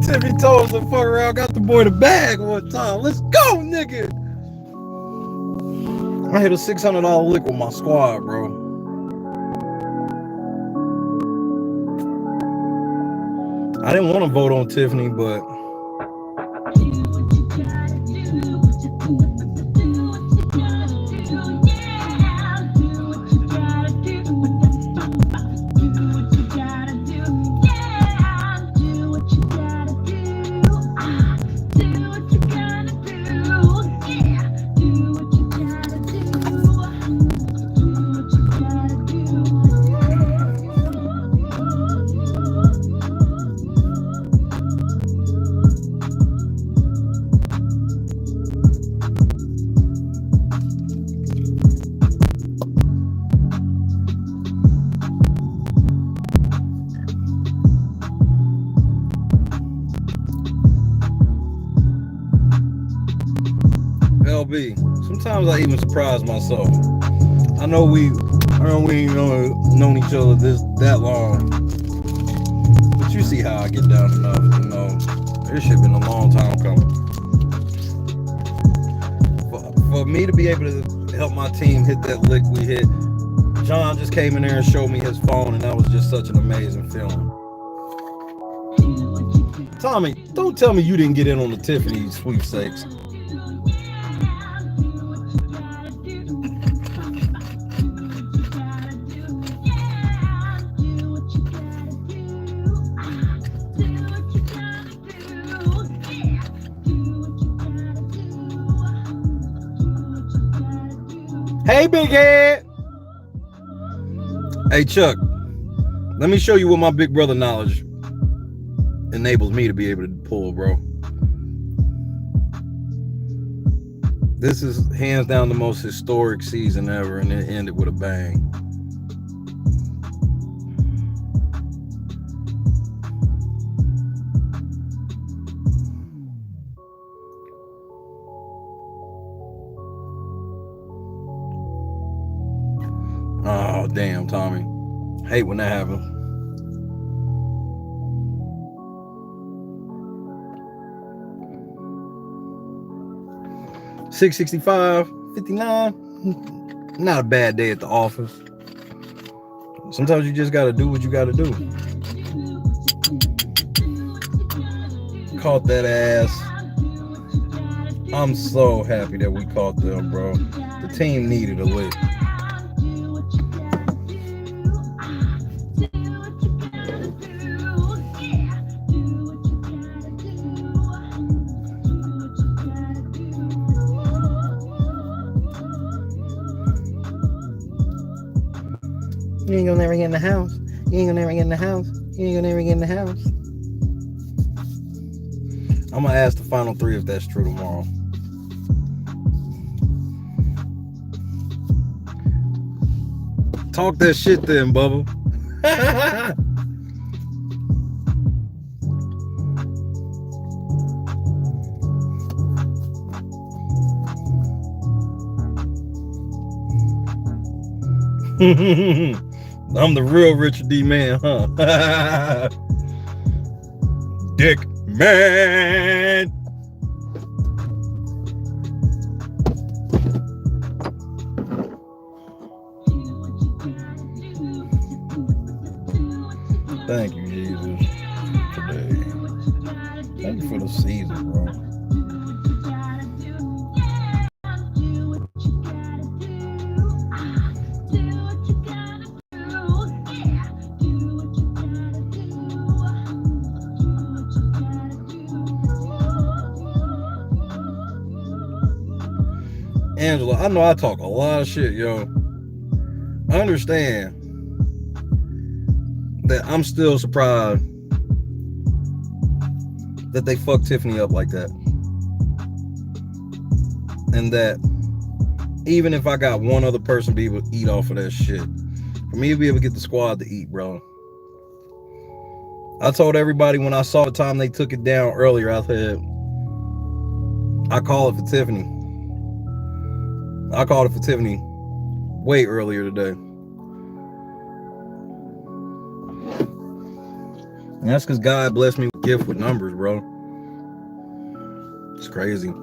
Tiffany told us to fuck around, got the boy the bag one time. Let's go, nigga. I hit a $600 lick with my squad, bro. I didn't want to vote on Tiffany, but LB, sometimes I even surprise myself. I know we ain't known each other that long, but you see how I get down enough to know this shit been a long time coming. For me to be able to help my team hit that lick we hit, John just came in there and showed me his phone, and that was just such an amazing feeling. Tommy, don't tell me you didn't get in on the Tiffany sweepstakes. Hey, big head. Hey, Chuck, let me show you what my big brother knowledge enables me to be able to pull, bro. This is hands down the most historic season ever, and it ended with a bang. Oh, damn, Tommy. Hate when that happens. $665, $59. Not a bad day at the office. Sometimes you just gotta do what you gotta do. Caught that ass. I'm so happy that we caught them, bro. The team needed a lick. You ain't gonna never get in the house. You ain't gonna never get in the house. You ain't gonna never get in the house. I'm gonna ask the final three if that's true tomorrow. Talk that shit then, Bubba. I'm the real Richard D. Man, huh? Dick Man. Thank you, Jesus, today. Thank you for the season, bro. Angela, I know I talk a lot of shit, yo. I understand that I'm still surprised that they fucked Tiffany up like that. And that even if I got one other person be able to eat off of that shit, for me to be able to get the squad to eat, bro. I told everybody when I saw the time they took it down earlier, I said, I call it for Tiffany. I called it for Tiffany way earlier today. And that's because God blessed me with gift with numbers, bro. It's crazy.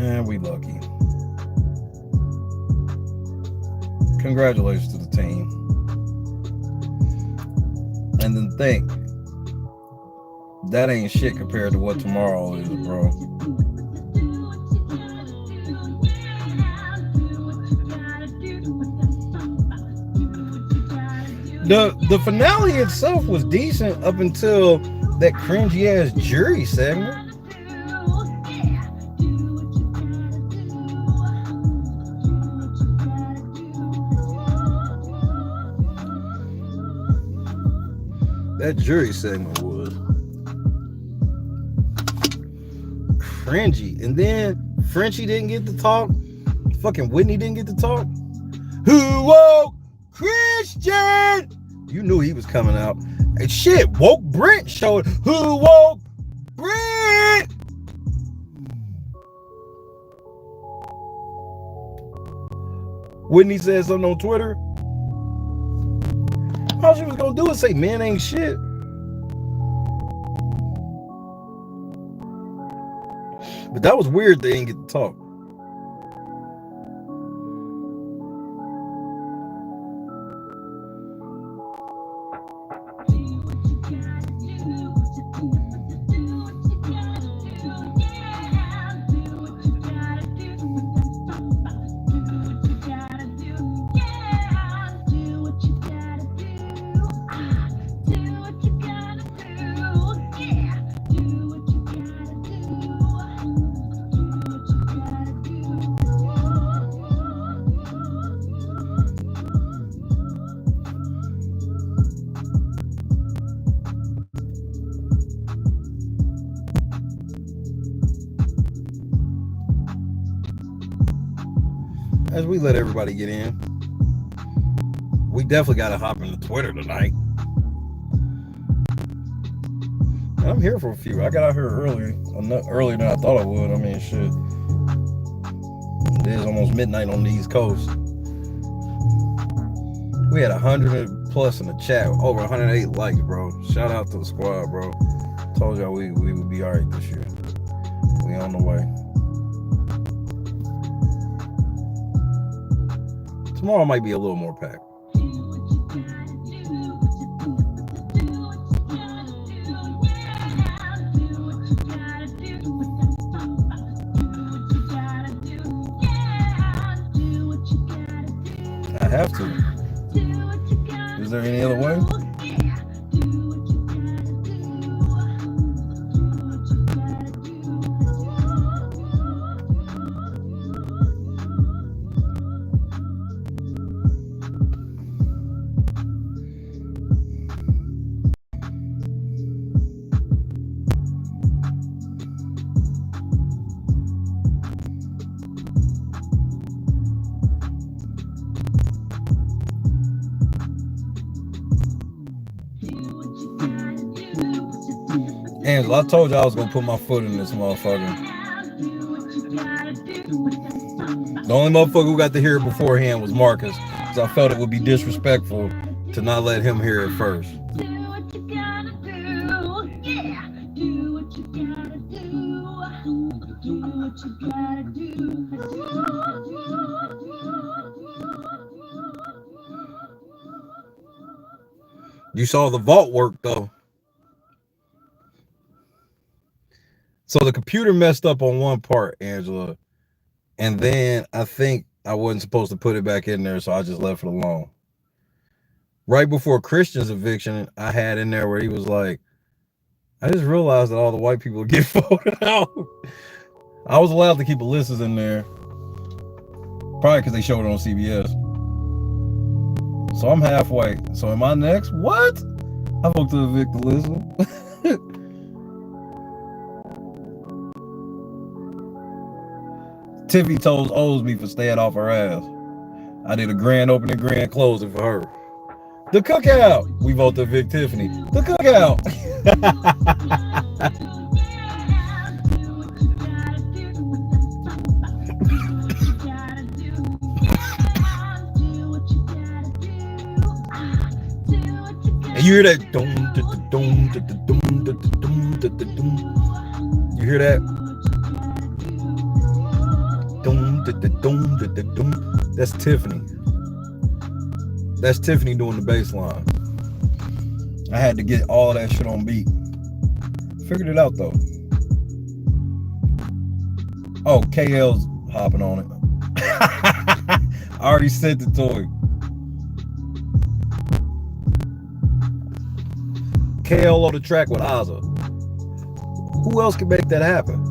And we lucky. Congratulations to the team. And then think, that ain't shit compared to what tomorrow is, bro. The finale itself was decent up until that cringy ass jury segment. That jury segment was cringy. And then Frenchie didn't get to talk. Fucking Whitney didn't get to talk. Who woke Christian? You knew he was coming out. And shit, woke Brent showed. Who woke Brent? Whitney said something on Twitter. All she was gonna do is say men ain't shit. But that was weird they didn't get to talk. As we let everybody get in, we definitely got to hop into Twitter tonight. I'm here for a few. I got out here earlier than I thought I would. I mean, shit. It is almost midnight on the East Coast. We had 100 plus in the chat, over 108 likes, bro. Shout out to the squad, bro. Told y'all we would be all right this year. We on the way. Tomorrow might be a little more packed. I have to. Is there any other way? Angela, I told you I was gonna put my foot in this motherfucker. The only motherfucker who got to hear it beforehand was Marcus, because I felt it would be disrespectful to not let him hear it first. You saw the vault work though. So the computer messed up on one part, Angela, and then I think I wasn't supposed to put it back in there, so I just left it alone. Right before Christian's eviction, I had in there where he was like, I just realized that all the white people get voted out. I was allowed to keep Alyssa's in there, probably because they showed it on CBS. So I'm half white. So am I next? What? I vote to evict Alyssa. Tiffy told Osby for staying off her ass. I did a grand opening, grand closing for her. The cookout. We vote to evict Tiffany. The cookout. And you hear that? You hear that? That's Tiffany. That's Tiffany doing the bass line. I had to get all of that shit on beat. Figured it out though. Oh, KL's hopping on it. I already sent it to him. KL on the track with Azah. Who else can make that happen?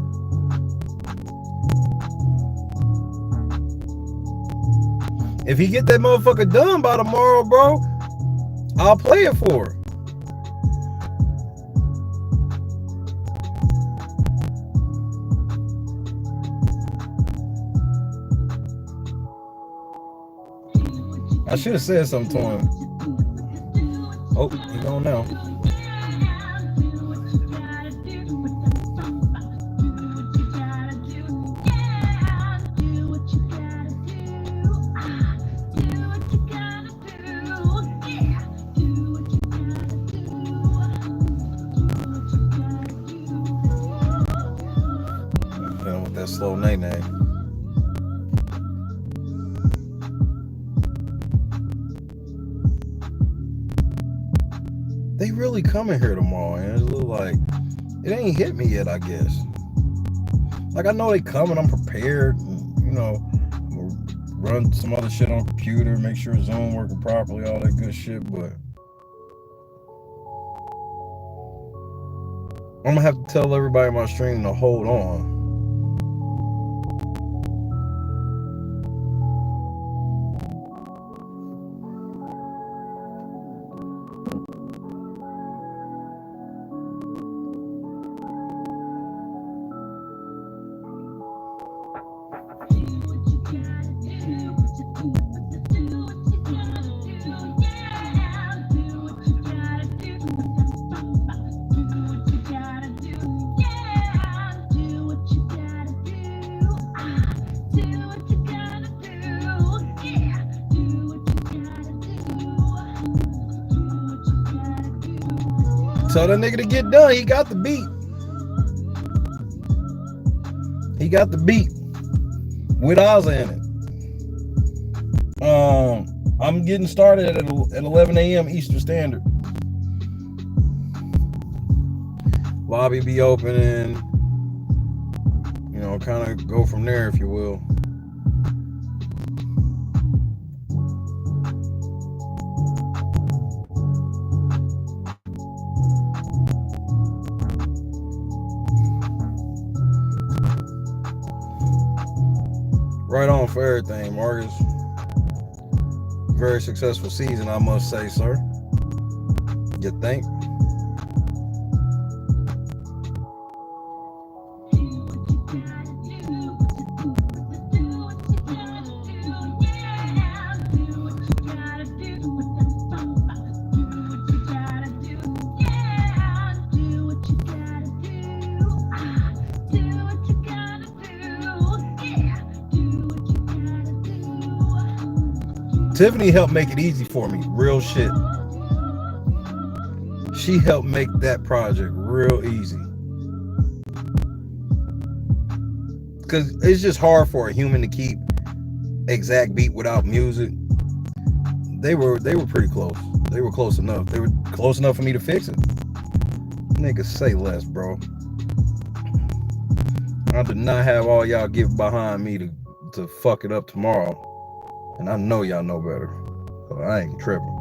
If he get that motherfucker done by tomorrow, bro, I'll play it for her. I should have said something to him. Oh, he's gone now. With that slow nay-nay. They really coming here tomorrow, and it's a little like it ain't hit me yet, I guess. Like I know they coming, I'm prepared, and, you know, run some other shit on the computer, make sure Zoom working properly, all that good shit, but I'm gonna have to tell everybody in my stream to hold on. Tell that nigga to get done. He got the beat. He got the beat with Azah in it. I'm getting started at 11 a.m. Eastern Standard. Lobby be opening. You know, kind of go from there, if you will. Right on for everything, Marcus. Very successful season, I must say, sir. You think? Tiffany helped make it easy for me. Real shit. She helped make that project real easy. Because it's just hard for a human to keep exact beat without music. They were pretty close. They were close enough. They were close enough for me to fix it. Niggas say less, bro. I did not have all y'all get behind me to fuck it up tomorrow. And I know y'all know better. So I ain't tripping.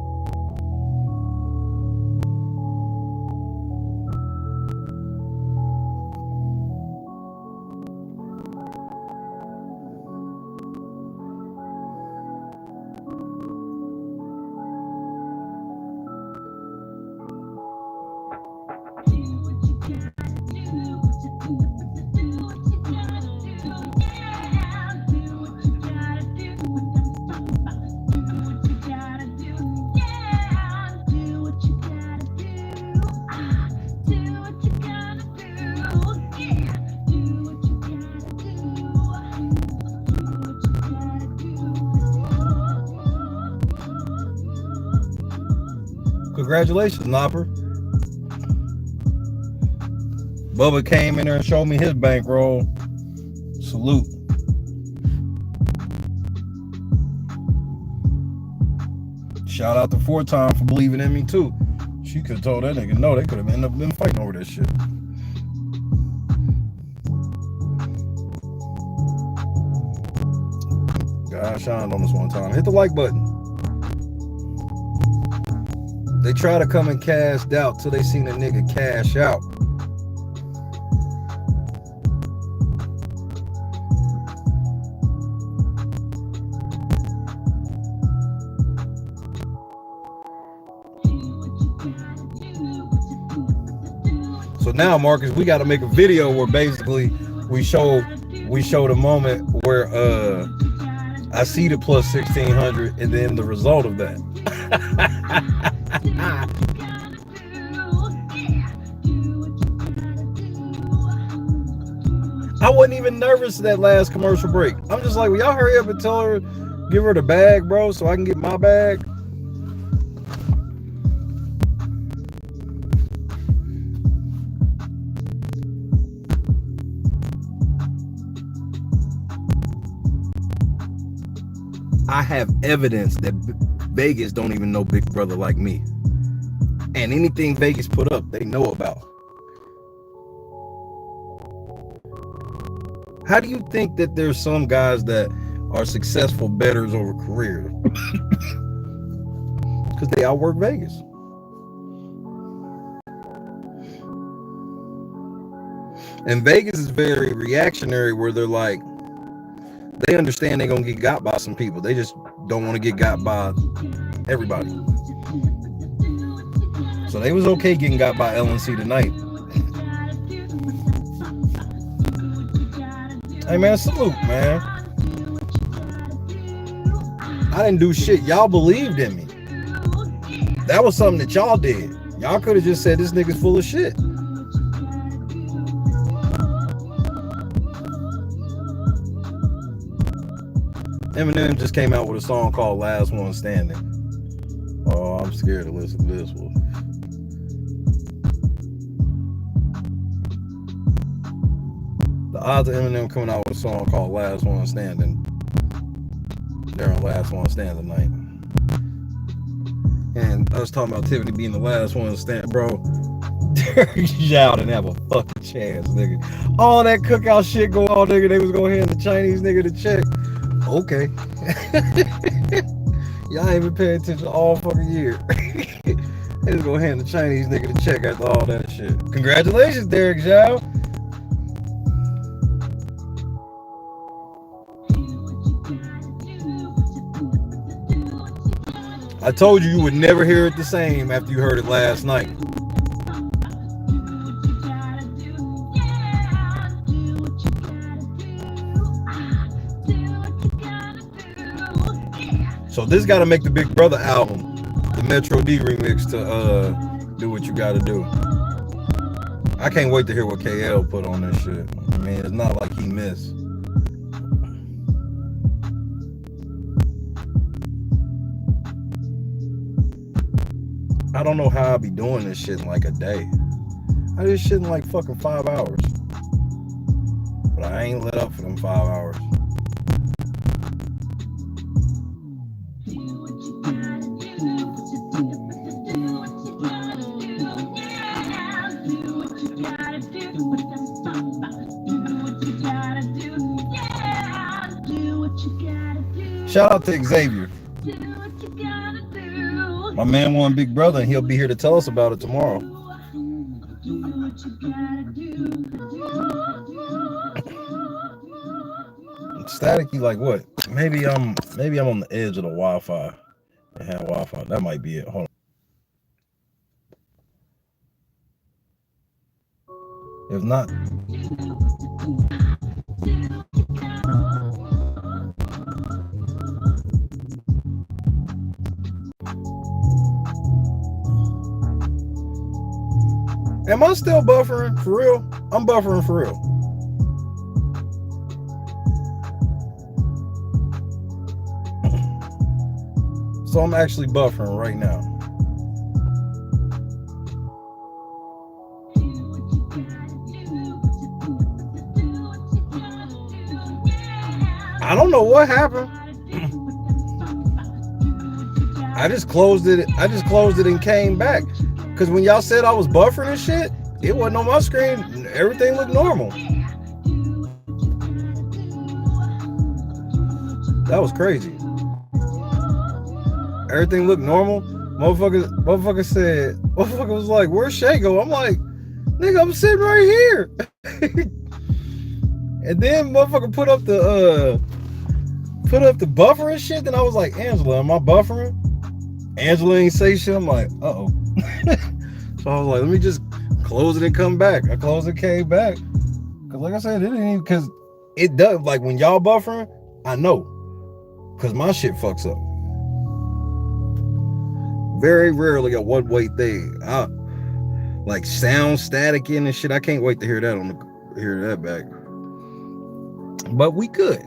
Congratulations, Nopper. Bubba came in there and showed me his bankroll. Salute. Shout out to 4-Time for believing in me too. She could have told that nigga no, they could have ended up been fighting over this shit. God shined on this one time. Hit the like button. They try to come and cash out till they seen a nigga cash out. So now, Marcus, we got to make a video where basically we show the moment where I see the plus 1600 and then the result of that. I wasn't even nervous that last commercial break. I'm just like, will y'all hurry up and tell her, give her the bag, bro, so I can get my bag? I have evidence that Vegas don't even know Big Brother like me. And anything Vegas put up, they know about. How do you think that there's some guys that are successful bettors over careers? Because they outwork Vegas. And Vegas is very reactionary where they're like, they understand they're going to get got by some people. They just don't want to get got by everybody. So they was okay getting got by LNC tonight. Hey, man, salute, man. I didn't do shit. Y'all believed in me. That was something that y'all did. Y'all could have just said this nigga's full of shit. Eminem just came out with a song called Last One Standing. Oh, I'm scared to listen to this one. The odds of Eminem coming out with a song called Last One Standing. They're on Last One Standing night. And I was talking about Tiffany being the last one to stand, bro. Y'all didn't have a fucking chance, nigga. All that cookout shit go on, nigga. They was going to hand the Chinese nigga the check. Okay. Y'all ain't been paying attention all fucking year. They was gonna hand the Chinese nigga the check after all that shit. Congratulations, Derek Zhao. I told you would never hear it the same after you heard it last night. So this got to make the Big Brother album, the Metro D remix, to do what you got to do. I can't wait to hear what KL put on this shit. I mean, it's not like he missed. I don't know how I be doing this shit in like a day. I do this shit in like fucking 5 hours. But I ain't let up for them 5 hours. Shout out to Xavier. My man won Big Brother, and he'll be here to tell us about it tomorrow. Staticky, like what? Maybe I'm on the edge of the Wi-Fi. I have Wi-Fi. That might be it. Hold on. If not, am I still buffering for real? I'm buffering for real. So I'm actually buffering right now. I don't know what happened. I just closed it and came back. Because when y'all said I was buffering and shit, it wasn't on my screen. Everything looked normal. That was crazy. Everything looked normal. Motherfucker was like, where's Shay go? I'm like, nigga, I'm sitting right here. And then motherfucker put up the buffer and shit. Then I was like, Angela, am I buffering? Angela ain't say shit. I'm like, uh-oh. So I was like, let me just close it and come back. I closed it, came back. Cause like I said, it didn't even, cause it does, like when y'all buffering, I know. Cause my shit fucks up. Very rarely a one-way thing. Like sound static in and shit. I can't wait to hear that back. But we good.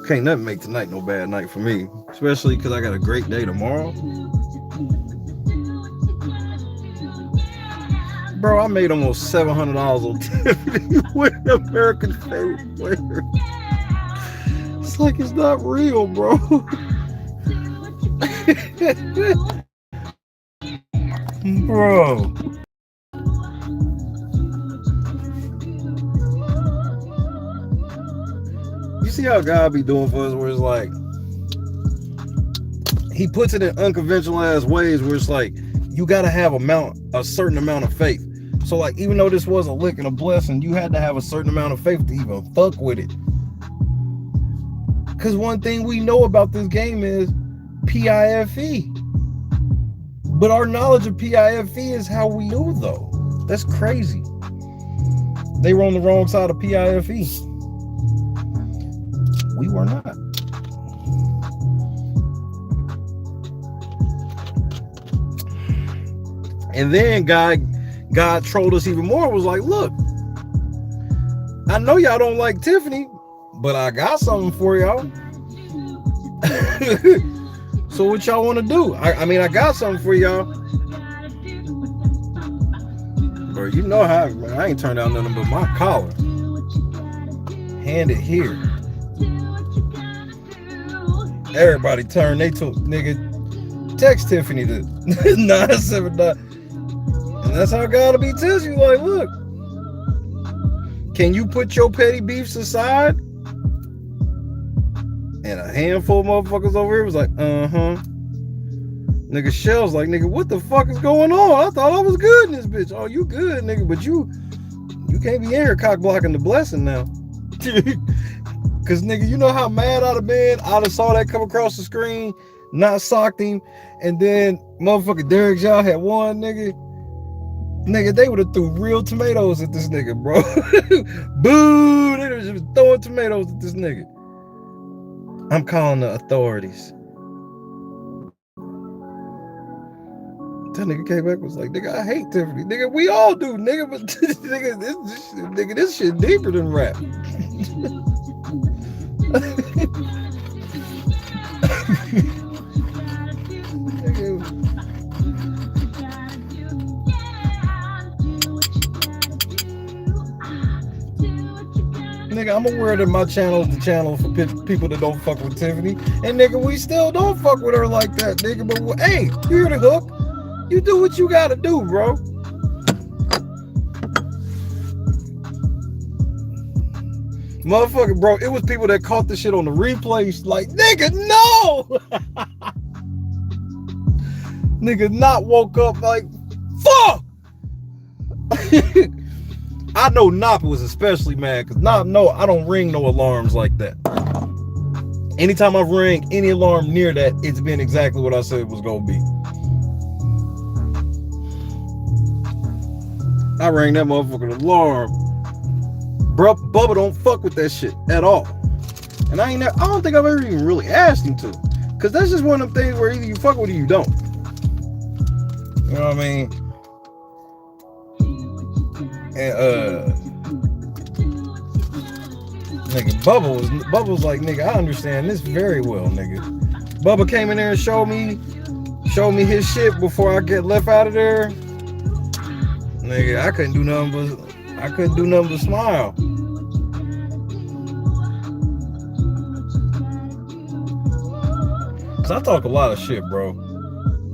Can't nothing make tonight no bad night for me. Especially because I got a great day tomorrow. Bro, I made almost $700 on Tiffany with America's favorite flavor. It's like it's not real, bro. Bro. You see how God be doing for us where it's like he puts it in unconventional ass ways where it's like you gotta have a certain amount of faith. So like even though this was a lick and a blessing, you had to have a certain amount of faith to even fuck with it. Cause one thing we know about this game is PIFE. But our knowledge of PIFE is how we knew though. That's crazy. They were on the wrong side of PIFE. We were not. And then God trolled us even more. Was like, look, I know y'all don't like Tiffany, but I got something for y'all. So what y'all want to do? I mean, I got something for y'all. Bro, you know how I ain't turned out nothing but my collar. Hand it here. Everybody turn they took nigga. Text Tiffany to 979. And that's how God be tells you, like, look, can you put your petty beefs aside? And a handful of motherfuckers over here was like, Nigga Shell's like, nigga, what the fuck is going on? I thought I was good in this bitch. Oh, you good, nigga, but you can't be in here cock blocking the blessing now. Cause nigga, you know how mad I'd have been? I'd have saw that come across the screen, not socked him, and then motherfucker Derek Shaw had won, nigga. Nigga, they would have threw real tomatoes at this nigga, bro. Boo! They were just throwing tomatoes at this nigga. I'm calling the authorities. That nigga came back and was like, nigga, I hate Tiffany. Nigga, we all do, nigga, but nigga, this shit deeper than rap. Nigga, I'm aware that my channel is the channel for people that don't fuck with Tiffany. And nigga, we still don't fuck with her like that, nigga. But hey, you hear the hook? You do what you gotta do, bro. Motherfucker, bro, it was people that caught the shit on the replays like, nigga, no! Nigga not woke up like, fuck! I know Napa was especially mad because I don't ring no alarms like that. Anytime I ring any alarm near that, it's been exactly what I said it was gonna be. I rang that motherfucking alarm. Bro, Bubba don't fuck with that shit at all. And I don't think I've ever even really asked him to. Cause that's just one of them things where either you fuck with it or you don't. You know what I mean? And nigga, Bubba was like, nigga, I understand this very well, nigga. Bubba came in there and showed me his shit before I get left out of there. Nigga, I couldn't do nothing but smile. Cause I talk a lot of shit, bro.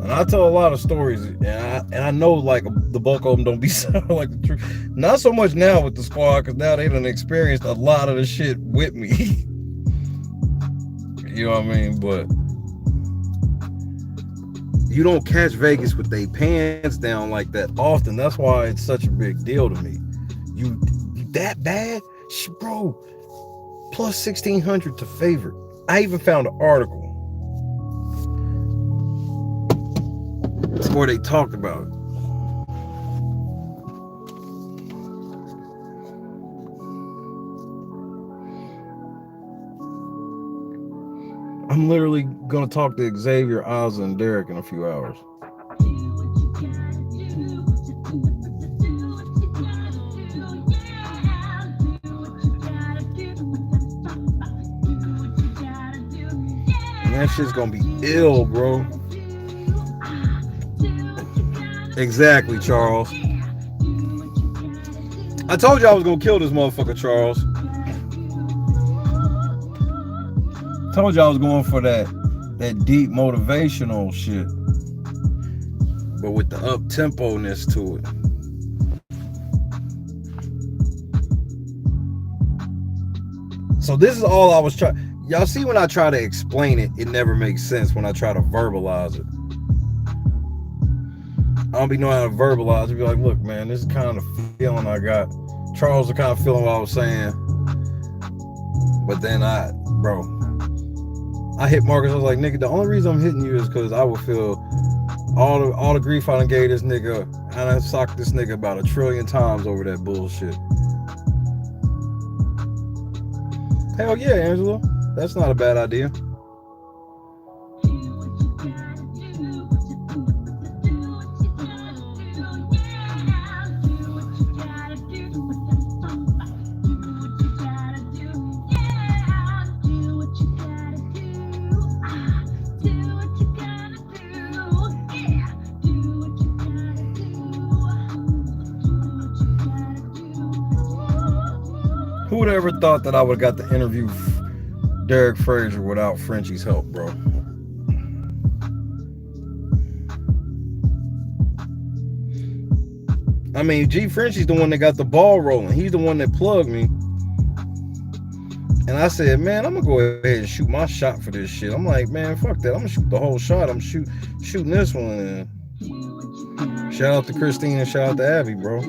And I tell a lot of stories, and I know like the bulk of them don't be sounding like the truth. Not so much now with the squad, cause now they done experienced a lot of the shit with me. You know what I mean? But you don't catch Vegas with their pants down like that often. That's why it's such a big deal to me. You that bad? Bro, plus 1,600 to favorite. I even found an article where they talked about it. I'm literally gonna talk to Xavier, Azah, and Derek in a few hours. And that shit's gonna be ill, bro. Exactly, Charles. I told you I was gonna kill this motherfucker, Charles. Told you I was going for that deep motivational shit, but with the up-tempo-ness to it. So this is all I was trying. Y'all see when I try to explain it, it never makes sense when I try to verbalize it. I don't be knowing how to verbalize it. Be like, look, man, this is kind of feeling I got. Charles was kind of feeling what I was saying. But then I hit Marcus. I was like, nigga, the only reason I'm hitting you is because I would feel all the grief I done gave this nigga, and I socked this nigga about 1 trillion times over that bullshit. Hell yeah, Angela. That's not a bad idea. Who would ever thought that I would have got to interview Derek Frazier without Frenchie's help, bro? I mean, G Frenchie's the one that got the ball rolling. He's the one that plugged me. And I said, man, I'm gonna go ahead and shoot my shot for this shit. I'm like, man, fuck that. I'm gonna shoot the whole shot. I'm shooting this one. And shout out to Christine and shout out to Abby, bro.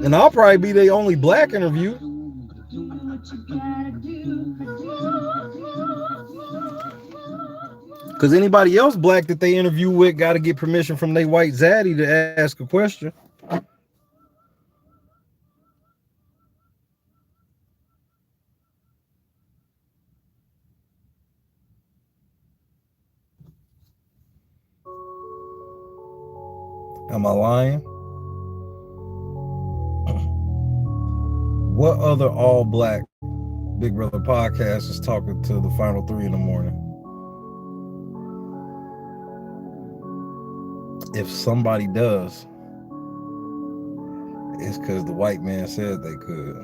And I'll probably be the only black interview. Because anybody else black that they interview with got to get permission from their white zaddy to ask a question. Am I lying? What other all-black Big Brother podcast is talking to the final 3 in the morning? If somebody does, it's because the white man said they could.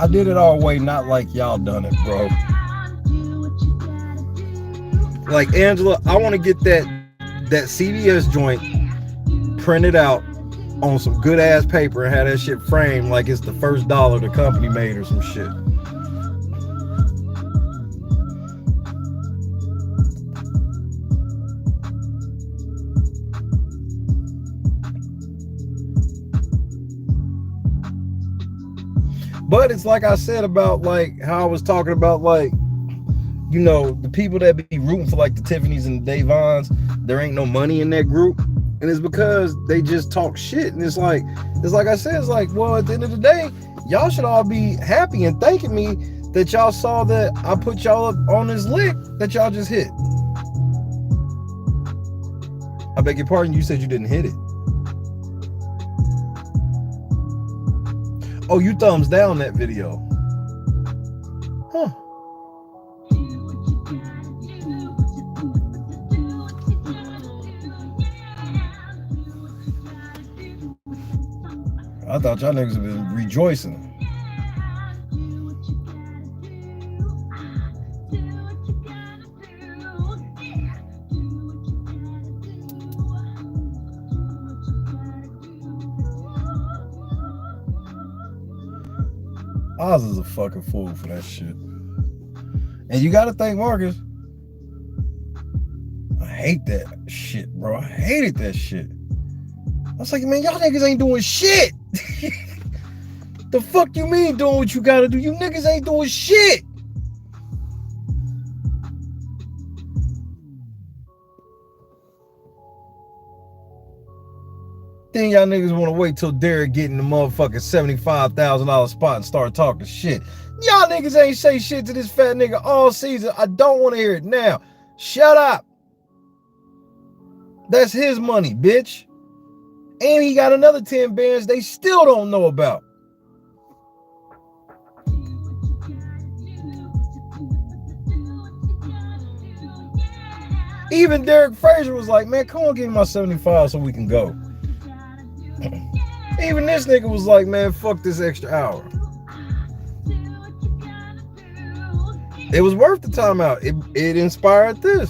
I did it all way, not like y'all done it, bro. Like Angela, I want to get that CVS joint printed out on some good ass paper and have that shit framed like it's the first dollar the company made or some shit. But it's like I said about like how I was talking about, like, you know, the people that be rooting for like the Tiffany's and the Davons, there ain't no money in that group. And it's because they just talk shit. And it's like I said, it's like, well, at the end of the day, y'all should all be happy and thanking me that y'all saw that I put y'all up on this lick that y'all just hit. I beg your pardon, you said you didn't hit it. Oh, you thumbs down that video. Huh. I thought y'all niggas have been rejoicing. Azah's a fucking fool for that shit. And you gotta thank Marcus. I hate that shit, bro. I hated that shit. I was like, man, y'all niggas ain't doing shit. The fuck you mean doing what you gotta do? You niggas ain't doing shit. Then y'all niggas want to wait till Derek get in the motherfucking $75,000 spot and start talking shit. Y'all niggas ain't say shit to this fat nigga all season. I don't want to hear it now. Shut up. That's his money, bitch. And he got another 10 bands they still don't know about. Even Derek Frazier was like, man, come on, give me my 75 so we can go. Even this nigga was like, man, fuck this extra hour. It was worth the time out. It inspired this.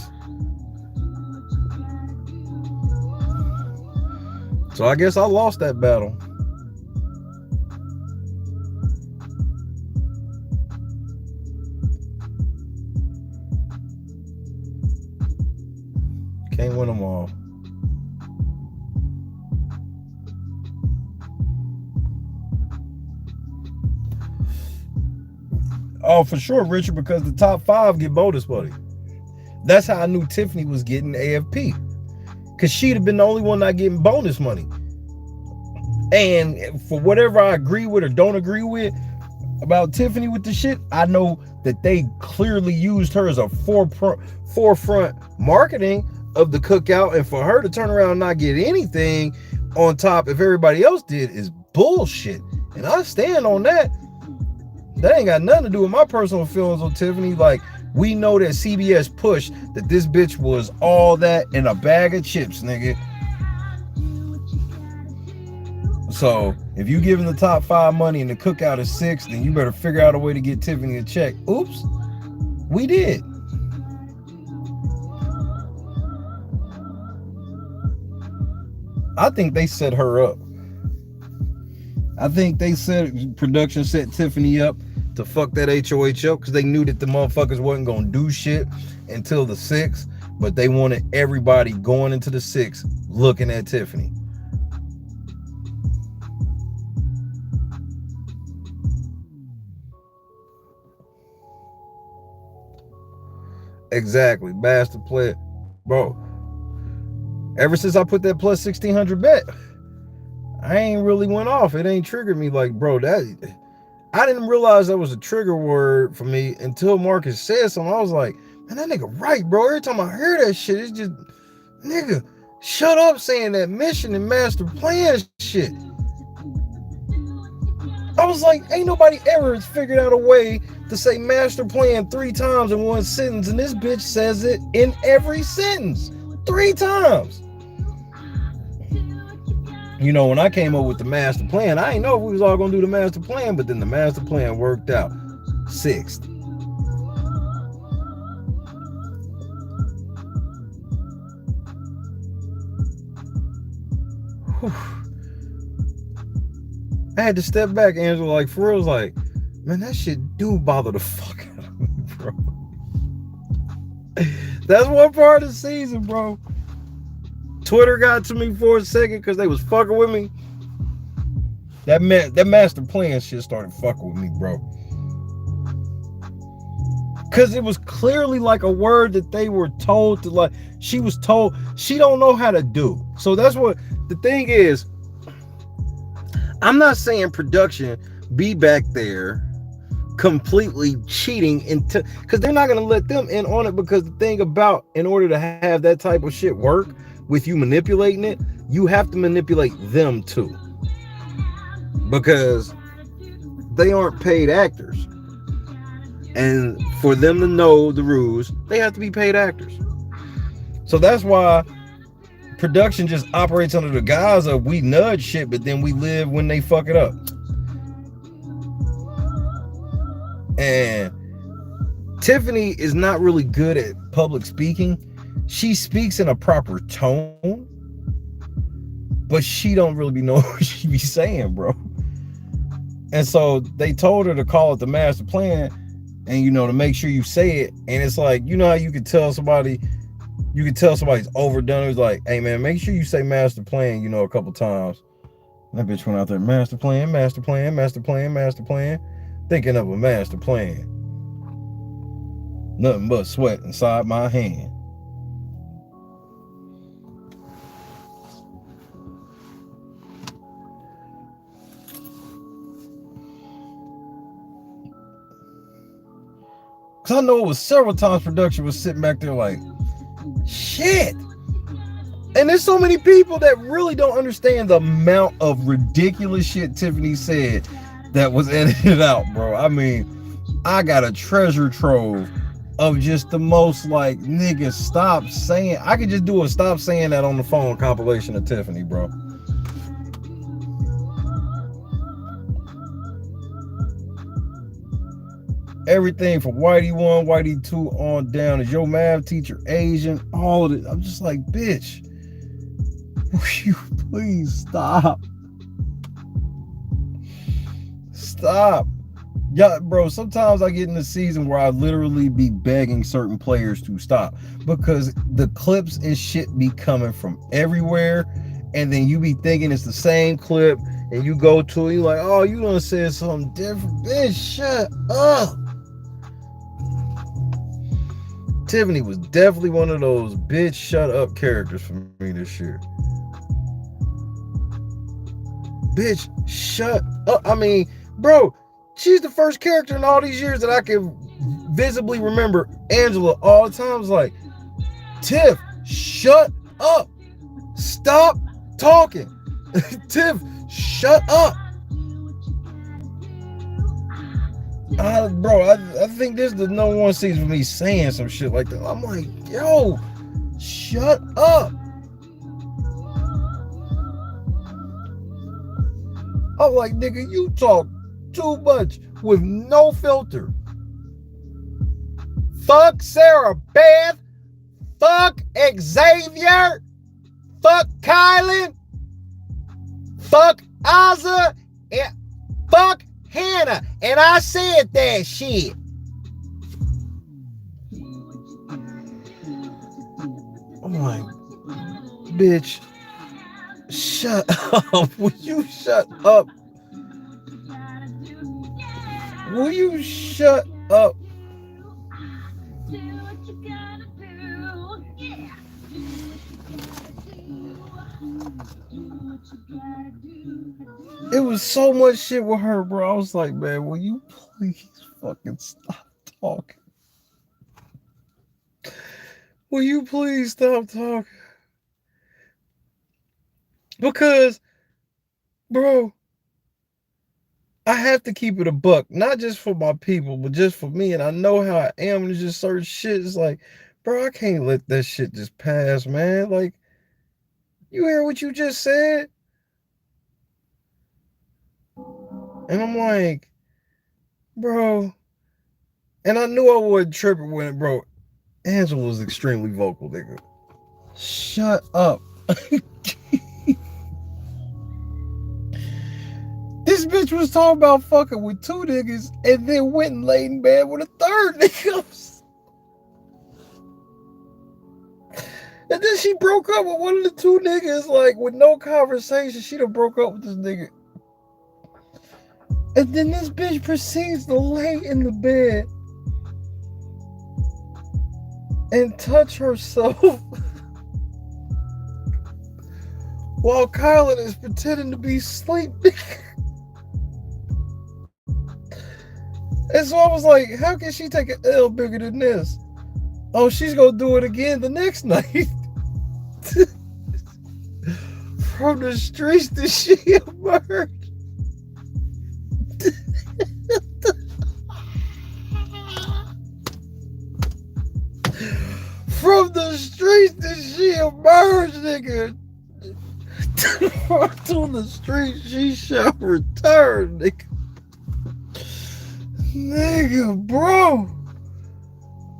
So I guess I lost that battle. Can't win them all. Oh, for sure, Richard, because the top 5 get bonus money. That's how I knew Tiffany was getting AFP. Because she'd have been the only one not getting bonus money. And for whatever I agree with or don't agree with about Tiffany with the shit, I know that they clearly used her as a forefront marketing of the cookout. And for her to turn around and not get anything on top if everybody else did is bullshit. And I stand on that. That ain't got nothing to do with my personal feelings on Tiffany. Like, we know that CBS pushed that this bitch was all that in a bag of chips, nigga. So, if you giving the top 5 money and the cookout is 6, then you better figure out a way to get Tiffany a check. Oops, we did. I think they set her up. I think they said production set Tiffany up to fuck that HOH up because they knew that the motherfuckers wasn't gonna do shit until the 6th, but they wanted everybody going into the 6th looking at Tiffany. Exactly, bastard player, bro. Ever since I put that plus 1600 bet, I ain't really went off. It ain't triggered me like, bro, that I didn't realize that was a trigger word for me until Marcus said something. I was like, man, that nigga right, bro. Every time I hear that shit, it's just, nigga, shut up saying that mission and master plan shit. I was like, ain't nobody ever figured out a way to say master plan 3 times in one sentence, and this bitch says it in every sentence 3 times. You know, when I came up with the master plan, I didn't know if we was all gonna do the master plan, but then the master plan worked out. Sixth. Whew. I had to step back, Angela, like for real, was like, man, that shit do bother the fuck out of me, bro. That's one part of the season, bro. Twitter got to me for a second because they was fucking with me. That master plan shit started fucking with me, bro. Because it was clearly like a word that they were told to, like, she was told she don't know how to do. So that's what the thing is. I'm not saying production be back there completely cheating into, because they're not going to let them in on it, because the thing about, in order to have that type of shit work with you manipulating it, you have to manipulate them too, because they aren't paid actors, and for them to know the rules, they have to be paid actors. So that's why production just operates under the guise of we nudge shit, but then we live when they fuck it up. And Tiffany is not really good at public speaking. She speaks in a proper tone, but she don't really be know what she be saying, bro. And so they told her to call it the master plan, and, you know, to make sure you say it. And it's like, you know how you could tell somebody, somebody's overdone it. It's like, hey man, make sure you say master plan, you know, a couple times. That bitch went out there, master plan, master plan, master plan, master plan. Thinking of a master plan. Nothing but sweat inside my hand. Because I know it was several times production was sitting back there like, shit. And there's so many people that really don't understand the amount of ridiculous shit Tiffany said that was edited out, bro. I mean, I got a treasure trove of just the most, like, nigga, stop saying. I could just do a stop saying that on the phone compilation of Tiffany, bro. Everything from Whitey 1, Whitey 2 on down. Is your math teacher Asian? All of it. I'm just like, bitch, will you please stop? Stop. Yeah, bro, sometimes I get in the season where I literally be begging certain players to stop, because the clips and shit be coming from everywhere, and then you be thinking it's the same clip, and you go to it, you like, oh, you done said something different. Bitch, shut up. Tiffany was definitely one of those bitch shut up characters for me this year. Bitch, shut up. I mean, bro, she's the first character in all these years that I can visibly remember Angela all the time was like, Tiff, shut up. Stop talking. Tiff, shut up. Bro, I think this is the number one season for me saying some shit like that. I'm like, yo, shut up. I'm like, nigga, you talk too much with no filter. Fuck Sarah Beth. Fuck Xavier. Fuck Kylan. Fuck Azah. And fuck Hannah. And I said that shit. I'm like, bitch, shut up. Will you shut up? Will you shut up? It was so much shit with her, bro. I was like, man, will you please fucking stop talking? Will you please stop talking? Because, bro, I have to keep it a buck, not just for my people, but just for me. And I know how I am. And it's just certain shit. It's like, bro, I can't let that shit just pass, man. Like, you hear what you just said? And I'm like, bro. And I knew I wasn't tripping when, bro, Angela was extremely vocal, nigga. Shut up. This bitch was talking about fucking with 2 niggas and then went and laid in bed with a 3rd nigga. And then she broke up with one of the 2 niggas, like, with no conversation. She done broke up with this nigga. And then this bitch proceeds to lay in the bed and touch herself while Kylan is pretending to be asleep. And so I was like, how can she take an L bigger than this? Oh, she's gonna do it again the next night. From the streets that she emerged. From the streets that she emerged, nigga. To the streets she shall return, nigga. Nigga, bro.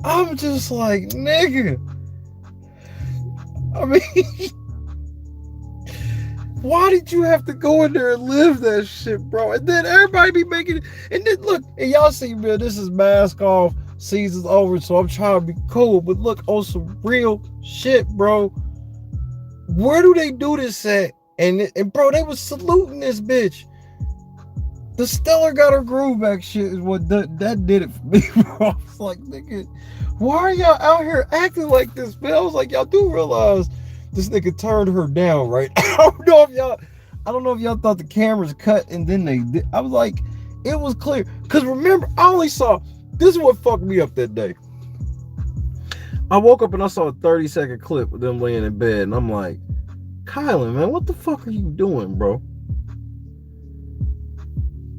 I'm just like, nigga. I mean, why did you have to go in there and live that shit, bro? And then everybody be making it. And then look, and y'all see, man, this is mask off, season's over, so I'm trying to be cool. But look, on some real shit, bro. Where do they do this at? And bro, they was saluting this bitch. The Stellar got her groove back shit is what that did it for me, bro. I was like, nigga, why are y'all out here acting like this, man? I was like, y'all do realize this nigga turned her down, right? I don't know if y'all thought the cameras cut and then they did. I was like, it was clear. Because remember, I only saw, this is what fucked me up that day. I woke up and I saw a 30-second clip of them laying in bed, and I'm like, Kylan, man, what the fuck are you doing, bro?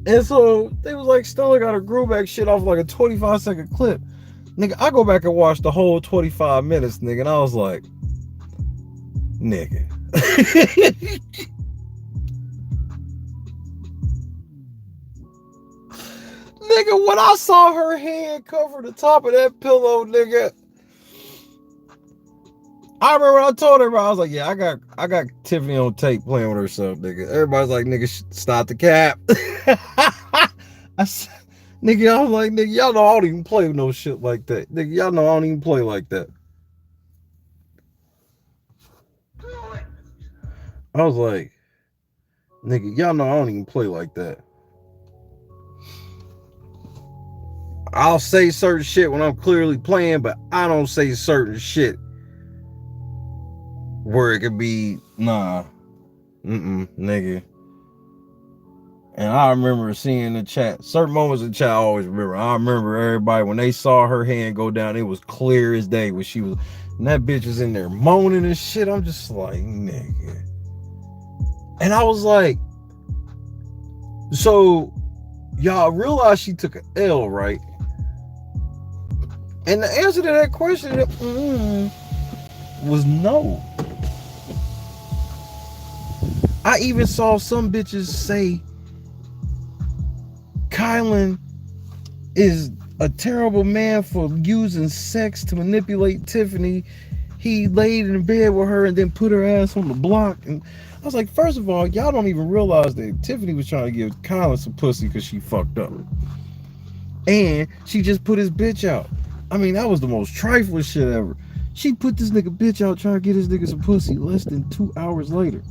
And so they was like, Stella got her groove back shit off like a 25-second clip. Nigga, I go back and watch the whole 25 minutes, nigga, and I was like, nigga. Nigga, when I saw her hand cover the top of that pillow, nigga, I remember I told everybody, I was like, yeah, I got Tiffany on tape playing with herself, nigga. Everybody's like, nigga, stop the cap. I was like, nigga, y'all know I don't even play with no shit like that. Nigga, y'all know I don't even play like that. I was like, nigga, y'all know I don't even play like that. I'll say certain shit when I'm clearly playing, but I don't say certain shit where it could be, nigga. And I remember seeing the chat, certain moments in chat I always remember. I remember everybody, when they saw her hand go down, it was clear as day when she was, and that bitch was in there moaning and shit. I'm just like, nigga. And I was like, so y'all realize she took an L, right? And the answer to that question was no. I even saw some bitches say Kylan is a terrible man for using sex to manipulate Tiffany. He laid in bed with her and then put her ass on the block. And I was like, first of all, y'all don't even realize that Tiffany was trying to give Kylan some pussy because she fucked up. And she just put his bitch out. I mean, that was the most trifling shit ever. She put this nigga bitch out trying to get this nigga some pussy less than 2 hours later.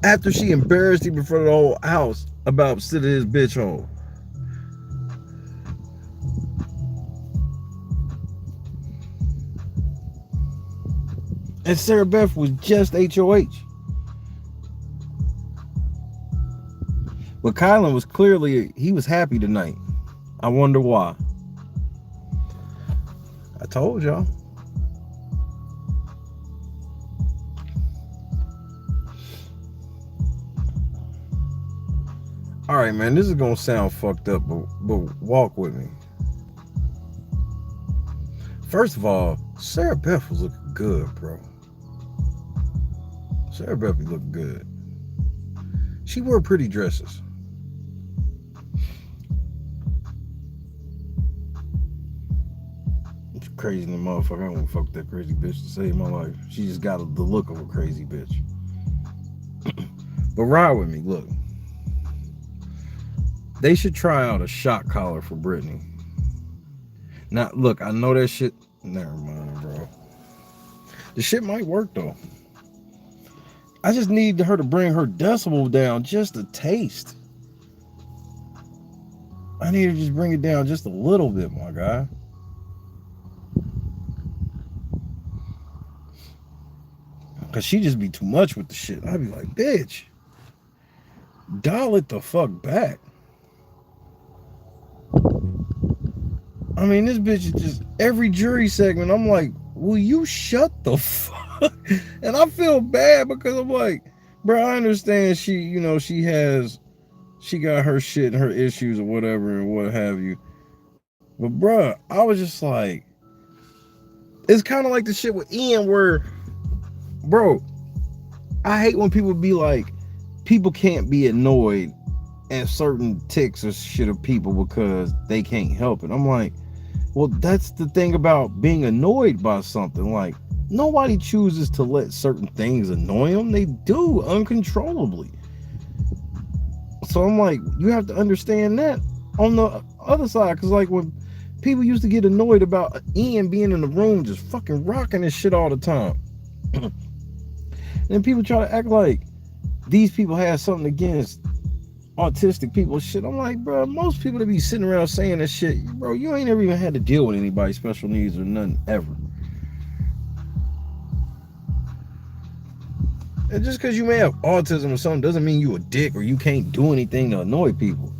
After she embarrassed him in front of the whole house about sitting his bitch home. And Sarah Beth was just HOH. But Kylan was clearly, he was happy tonight. I wonder why. I told y'all. All right, man, this is gonna sound fucked up, but walk with me. First of all, Sarah Beth was looking good, bro. Sarah Beth be looking good. She wore pretty dresses. It's crazy the motherfucker. I don't want to fuck that crazy bitch to save my life. She just got the look of a crazy bitch. But ride with me, look. They should try out a shock collar for Brittany. Now, look, I know that shit. Never mind, bro. The shit might work, though. I just need her to bring her decibel down just a taste. I need to just bring it down just a little bit, my guy. Because she just be too much with the shit. I'd be like, bitch, dial it the fuck back. I mean, this bitch is just, every jury segment, I'm like, will you shut the fuck? And I feel bad because I'm like, bro, I understand she, you know, she got her shit and her issues or whatever and what have you. But bro, I was just like, it's kind of like the shit with Ian where, bro, I hate when people be like, people can't be annoyed at certain ticks or shit of people because they can't help it. I'm like, well, that's the thing about being annoyed by something. Like, nobody chooses to let certain things annoy them. They do uncontrollably. So I'm like, you have to understand that on the other side. Because like when people used to get annoyed about Ian being in the room just fucking rocking this shit all the time. And then people try to act like these people have something against autistic people shit. I'm like, bro, most people that be sitting around saying that shit, bro, you ain't ever even had to deal with anybody's special needs or nothing ever. And just because you may have autism or something doesn't mean you a dick or you can't do anything to annoy people.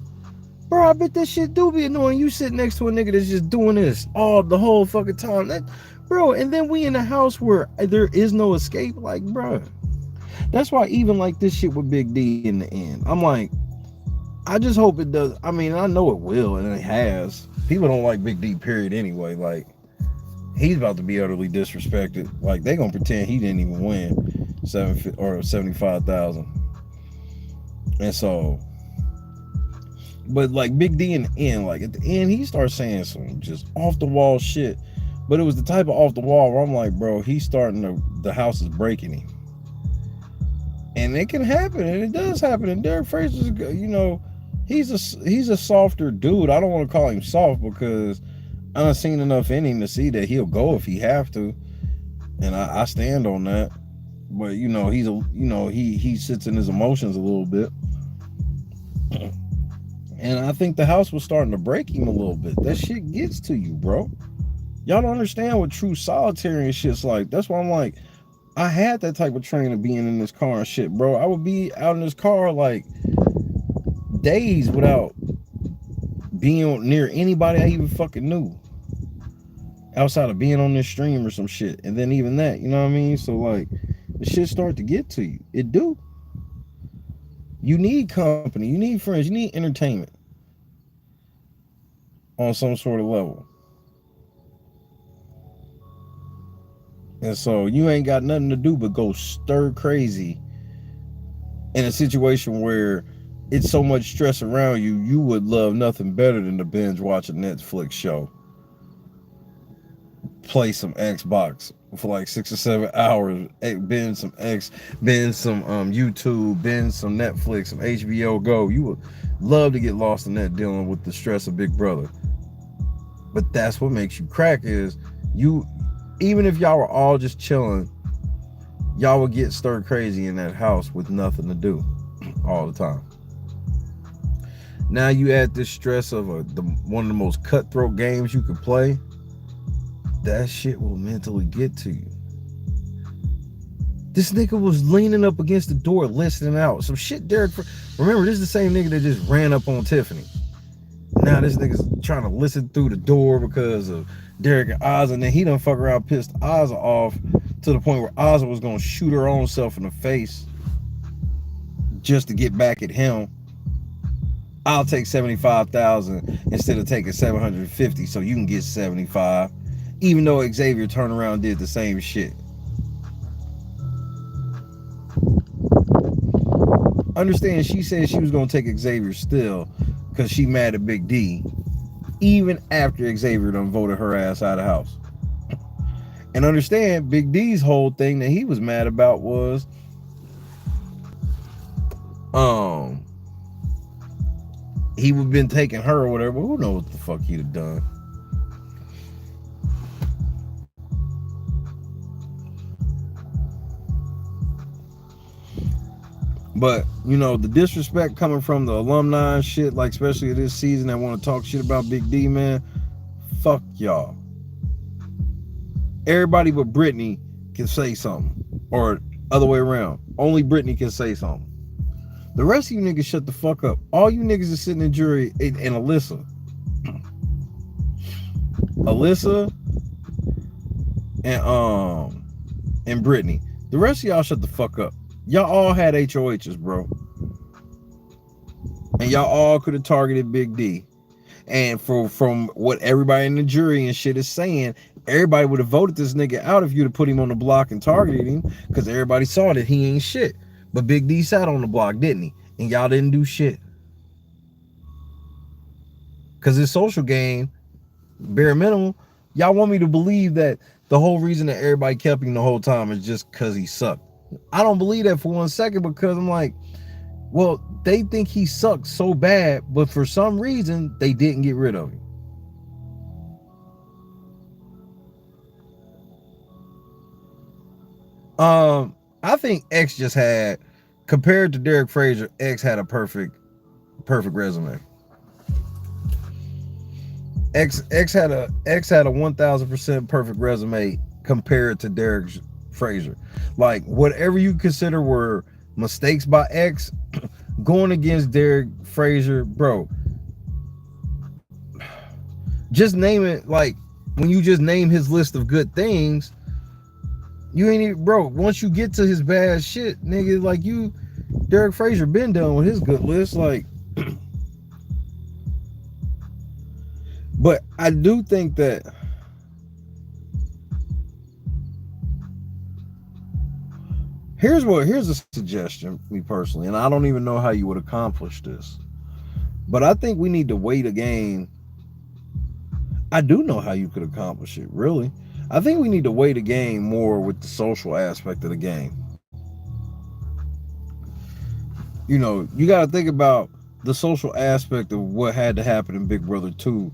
Bro, I bet that shit do be annoying. You sit next to a nigga that's just doing this the whole fucking time. That, bro, and then we in a house where there is no escape. Like, bro, that's why even like this shit with Big D in the end, I'm like, I just hope it does. I mean, I know it will, and it has. People don't like Big D, period, anyway. Like, he's about to be utterly disrespected. Like, they gonna pretend he didn't even win 75,000. And so, but like Big D in the end, like at the end, he starts saying some just off the wall shit. But it was the type of off the wall where I'm like, bro, he's starting to, the house is breaking him. And it can happen, and it does happen. And Derek Fraser's, you know, he's a softer dude. I don't want to call him soft because I've seen enough in him to see that he'll go if he have to, and I stand on that. But you know, he sits in his emotions a little bit, and I think the house was starting to break him a little bit. That shit gets to you, bro. Y'all don't understand what true solitary and shit's like. That's why I'm like, I had that type of training being in this car and shit, bro. I would be out in this car like days without being near anybody I even fucking knew, outside of being on this stream or some shit. And then even that, you know what I mean? So like, the shit start to get to you. It do. You need company, you need friends, you need entertainment on some sort of level. And so you ain't got nothing to do but go stir crazy in a situation where it's so much stress around you, you would love nothing better than to binge watch a Netflix show, play some Xbox for like 6 or 7 hours, binge some YouTube, binge some Netflix, some HBO Go. You would love to get lost in that, dealing with the stress of Big Brother. But that's what makes you crack, is you, even if y'all were all just chilling, y'all would get stir crazy in that house with nothing to do all the time. Now you add this stress of one of the most cutthroat games you could play. That shit will mentally get to you. This nigga was leaning up against the door listening out. Some shit Derek, remember, this is the same nigga that just ran up on Tiffany. Now this nigga's trying to listen through the door because of Derek and Azah, and then he done fuck around, pissed Azah off to the point where Azah was gonna shoot her own self in the face just to get back at him. I'll take 75,000 instead of taking 750 so you can get 75. Even though Xavier turned around and did the same shit. understand she said she was gonna take Xavier still because she mad at Big D, even after Xavier done voted her ass out of the house. And understand Big D's whole thing that he was mad about was he would been taking her or whatever. Who knows what the fuck he'd have done. But, you know, the disrespect coming from the alumni and shit, like especially this season that want to talk shit about Big D, man, fuck y'all. Everybody but Brittany can say something. Or other way around. Only Brittany can say something. The rest of you niggas shut the fuck up. All you niggas is sitting in jury and Alyssa. Alyssa and Brittany. The rest of y'all shut the fuck up. Y'all all had HOHs, bro. And y'all all could have targeted Big D. And from what everybody in the jury and shit is saying, everybody would have voted this nigga out if you'd have put him on the block and targeted him, because everybody saw that he ain't shit. But Big D sat on the block, didn't he? And y'all didn't do shit. Because his social game, bare minimum, y'all want me to believe that the whole reason that everybody kept him the whole time is just because he sucked. I don't believe that for 1 second, because I'm like, well, they think he sucks so bad, but for some reason, they didn't get rid of him. I think X just had, compared to Derek Frazier, X had a perfect resume. X had a 1000% perfect resume compared to Derek Frazier. Like, whatever you consider were mistakes by X, going against Derek Frazier, bro, just name it. Like, when you just name his list of good things, you ain't even, bro, once you get to his bad shit, nigga, like, Derek Frazier been done with his good list, like. But I do think that here's a suggestion, me personally, and I don't even know how you would accomplish this, but I think we need to wait a game. I do know how you could accomplish it, really. I think we need to weight a game more with the social aspect of the game. You know, you got to think about the social aspect of what had to happen in Big Brother 2.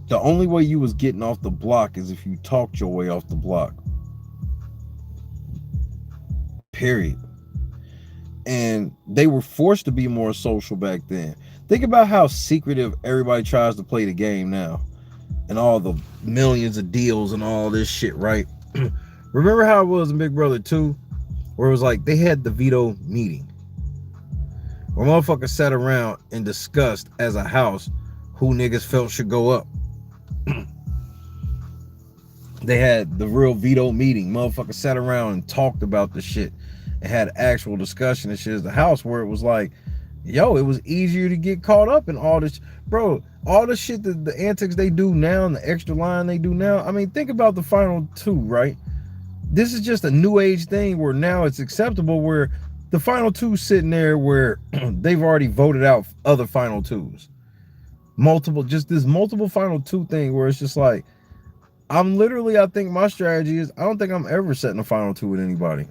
The only way you was getting off the block is if you talked your way off the block. Period. And they were forced to be more social back then. Think about how secretive everybody tries to play the game now. And all the millions of deals and all this shit, right? Remember how it was in Big Brother 2? Where it was like they had the veto meeting. Where motherfuckers sat around and discussed as a house who niggas felt should go up. They had the real veto meeting. Motherfuckers sat around and talked about the shit and had actual discussion and shit as the house, where it was like, yo, it was easier to get caught up in all this. Bro, all the shit, that the antics they do now and the extra line they do now. I mean, think about the final two, right? This is just a new age thing where now it's acceptable, where the final two sitting there where they've already voted out other final twos. Just this multiple final two thing where it's just like, I think my strategy is, I don't think I'm ever setting a final two with anybody.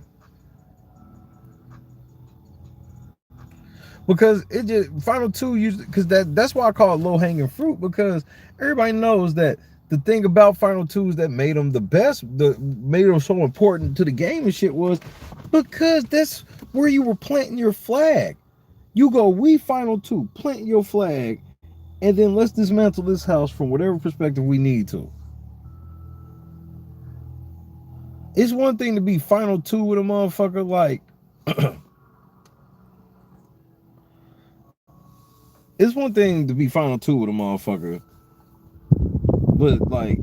Because it just, final two usually, because that's why I call it low hanging fruit, because everybody knows that the thing about final twos that made them the best, made them so important to the game and shit, was because that's where you were planting your flag. You go, we final two, plant your flag, and then let's dismantle this house from whatever perspective we need to. It's one thing to be final two with a motherfucker like it's one thing to be final two with a motherfucker, but like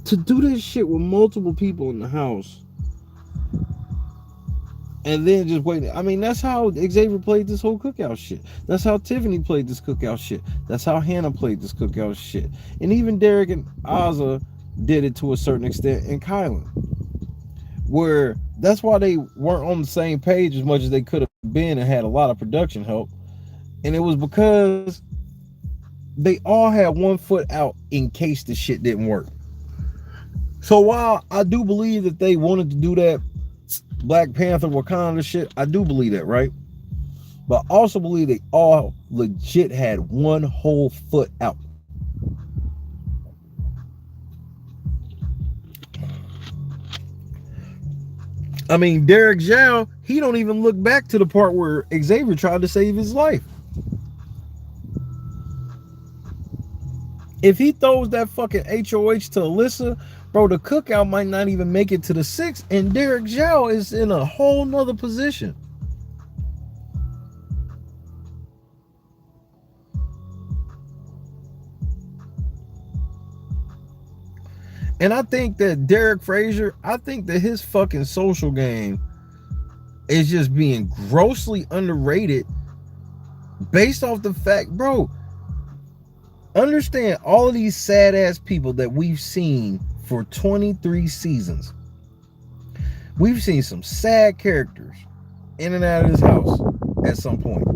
to do this shit with multiple people in the house and then just wait. I mean, that's how Xavier played this whole cookout shit. That's how Tiffany played this cookout shit. That's how Hannah played this cookout shit. And even Derek and Azah did it to a certain extent, and Kylan. where that's why they weren't on the same page as much as they could have been and had a lot of production help. And it was because they all had one foot out in case the shit didn't work. So while I do believe that they wanted to do that Black Panther Wakanda shit, I do believe that, right? But I also believe they all legit had one whole foot out. I mean, Derek Zhao, he don't even look back to the part where Xavier tried to save his life. If he throws that fucking HOH to Alyssa, bro, the cookout might not even make it to the 6th, and Derek Zhao is in a whole nother position. And I think that Derek Frazier, I think that his fucking social game is just being grossly underrated based off the fact, bro, understand all of these sad ass people that we've seen for 23 seasons. We've seen some sad characters in and out of this house at some point.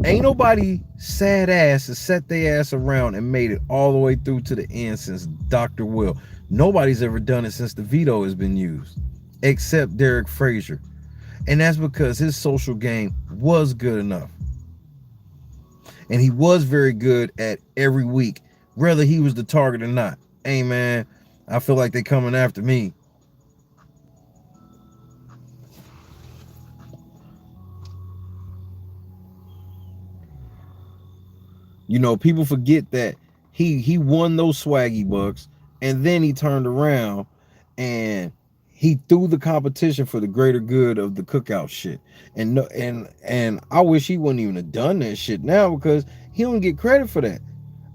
Ain't nobody sad ass has set their ass around and made it all the way through to the end since Dr. Will. Nobody's ever done it since the veto has been used, except Derek Frazier. And that's because his social game was good enough. And he was very good at every week, whether he was the target or not. Hey man, I feel like they coming after me. You know, people forget that he won those swaggy bucks, and then he turned around and he threw the competition for the greater good of the cookout shit. And I wish he wouldn't even have done that shit now, because he don't get credit for that.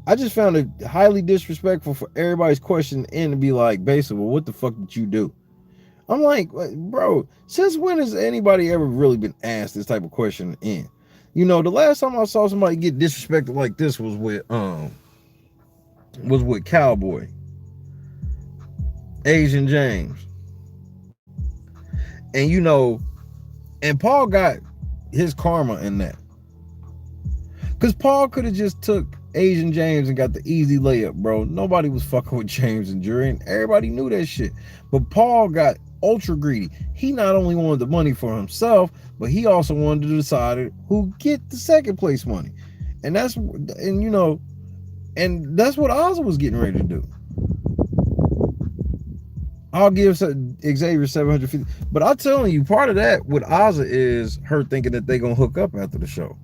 I just found it highly disrespectful for everybody's question in to be like, basically, well, what the fuck did you do? I'm like, bro, since when has anybody ever really been asked this type of question in? You know, the last time I saw somebody get disrespected like this was with Cowboy, Asian James. And you know, and Paul got his karma in that. Because Paul could have just took Asian James and got the easy layup, bro. Nobody was fucking with James and Jury, and everybody knew that shit. But Paul got ultra greedy. He not only wanted the money for himself, but he also wanted to decide who get the second place money. And that's what Azah was getting ready to do. I'll give Xavier 750, but I'm telling you, part of that with Azah is her thinking that they're gonna hook up after the show.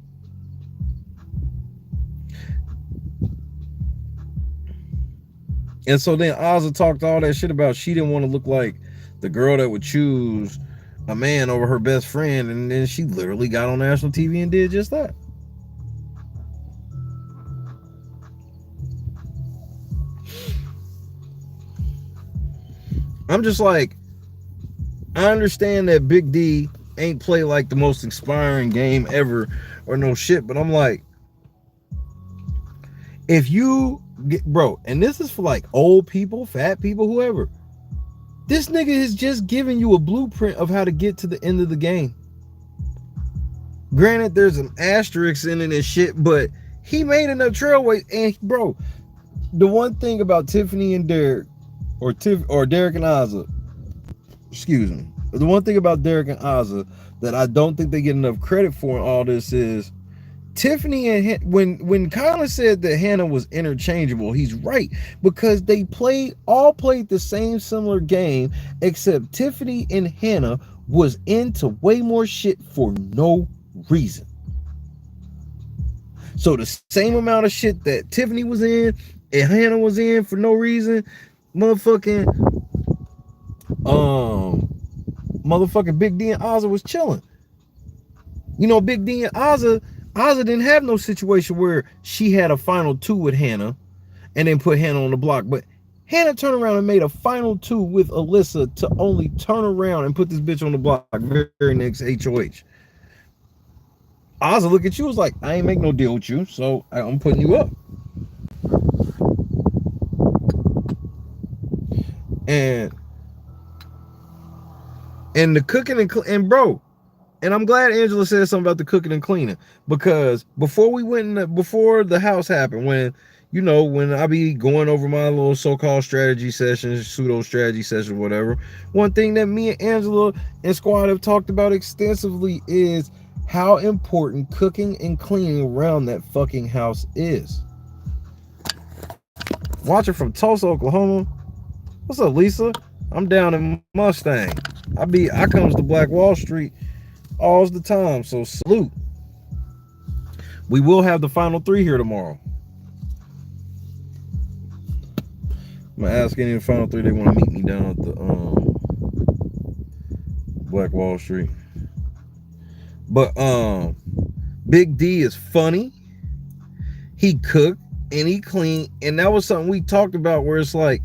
And so then Azah talked all that shit about she didn't want to look like the girl that would choose a man over her best friend, and then she literally got on national TV and did just that. I'm just like, I understand that Big D ain't play like the most inspiring game ever or no shit, but I'm like, if you get, bro, and this is for like old people, fat people, whoever, this nigga is just giving you a blueprint of how to get to the end of the game. Granted, there's some asterisks in it and shit, but he made enough trailways. And bro, the one thing about Tiffany and Derek, or Derek and Azah, excuse me, the one thing about Derek and Azah that I don't think they get enough credit for in all this is Tiffany and when Colin said that Hannah was interchangeable, he's right, because they all played the same similar game, except Tiffany and Hannah was into way more shit for no reason. So the same amount of shit that Tiffany was in and Hannah was in for no reason, motherfucking Big D and Azah was chilling. You know, Big D and Azah didn't have no situation where she had a final two with Hannah and then put Hannah on the block. But Hannah turned around and made a final two with Alyssa to only turn around and put this bitch on the block very next HOH. Azah look at you, was like, I ain't make no deal with you, so I'm putting you up. And the cooking and bro, and I'm glad Angela said something about the cooking and cleaning, because before we went in before the house happened, when I be going over my little so-called strategy sessions, pseudo strategy sessions, whatever, one thing that me and Angela and Squad have talked about extensively is how important cooking and cleaning around that fucking house is. Watching from Tulsa, Oklahoma. What's up, Lisa? I'm down in Mustang. I comes to Black Wall Street all the time, so salute. We will have the final 3 here tomorrow. I'm gonna ask any of the final 3 they want to meet me down at the Black Wall Street. But Big D is funny. He cooked and he cleaned, and that was something we talked about, where it's like,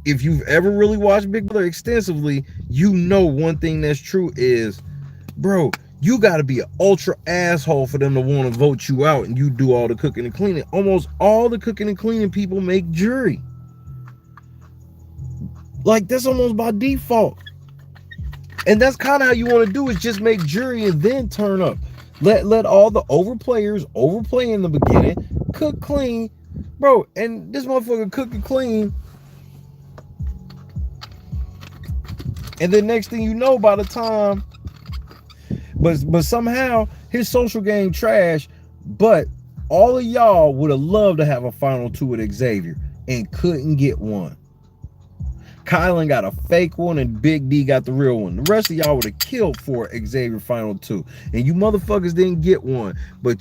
if you've ever really watched Big Brother extensively, you know one thing that's true is, bro, you got to be an ultra asshole for them to want to vote you out and you do all the cooking and cleaning. Almost all the cooking and cleaning people make jury. Like, that's almost by default. And that's kind of how you want to do, is just make jury and then turn up. Let all the overplayers overplay in the beginning, cook clean, bro. And this motherfucker cook and clean. And then next thing you know, by the time, but somehow his social game trash, but all of y'all would have loved to have a final 2 with Xavier and couldn't get one. Kylan got a fake one and Big D got the real one. The rest of y'all would have killed for Xavier final 2. And you motherfuckers didn't get one, but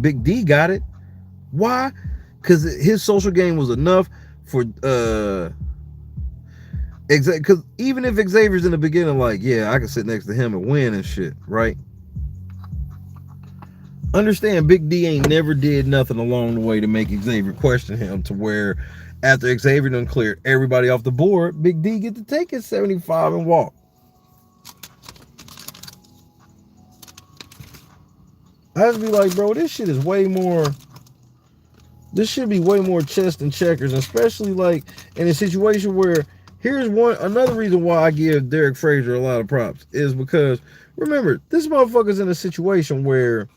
Big D got it. Why? Because his social game was enough for because even if Xavier's in the beginning like, yeah, I can sit next to him and win and shit, right? Understand, Big D ain't never did nothing along the way to make Xavier question him, to where after Xavier done cleared everybody off the board, Big D get to take his 75 and walk. I just be like, bro, this shit is way more, this should be way more chess than checkers, especially like in a situation where, here's another reason why I give Derek Frazier a lot of props, is because, remember, this motherfucker's in a situation where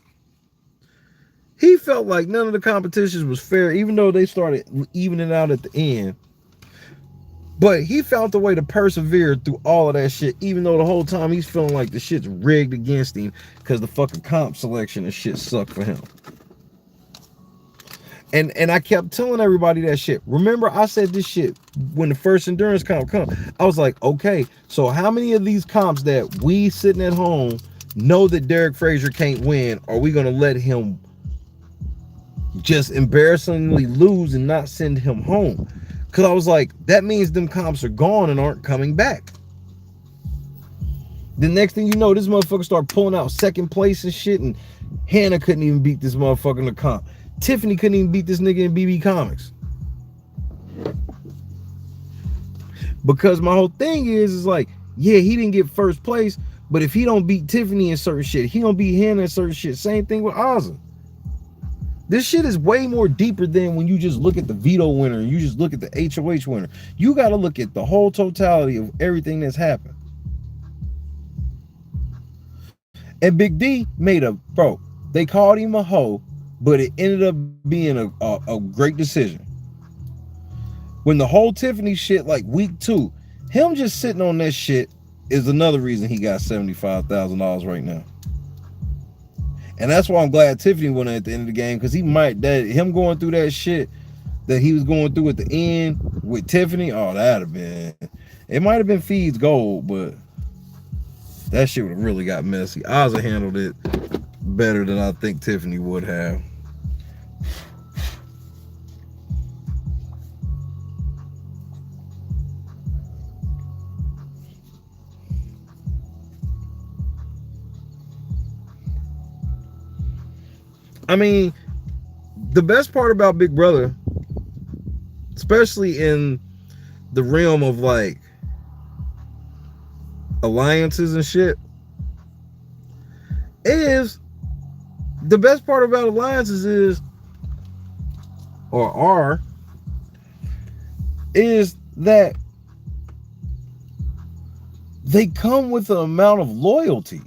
he felt like none of the competitions was fair, even though they started evening out at the end. But he found a way to persevere through all of that shit, even though the whole time he's feeling like the shit's rigged against him because the fucking comp selection and shit sucked for him. And I kept telling everybody that shit. Remember, I said this shit when the first endurance comp come. I was like, okay, so how many of these comps that we sitting at home know that Derek Frazier can't win, are we going to let him just embarrassingly lose and not send him home? Because I was like, that means them comps are gone and aren't coming back. The next thing you know, this motherfucker start pulling out second place and shit, and Hannah couldn't even beat this motherfucker in the comp. Tiffany couldn't even beat this nigga in BB Comics. Because my whole thing is like, yeah, he didn't get first place, but if he don't beat Tiffany in certain shit, he don't beat Hannah in certain shit. Same thing with Azah. This shit is way more deeper than when you just look at the veto winner and you just look at the HOH winner. You got to look at the whole totality of everything that's happened. And Big D made bro, they called him a hoe, but it ended up being a great decision. When the whole Tiffany shit, like week 2, him just sitting on that shit is another reason he got $75,000 right now. And that's why I'm glad Tiffany went at the end of the game, because him going through that shit that he was going through at the end with Tiffany, oh, that'd have been, it might have been Feed's gold, but that shit would have really got messy. Azah handled it better than I think Tiffany would have. I mean, the best part about Big Brother, especially in the realm of like alliances and shit, is the best part about alliances is is that they come with an amount of loyalty.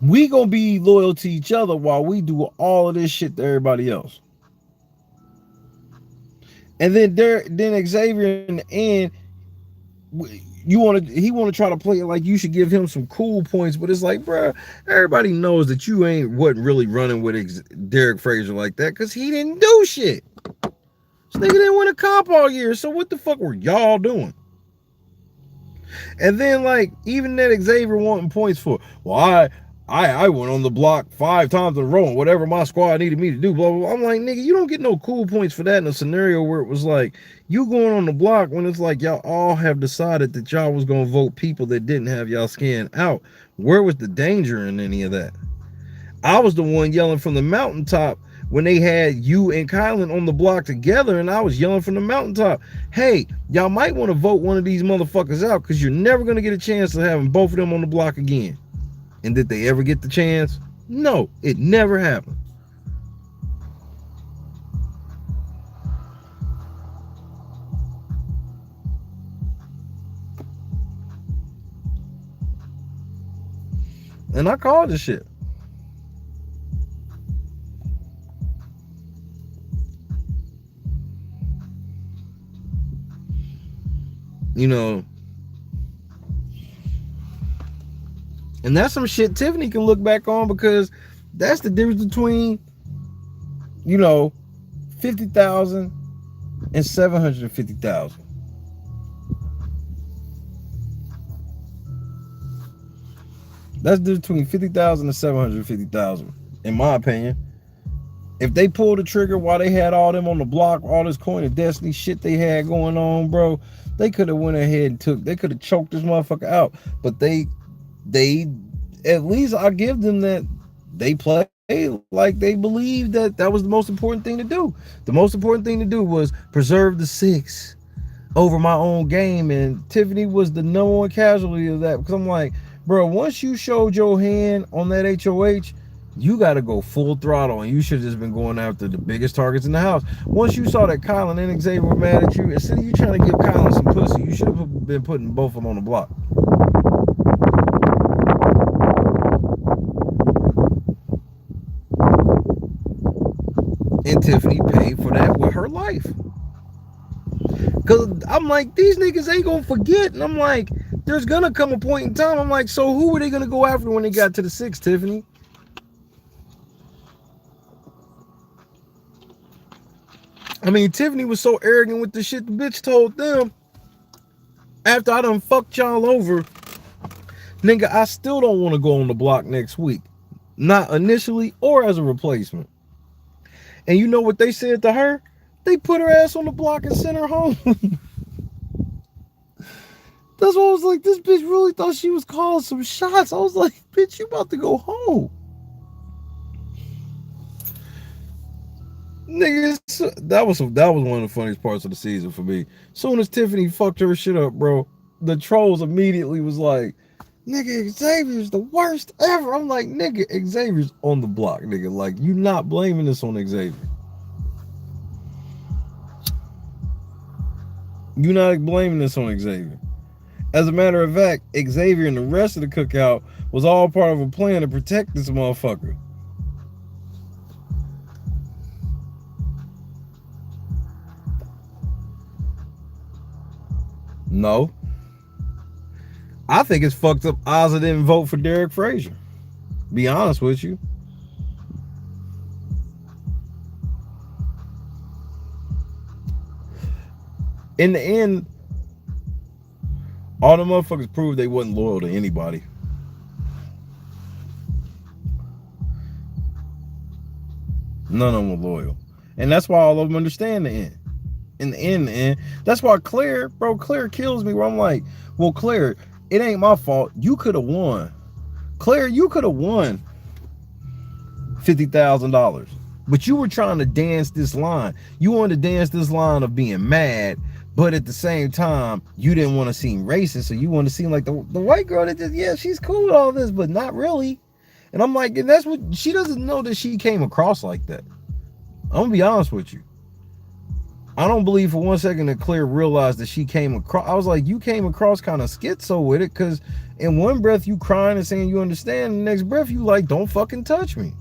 We gonna be loyal to each other while we do all of this shit to everybody else. And then Xavier in the end, he want to try to play it like you should give him some cool points, but it's like, bro, everybody knows that you wasn't really running with Derek Frazier like that because he didn't do shit. This nigga didn't win a comp all year, so what the fuck were y'all doing? And then, like, even that Xavier wanting points for, well, I went on the block 5 times in a row, whatever my squad needed me to do, blah, blah, blah. I'm like, nigga, you don't get no cool points for that in a scenario where it was like, you going on the block when it's like y'all all have decided that y'all was going to vote people that didn't have y'all scan out. Where was the danger in any of that? I was the one yelling from the mountaintop when they had you and Kylan on the block together, and I was yelling from the mountaintop, hey, y'all might want to vote one of these motherfuckers out because you're never going to get a chance of having both of them on the block again. And did they ever get the chance? No, it never happened. And I called this shit. You know, and that's some shit Tiffany can look back on, because that's the difference between, you know, 50,000 and 750,000. That's the difference between 50,000 and 750,000, in my opinion. If they pulled the trigger while they had all them on the block, all this Coin of Destiny shit they had going on, bro, they could have went ahead and they could have choked this motherfucker out. But they at least I give them that they play like they believed that was the most important thing to do. The most important thing to do was preserve the 6 over my own game, and Tiffany was the number one casualty of that, because I'm like, bro, once you showed your hand on that HOH, you got to go full throttle, and you should have just been going after the biggest targets in the house. Once you saw that Kylan and Xavier were mad at you, instead of you trying to give Kylan some pussy, you should have been putting both of them on the block. And Tiffany paid for that with her life. Because I'm like, these niggas ain't going to forget. And I'm like, there's going to come a point in time. I'm like, so who were they going to go after when they got to the 6, Tiffany? I mean, Tiffany was so arrogant with the shit the bitch told them. After I done fucked y'all over, nigga, I still don't want to go on the block next week. Not initially or as a replacement. And you know what they said to her? They put her ass on the block and sent her home. That's why I was like, this bitch really thought she was calling some shots. I was like, bitch, you about to go home. Niggas, that was one of the funniest parts of the season for me. Soon as Tiffany fucked her shit up, bro, the trolls immediately was like, nigga, Xavier's the worst ever. I'm like, nigga, Xavier's on the block, nigga. Like, you not blaming this on Xavier. You not blaming this on Xavier. As a matter of fact, Xavier and the rest of the cookout was all part of a plan to protect this motherfucker. No. I think it's fucked up Azah didn't vote for Derek Frazier. Be honest with you. In the end, all the motherfuckers proved they wasn't loyal to anybody. None of them were loyal. And that's why all of them understand the end. In the end, that's why Claire kills me, where I'm like, well, Claire, it ain't my fault. You could have won. Claire, you could have won $50,000. But you were trying to dance this line. You wanted to dance this line of being mad, but at the same time, you didn't want to seem racist. So you want to seem like the white girl that just, yeah, she's cool with all this, but not really. And I'm like, and that's what, she doesn't know that she came across like that. I'm going to be honest with you. I don't believe for one second that Claire realized that she came across. I was like, you came across kind of schizo with it, because in one breath you crying and saying you understand, and the next breath you like, don't fucking touch me.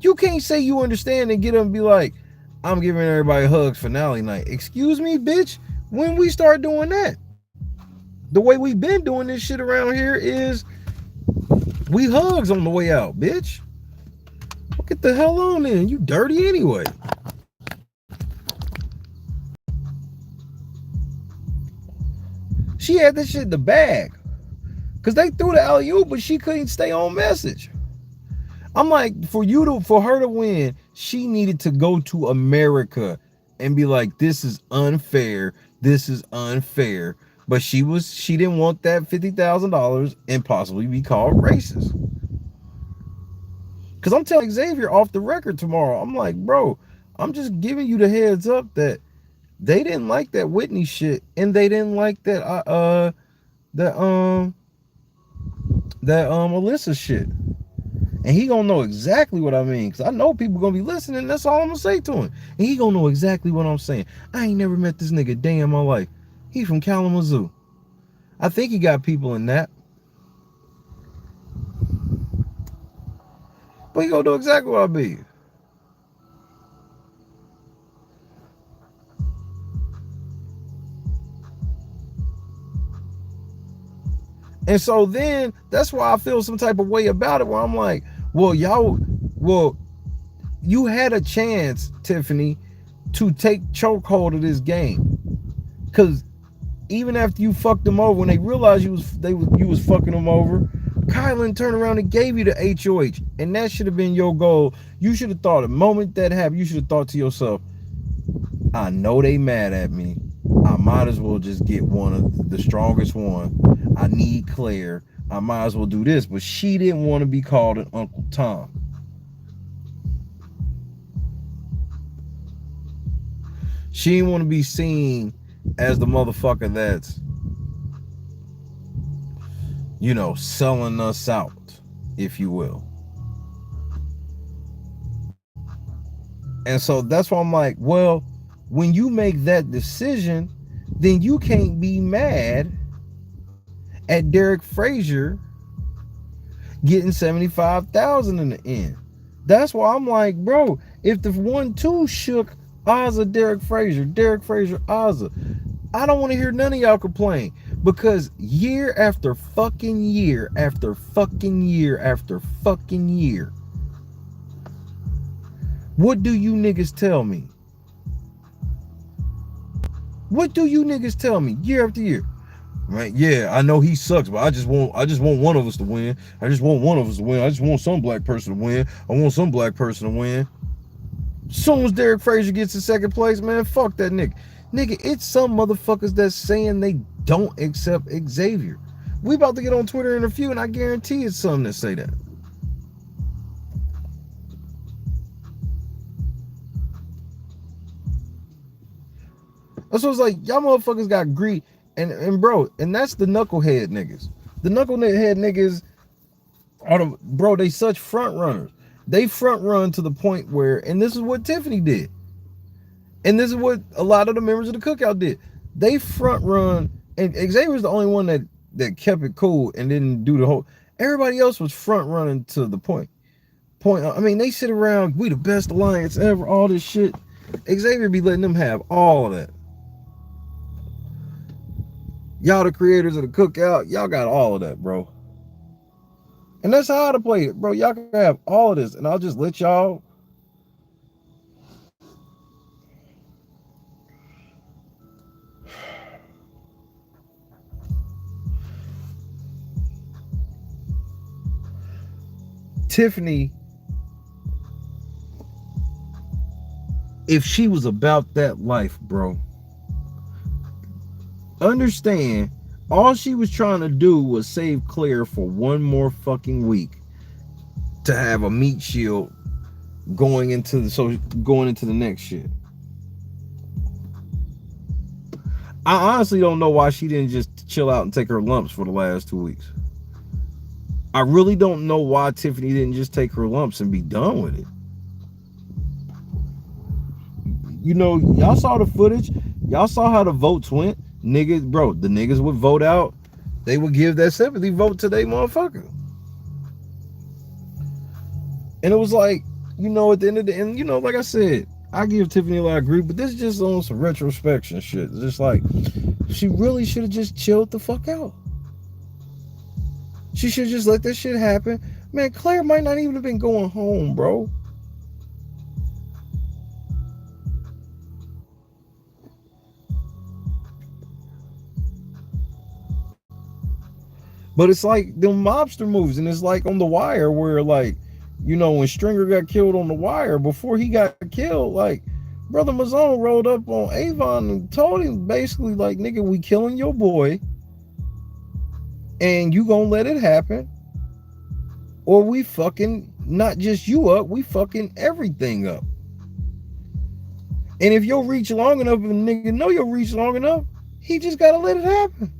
You can't say you understand and get up and be like, I'm giving everybody hugs finale night. Excuse me, bitch? When we start doing that? The way we've been doing this shit around here is we hugs on the way out, bitch. Get the hell on then. You dirty anyway. She had this shit in the bag. Because they threw the alley-oop, but she couldn't stay on message. I'm like, for her to win, she needed to go to America and be like, this is unfair. This is unfair. But she didn't want that $50,000 and possibly be called racist. Because I'm telling Xavier off the record tomorrow, I'm like, bro, I'm just giving you the heads up that they didn't like that Whitney shit, and they didn't like that Alyssa shit. And he gonna know exactly what I mean, because I know people gonna be listening. That's all I'm gonna say to him. And he gonna know exactly what I'm saying. I ain't never met this nigga a day in my life. He from Kalamazoo. I think he got people in that. But he gonna know exactly what I be. And so then that's why I feel some type of way about it, where I'm like, well, you had a chance, Tiffany, to take chokehold of this game. Because even after you fucked them over, when they realized you was fucking them over, Kylan turned around and gave you the HOH. And that should have been your goal. You should have thought, the moment that happened, you should have thought to yourself, I know they mad at me. I might as well just get one of the strongest one. I need Claire. I might as well do this. But she didn't want to be called an Uncle Tom. She didn't want to be seen as the motherfucker that's, you know, selling us out, if you will. And so that's why I'm like, well, when you make that decision, then you can't be mad at Derek Frazier getting $75,000 in the end. That's why I'm like, bro, if the 1-2 shook Azah, Derek Frazier, Azah, I don't want to hear none of y'all complain, because year after fucking year after fucking year after fucking year, what do you niggas tell me? What do you niggas tell me year after year? Right? Yeah, I know he sucks, but I just want one of us to win. I just want one of us to win. I just want some black person to win. I want some black person to win. As soon as Derek Frazier gets in second place, man, fuck that nigga. Nigga, it's some motherfuckers that's saying they don't accept Xavier. We about to get on Twitter in a few, and I guarantee it's some that say that. That's what it's like. Y'all motherfuckers got greed. And bro, and that's the knucklehead niggas. The knucklehead niggas are bro, they such front runners. They front run to the point where, and this is what Tiffany did. And this is what a lot of the members of the cookout did. They front run, and Xavier's the only one that kept it cool and didn't do the whole. Everybody else was front running to the point. I mean, they sit around, we the best alliance ever, all this shit. Xavier be letting them have all of that. Y'all the creators of the cookout, y'all got all of that, bro. And that's how to play it, bro. Y'all can have all of this, and I'll just let y'all. Tiffany, if she was about that life, bro, understand, all she was trying to do was save Claire for one more fucking week to have a meat shield going into the next shit. I honestly don't know why she didn't just chill out and take her lumps for the last 2 weeks. I really don't know why Tiffany didn't just take her lumps and be done with it. you know, y'all saw the footage. Y'all saw how the votes went. Niggas, bro, the niggas would vote out. They would give that sympathy vote to they motherfucker. And it was like, you know, at the end of the end, you know, like I said, I give Tiffany a lot of grief, but this is just on some retrospection shit. It's just like, she really should have just chilled the fuck out. She should just let this shit happen. Man, Claire might not even have been going home, bro. But it's like them mobster moves, and it's like on The Wire where, like, you know, when Stringer got killed on The Wire, before he got killed, like, Brother Mazone rolled up on Avon and told him basically, like, nigga, we killing your boy, and you gonna let it happen, or we fucking not just you up, we fucking everything up. And if you'll reach long enough, and the nigga know you'll reach long enough, he just gotta let it happen.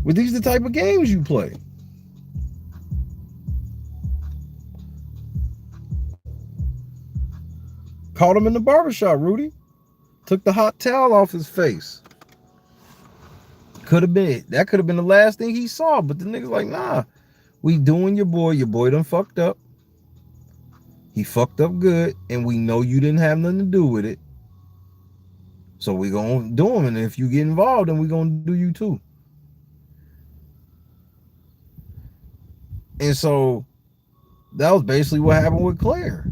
But these are the type of games you play. Caught him in the barbershop, Rudy. Took the hot towel off his face. Could have been, that could have been the last thing he saw, but the nigga's like, nah, we doing your boy done fucked up. He fucked up good, and we know you didn't have nothing to do with it. So we gonna do him, and if you get involved, then we gonna do you too. And so that was basically what happened with Claire.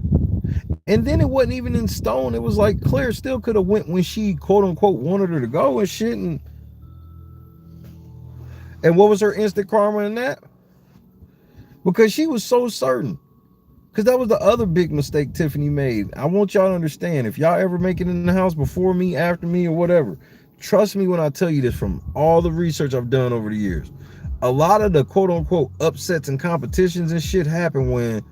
And then it wasn't even in stone. It was like Claire still could have went when she quote unquote wanted her to go and shit. And what was her instant karma in that? Because she was so certain. Because that was the other big mistake Tiffany made. I want y'all to understand, if y'all ever make it in the house before me, after me, or whatever, trust me when I tell you this from all the research I've done over the years. A lot of the quote-unquote upsets and competitions and shit happen when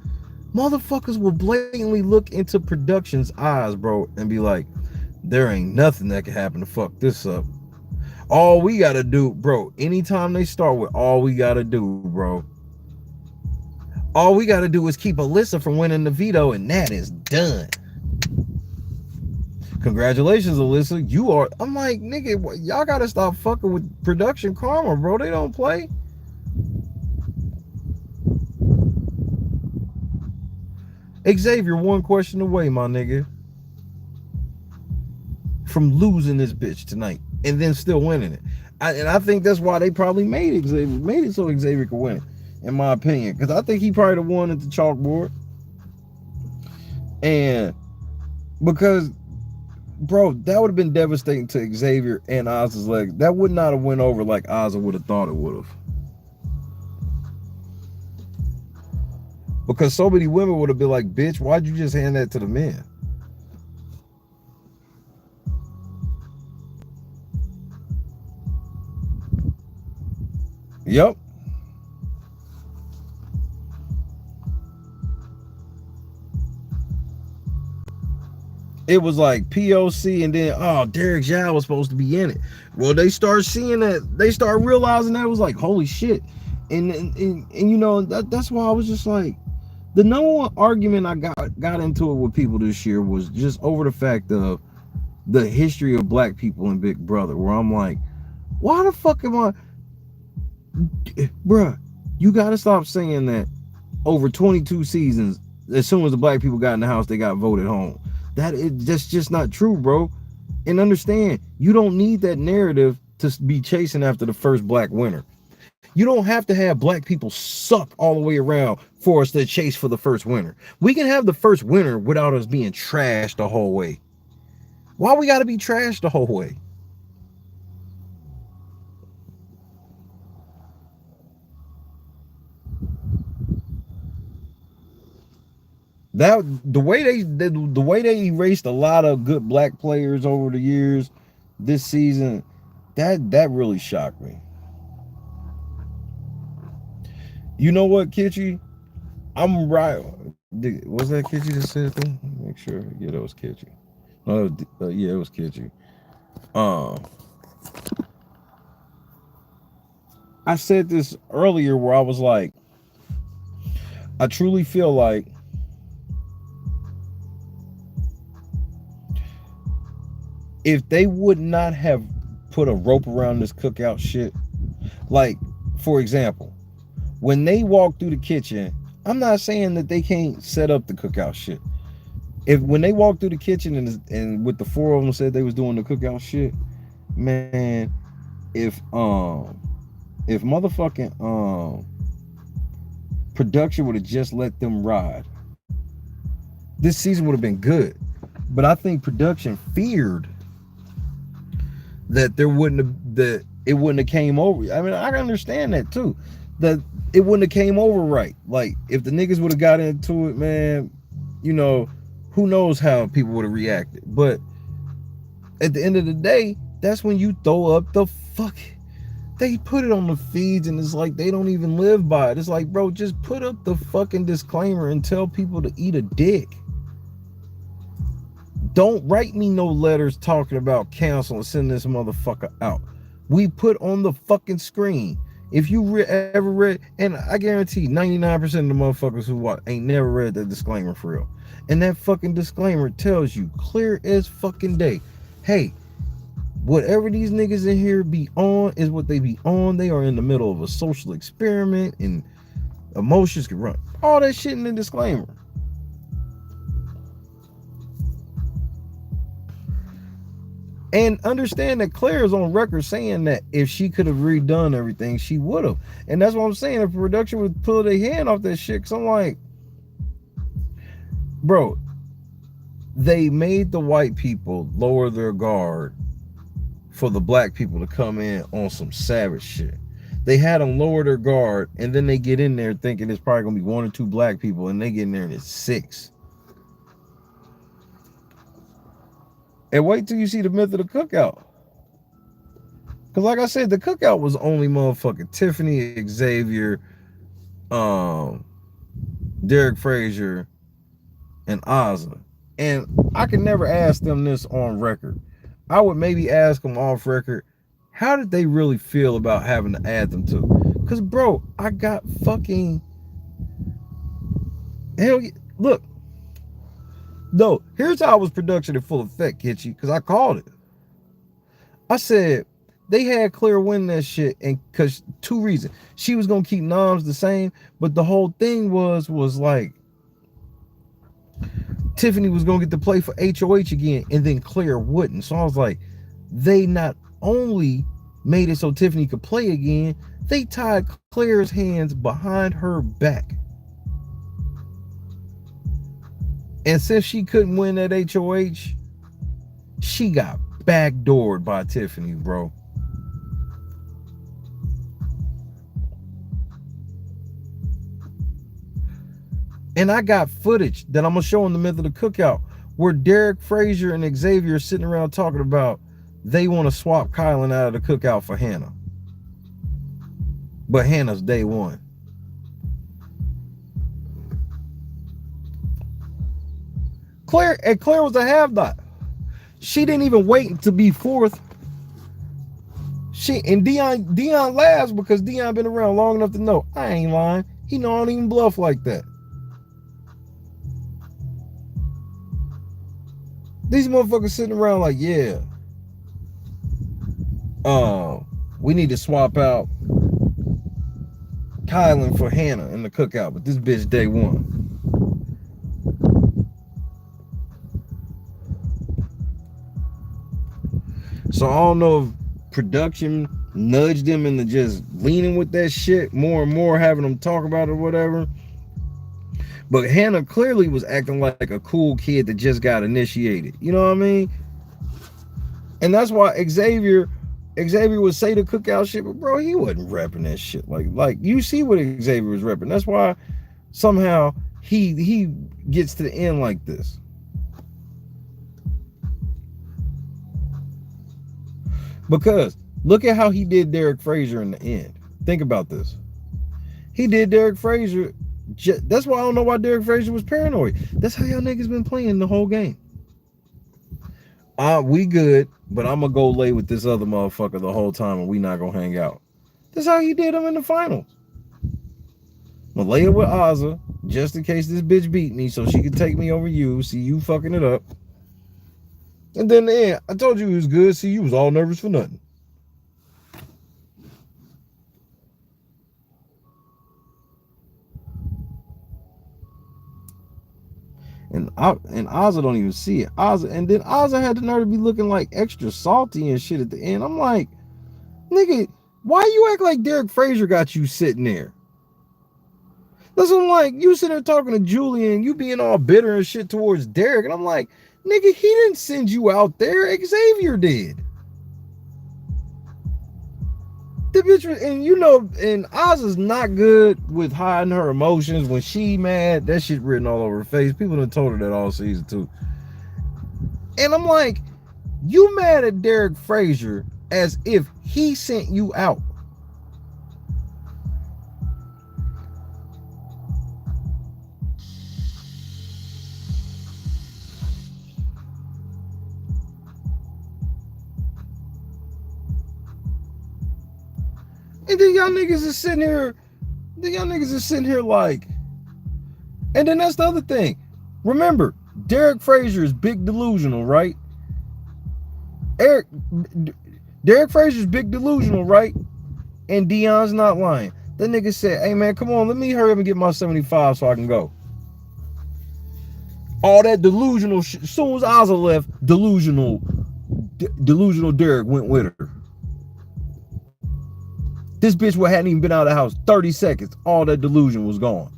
motherfuckers will blatantly look into production's eyes, bro, and be like, there ain't nothing that can happen to fuck this up. All we gotta do, bro, anytime they start with all we gotta do, bro, all we gotta do is keep Alyssa from winning the veto, and that is done. Congratulations, Alyssa. You are, I'm like, nigga, y'all gotta stop fucking with production karma, bro. They don't play. Xavier, one question away, my nigga, from losing this bitch tonight and then still winning it. And I think that's why they probably made it so Xavier could win it, in my opinion. Because I think he probably the one at the chalkboard. And because, bro, that would have been devastating to Xavier and Azah's legs. That would not have went over like Azah would have thought it would have. Because so many women would have been like, bitch, why'd you just hand that to the men? Yep. It was like POC, and then, oh, Derek Zhao was supposed to be in it. Well, they start seeing that, they start realizing that. It was like, holy shit. And you know, that's why I was just like, the number one argument I got into it with people this year was just over the fact of the history of black people in Big Brother, where I'm like, why the fuck am I, bruh, you gotta stop saying that over 22 seasons, as soon as the black people got in the house, they got voted home. That's just not true, bro. And understand, you don't need that narrative to be chasing after the first black winner. You don't have to have black people suck all the way around for us to chase for the first winner. We can have the first winner without us being trashed the whole way. Why we gotta be trashed the whole way? That the way they erased a lot of good black players over the years this season, that really shocked me. You know what, Kitchy? I'm right. Was that Kitchy that said that? Make sure. Yeah, that was Kitchy. No, yeah, it was Kitchy. I said this earlier where I was like, I truly feel like if they would not have put a rope around this cookout shit, like, for example, when they walk through the kitchen, I'm not saying that they can't set up the cookout shit. If when they walked through the kitchen and with the four of them said they was doing the cookout shit, man, if motherfucking production would have just let them ride, this season would have been good. But I think production feared that it wouldn't have came over. I mean, I can understand that too. That it wouldn't have came over right. Like if the niggas would have got into it, man, you know, who knows how people would have reacted. But at the end of the day, that's when you throw up the fuck. They put it on the feeds and it's like they don't even live by it. It's like, bro, just put up the fucking disclaimer and tell people to eat a dick. Don't write me no letters talking about cancel and send this motherfucker out. We put on the fucking screen. If you ever read, and I guarantee 99% of the motherfuckers who watch ain't never read that disclaimer for real. And that fucking disclaimer tells you clear as fucking day, hey, whatever these niggas in here be on is what they be on. They are in the middle of a social experiment and emotions can run. All that shit in the disclaimer. And understand that Claire is on record saying that if she could have redone everything, she would have. And that's what I'm saying. If production would pull their hand off that shit, because I'm like, bro, they made the white people lower their guard for the black people to come in on some savage shit. They had them lower their guard, and then they get in there thinking it's probably going to be 1 or 2 black people, and they get in there and it's 6. And wait till you see the myth of the cookout. Because like I said, the cookout was only motherfucking Tiffany, Xavier, Derek Frazier, and Azah. And I could never ask them this on record. I would maybe ask them off record, how did they really feel about having to add them to? Because, bro, I got fucking... Hell yeah. Look. No, here's how it was production in full effect, Kitchy, because I called it. I said they had Claire win that shit, and because 2 reasons. She was gonna keep noms the same, but the whole thing was like Tiffany was gonna get to play for HOH again, and then Claire wouldn't. So I was like, they not only made it so Tiffany could play again, they tied Claire's hands behind her back. And since she couldn't win that HOH, she got backdoored by Tiffany, bro. And I got footage that I'm going to show in the myth of the cookout where Derek Frazier and Xavier are sitting around talking about they want to swap Kylan out of the cookout for Hannah. But Hannah's day 1. Claire was a have-not. She didn't even wait to be 4th. Dion laughs because Dion been around long enough to know I ain't lying. He know I don't even bluff like that. These motherfuckers sitting around like, yeah. We need to swap out Kylan for Hannah in the cookout, but this bitch day 1. So I don't know if production nudged them into just leaning with that shit more and more, having them talk about it or whatever. But Hannah clearly was acting like a cool kid that just got initiated. You know what I mean? And that's why Xavier would say the cookout shit, but bro, he wasn't repping that shit. Like you see what Xavier was repping. That's why somehow he gets to the end like this. Because look at how he did Derek Frazier in the end. Think about this. He did Derek Frazier. That's why I don't know why Derek Frazier was paranoid. That's how y'all niggas been playing the whole game. We good, but I'm going to go lay with this other motherfucker the whole time and we not going to hang out. That's how he did him in the finals. I'm going to lay it with Azah. just in case this bitch beat me, so she could take me over you. See you fucking it up. And then the end, I told you it was good. See, you was all nervous for nothing. And Azah don't even see it. Azah had the nerve to be looking like extra salty and shit at the end. I'm like, nigga, why you act like Derek Frazier got you sitting there? That's what I'm like. You sitting there talking to Julian, you being all bitter and shit towards Derek. And I'm like, nigga, he didn't send you out there. Xavier did. The bitch was, and you know, and Azah's not good with hiding her emotions. When she mad, that shit written all over her face. People done told her that all season too. And I'm like, you mad at Derek Frazier as if he sent you out. And then y'all niggas is sitting here, like, and then that's the other thing. Remember, Derek Frazier is big delusional, right? Derek Frazier's big delusional, right? And Dion's not lying. That nigga said, hey man, come on, let me hurry up and get my 75 so I can go. All that delusional shit. As soon as Azah left, delusional Derek went with her. This bitch hadn't even been out of the house 30 seconds. All that delusion was gone.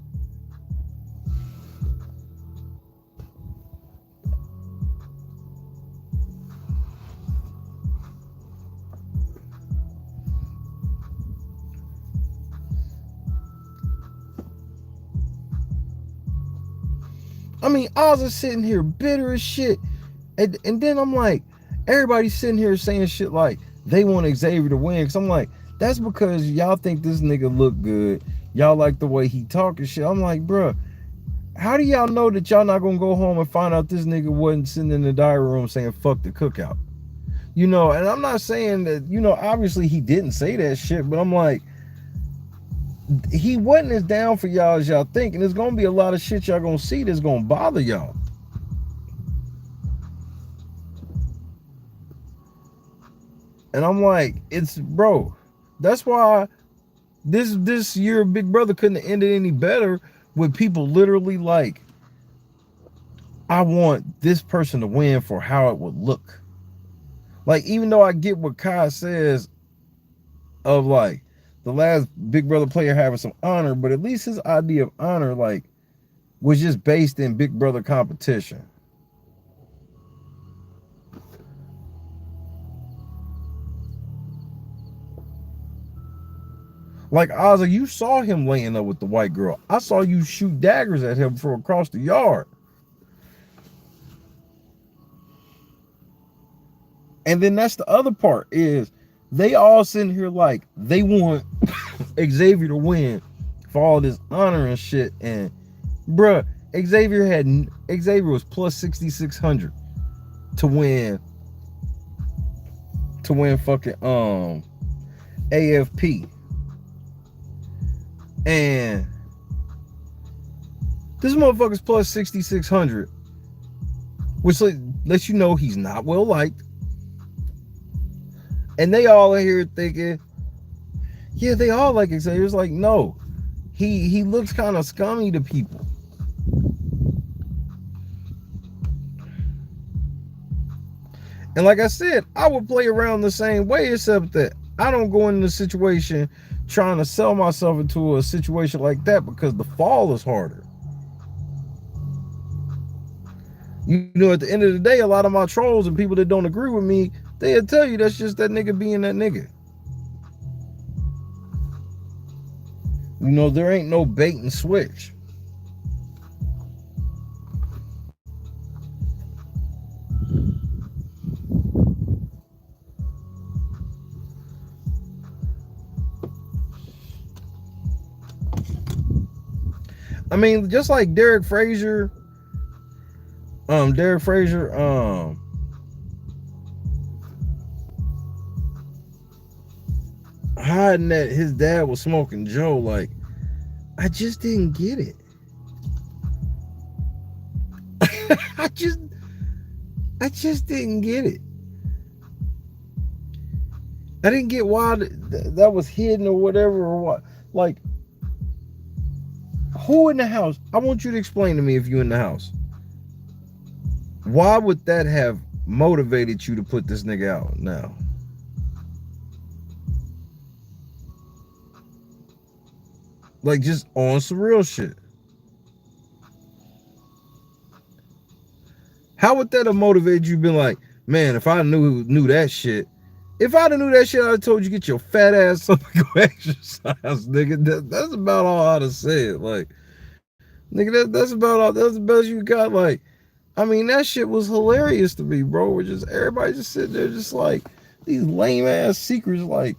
I mean, Azah's sitting here bitter as shit. And then I'm like, everybody's sitting here saying shit like they want Xavier to win. Because I'm like, that's because y'all think this nigga look good. Y'all like the way he talk and shit. I'm like, bruh, how do y'all know that y'all not gonna go home and find out this nigga wasn't sitting in the diary room saying fuck the cookout? You know, and I'm not saying that, you know, obviously he didn't say that shit, but I'm like, he wasn't as down for y'all as y'all think, and there's gonna be a lot of shit y'all gonna see that's gonna bother y'all. And I'm like, it's, bro, that's why this year Big Brother couldn't have ended any better with people literally like, I want this person to win for how it would look. Like, even though I get what Kai says of like the last Big Brother player having some honor, but at least his idea of honor like was just based in Big Brother competition. Like, Azah, you saw him laying up with the white girl. I saw you shoot daggers at him from across the yard. And then that's the other part is they all sitting here like they want Xavier to win for all this honor and shit. And bruh, Xavier was plus 6,600 to win fucking AFP. And this motherfucker's plus 6,600, which lets you know he's not well liked. And they all are here thinking, yeah, they all like Xavier. It's like, no, he looks kind of scummy to people. And like I said, I would play around the same way, except that I don't go into the situation trying to sell myself into a situation like that because the fall is harder. You know, at the end of the day, a lot of my trolls and people that don't agree with me, they'll tell you that's just that nigga being that nigga. You know, there ain't no bait and switch. I mean, just like Derek Frazier hiding that his dad was smoking Joe, like, I just didn't get it. I just didn't get it. I didn't get why that was hidden or whatever or what. Like, who in the house? I want you to explain to me if you're in the house. Why would that have motivated you to put this nigga out now? Like, just on some real shit. How would that have motivated you? Been like, man, if I knew that shit, if I'd have knew that shit, I'd have told you get your fat ass up and go exercise, nigga. That's about all I'd have said. Like, nigga, that's about all. That's the best you got. Like, I mean, that shit was hilarious to me, bro. We're just everybody just sitting there, just like these lame ass secrets. Like,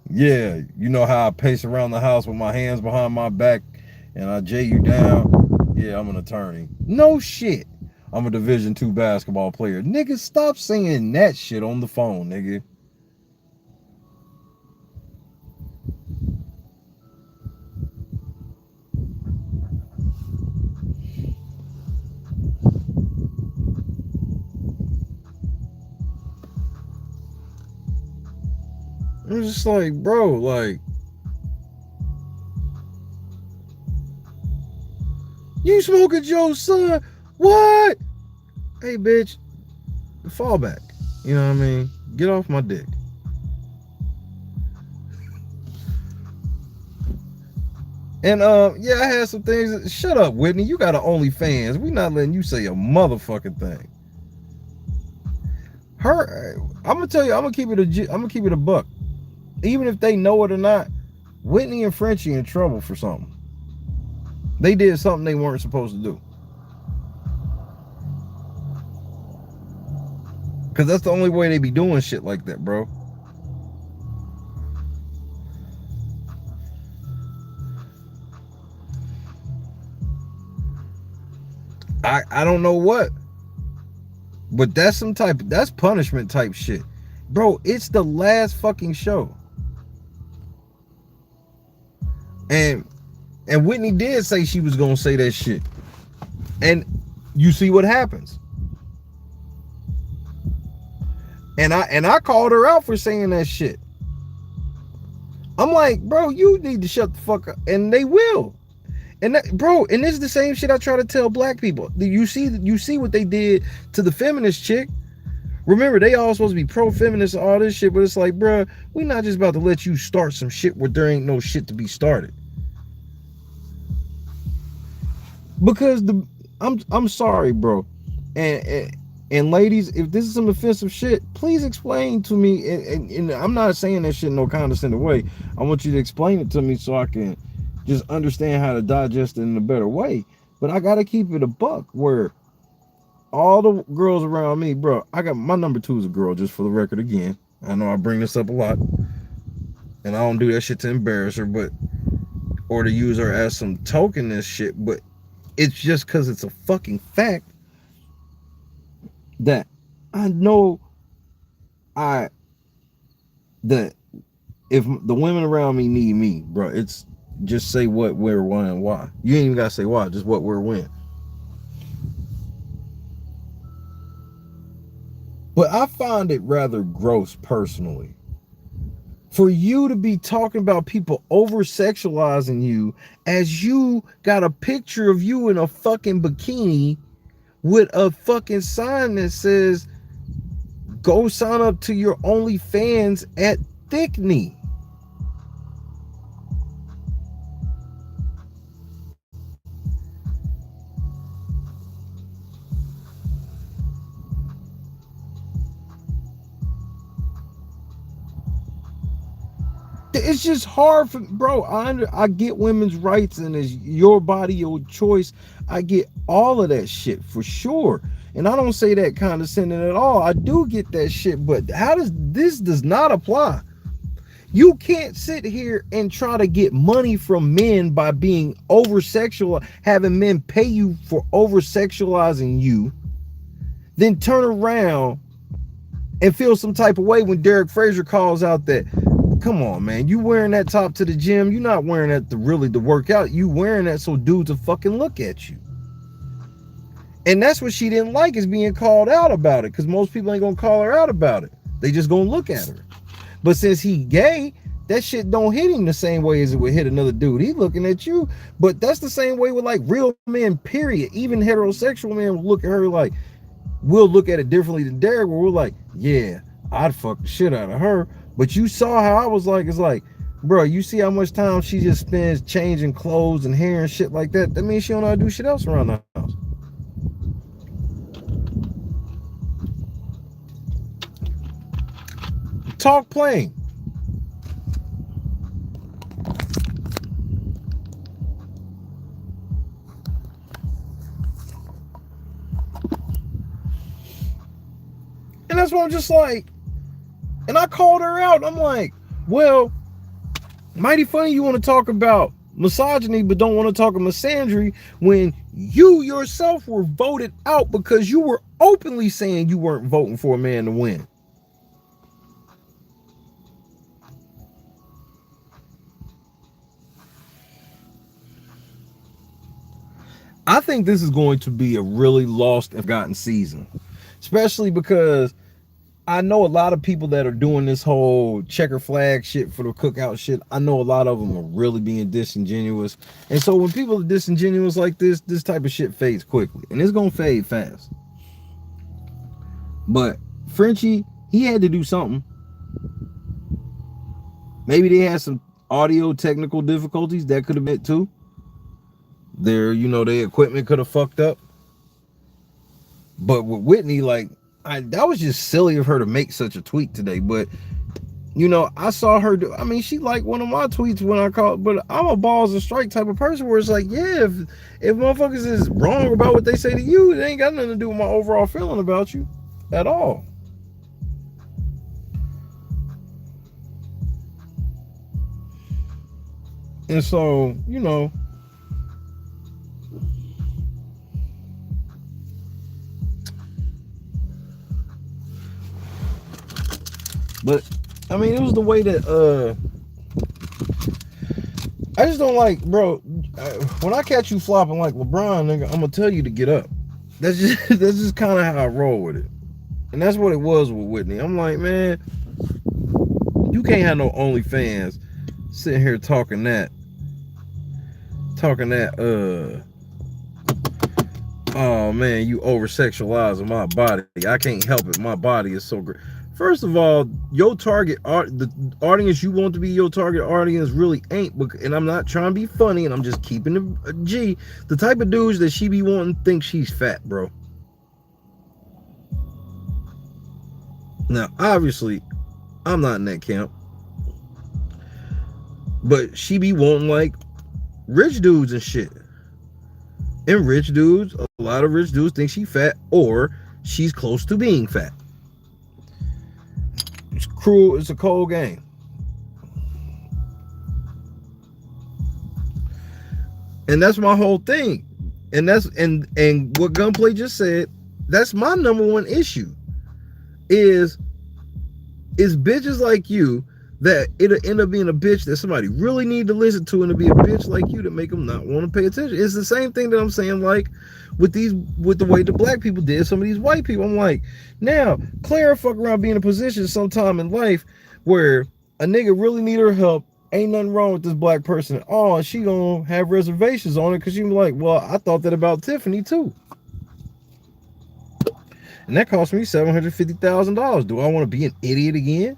yeah, you know how I pace around the house with my hands behind my back and I jay you down. Yeah, I'm an attorney. No shit. I'm a Division II basketball player. Nigga, stop saying that shit on the phone, nigga. I'm just like, bro, like, you smoking Joe's son? What? Hey, bitch, fall back. You know what I mean? Get off my dick. And yeah, I had some things. Shut up, Whitney. You got an OnlyFans. We not letting you say a motherfucking thing. I'm gonna tell you. I'm gonna keep it a buck. Even if they know it or not, Whitney and Frenchie in trouble for something. They did something they weren't supposed to do. Because that's the only way they be doing shit like that, bro. I don't know what. But that's that's punishment type shit. Bro, it's the last fucking show. And Whitney did say she was gonna say that shit. And you see what happens. And I called her out for saying that shit. I'm like, bro, you need to shut the fuck up. And they will. And that, bro, and this is the same shit I try to tell black people. You see what they did to the feminist chick. Remember, they all supposed to be pro-feminist and all this shit, but it's like, bro, we not just about to let you start some shit where there ain't no shit to be started. Because I'm sorry, bro. And ladies, if this is some offensive shit, please explain to me. And I'm not saying that shit in no condescending way. I want you to explain it to me so I can just understand how to digest it in a better way. But I gotta keep it a buck where all the girls around me, bro, I got my number 2 is a girl, just for the record again. I know I bring this up a lot. And I don't do that shit to embarrass her, but or to use her as some tokenness shit, but it's just because it's a fucking fact that I know that if the women around me need me, bro, it's just say what, where, when, and why. You ain't even gotta say why, just what, where, when. But I find it rather gross personally for you to be talking about people over-sexualizing you as you got a picture of you in a fucking bikini with a fucking sign that says, go sign up to your OnlyFans at Thick Knee. It's just hard for, bro, I get women's rights and it's your body, your choice. I get all of that shit for sure. And I don't say that condescending at all. I do get that shit, but does not apply. You can't sit here and try to get money from men by being over-sexual, having men pay you for over-sexualizing you, then turn around and feel some type of way when Derek Frazier calls out that, come on, man, you wearing that top to the gym. You're not wearing that to work out. You wearing that so dudes will fucking look at you. And that's what she didn't like, is being called out about it, because most people ain't gonna call her out about it. They just gonna look at her. But since he gay, that shit don't hit him the same way as it would hit another dude. He looking at you. But that's the same way with like real men, period. Even heterosexual men will look at her like, we'll look at it differently than Derek, where we're like, yeah, I'd fuck the shit out of her. But you saw how I was like, it's like, bro, you see how much time she just spends changing clothes and hair and shit like that? That means she don't know how to do shit else around the house. Talk plain. And that's what I'm just like, and I called her out. I'm like, well, mighty funny you want to talk about misogyny, but don't want to talk about misandry when you yourself were voted out because you were openly saying you weren't voting for a man to win. I think this is going to be a really lost and forgotten season, especially because I know a lot of people that are doing this whole checker flag shit for the cookout shit. I know a lot of them are really being disingenuous. And so when people are disingenuous like this type of shit fades quickly. And it's going to fade fast. But Frenchie, he had to do something. Maybe they had some audio technical difficulties. That could have been too. Their equipment could have fucked up. But with Whitney, like, that was just silly of her to make such a tweet today. But I saw her do, I mean, she liked one of my tweets when I called, but I'm a balls and strike type of person where it's like, yeah, if motherfuckers is wrong about what they say to you, it ain't got nothing to do with my overall feeling about you at all. And so, but I mean, it was the way that I just don't like, bro, when I catch you flopping like LeBron, nigga, I'm gonna tell you to get up. That's just kind of how I roll with it. And that's what it was with Whitney. I'm like, man, you can't have no OnlyFans sitting here talking that oh man, you over sexualizing my body. I can't help it. My body is so great. First of all, your target the audience you want to be your target audience really ain't. And I'm not trying to be funny, and I'm just keeping a G. The type of dudes that she be wanting think she's fat, bro. Now, obviously, I'm not in that camp, but she be wanting like rich dudes and shit. And rich dudes, a lot of rich dudes think she fat or she's close to being fat. It's cruel. It's a cold game. And that's my whole thing. And that's and what Gunplay just said, that's my number one issue. Is bitches like you that it'll end up being a bitch that somebody really need to listen to, and to be a bitch like you to make them not want to pay attention. It's the same thing that I'm saying, like with the way the black people did some of these white people. I'm like, now Clara fuck around being in a position sometime in life where a nigga really need her help. Ain't nothing wrong with this black person at all, and she gonna have reservations on it because she be like, well, I thought that about Tiffany too. And that cost me $750,000. Do I want to be an idiot again?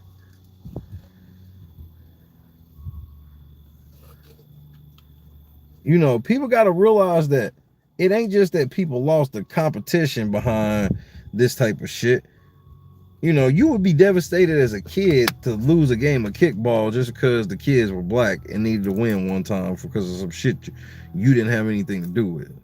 People got to realize that it ain't just that people lost the competition behind this type of shit. You would be devastated as a kid to lose a game of kickball just because the kids were black and needed to win one time because of some shit you didn't have anything to do with.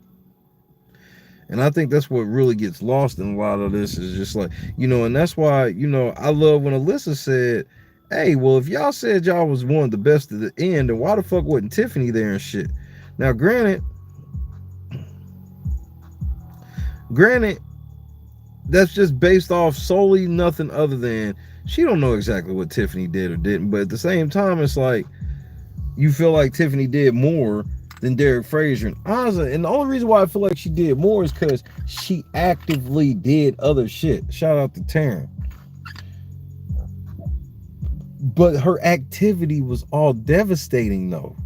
And I think that's what really gets lost in a lot of this, is just like, and that's why, I love when Alyssa said, hey, well, if y'all said y'all was one of the best at the end, then why the fuck wasn't Tiffany there and shit? Now, granted, that's just based off solely nothing other than she don't know exactly what Tiffany did or didn't. But at the same time, it's like, you feel like Tiffany did more than Derek Frazier and Azah. And the only reason why I feel like she did more is because she actively did other shit. Shout out to Taryn. But her activity was all devastating though.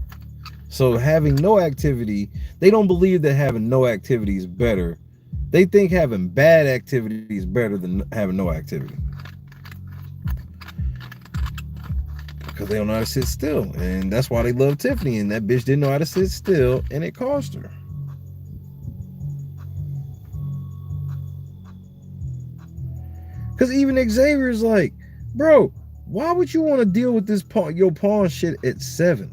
So having no activity, they don't believe that having no activity is better. They think having bad activity is better than having no activity. Because they don't know how to sit still. And that's why they love Tiffany. And that bitch didn't know how to sit still, and it cost her. Because even Xavier's like, bro, why would you want to deal with this your pawn shit at 7?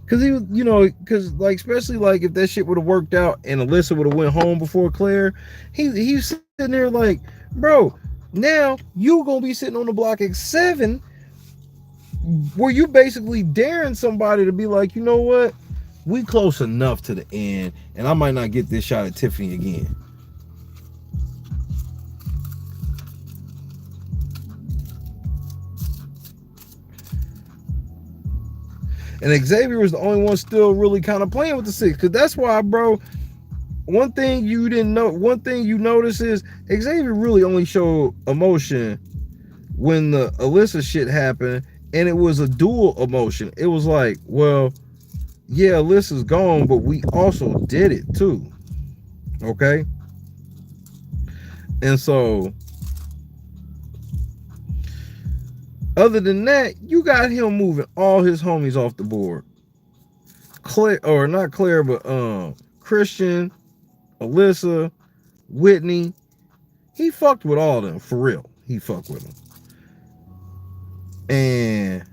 Because he, you know, because like especially like if that shit would have worked out and Alyssa would have went home before Claire, he's sitting there like, bro, now you gonna be sitting on the block at 7, where you basically daring somebody to be like, you know what, we close enough to the end, and I might not get this shot at Tiffany again. And Xavier was the only one still really kind of playing with the 6. Because that's why, bro, one thing you notice is Xavier really only showed emotion when the Alyssa shit happened. And it was a dual emotion. It was like, well, yeah, Alyssa's gone, but we also did it too. Okay? And so, other than that, you got him moving all his homies off the board. Claire, or not Claire, but Christian, Alyssa, Whitney. He fucked with all of them, for real. He fucked with them. And,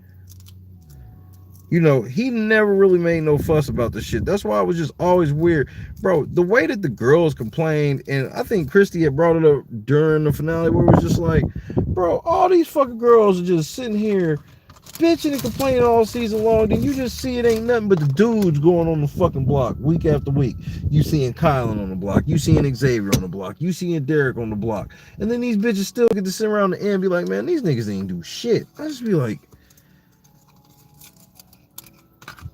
you know, he never really made no fuss about the shit. That's why it was just always weird. Bro, the way that the girls complained, and I think Christy had brought it up during the finale, where it was just like, bro, all these fucking girls are just sitting here bitching and complaining all season long. Then you just see it ain't nothing but the dudes going on the fucking block week after week. You seeing Kylan on the block. You seeing Xavier on the block. You seeing Derek on the block. And then these bitches still get to sit around the end and be like, man, these niggas ain't do shit. I just be like,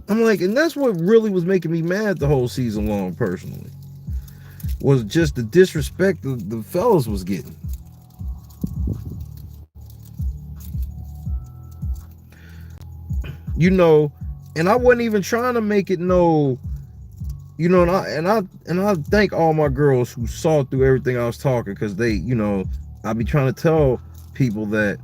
I'm like, and that's what really was making me mad the whole season long, personally, was just the disrespect the fellas was getting. You know, and I wasn't even trying to make it no, you know, and I thank all my girls who saw through everything I was talking, because they, you know, I be trying to tell people that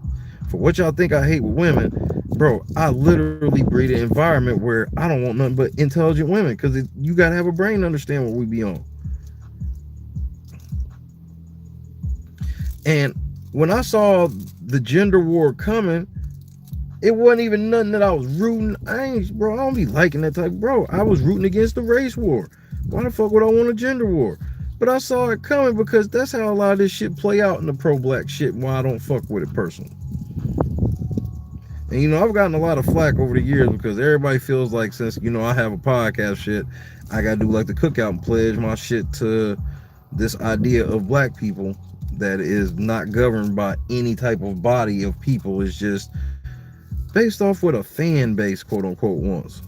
for what y'all think I hate with women, bro, I literally breed an environment where I don't want nothing but intelligent women, because you gotta have a brain to understand what we be on. And when I saw the gender war coming, it wasn't even nothing that I was rooting. I don't be liking that type. Bro, I was rooting against the race war. Why the fuck would I want a gender war? But I saw it coming, because that's how a lot of this shit play out in the pro-black shit, and why I don't fuck with it personally. And, you know, I've gotten a lot of flack over the years, because everybody feels like, since, you know, I have a podcast shit, I gotta do like the cookout and pledge my shit to this idea of black people that is not governed by any type of body of people. It's just based off what a fan base, quote unquote, wants.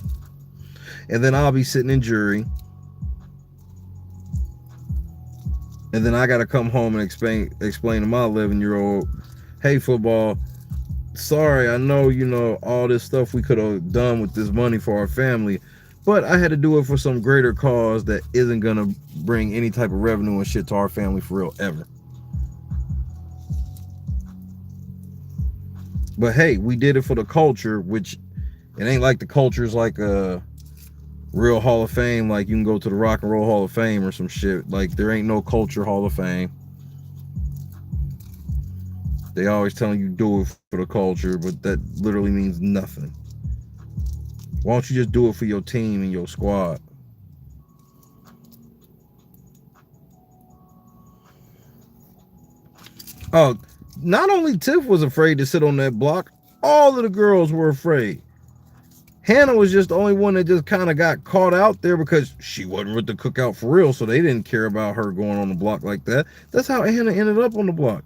And then I'll be sitting in jury, and then I gotta come home and explain to my 11-year-old, hey, football, sorry, I know, you know, all this stuff we could have done with this money for our family, but I had to do it for some greater cause that isn't gonna bring any type of revenue and shit to our family for real, ever. But hey, we did it for the culture, which it ain't like the culture's like a real Hall of Fame, like you can go to the Rock and Roll Hall of Fame or some shit. Like, there ain't no culture Hall of Fame. They always telling you do it for the culture, but that literally means nothing. Why don't you just do it for your team and your squad? Oh, not only Tiff was afraid to sit on that block, all of the girls were afraid. Hannah was just the only one that just kind of got caught out there because she wasn't with the cookout for real, so they didn't care about her going on the block like that. That's how Hannah ended up on the block.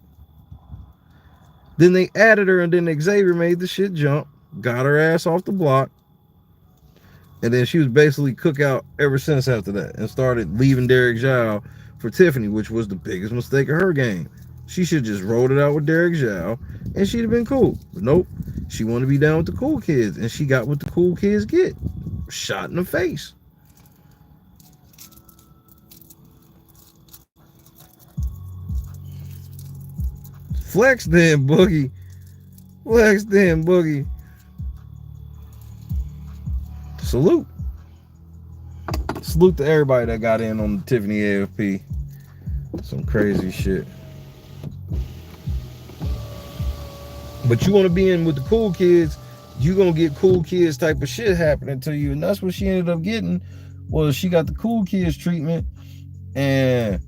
Then they added her, and then Xavier made the shit jump, got her ass off the block. And then she was basically cookout ever since after that, and started leaving Derek Zhao for Tiffany, which was the biggest mistake of her game. She should just rolled it out with Derek Zhao, and she'd have been cool. But nope, she wanted to be down with the cool kids, and she got what the cool kids get: shot in the face. Flex then, Boogie. Flex then, Boogie. Salute. Salute to everybody that got in on the Tiffany AFP. Some crazy shit. But you want to be in with the cool kids, you gonna get cool kids type of shit happening to you. And that's what she ended up getting. Was she got the cool kids treatment, and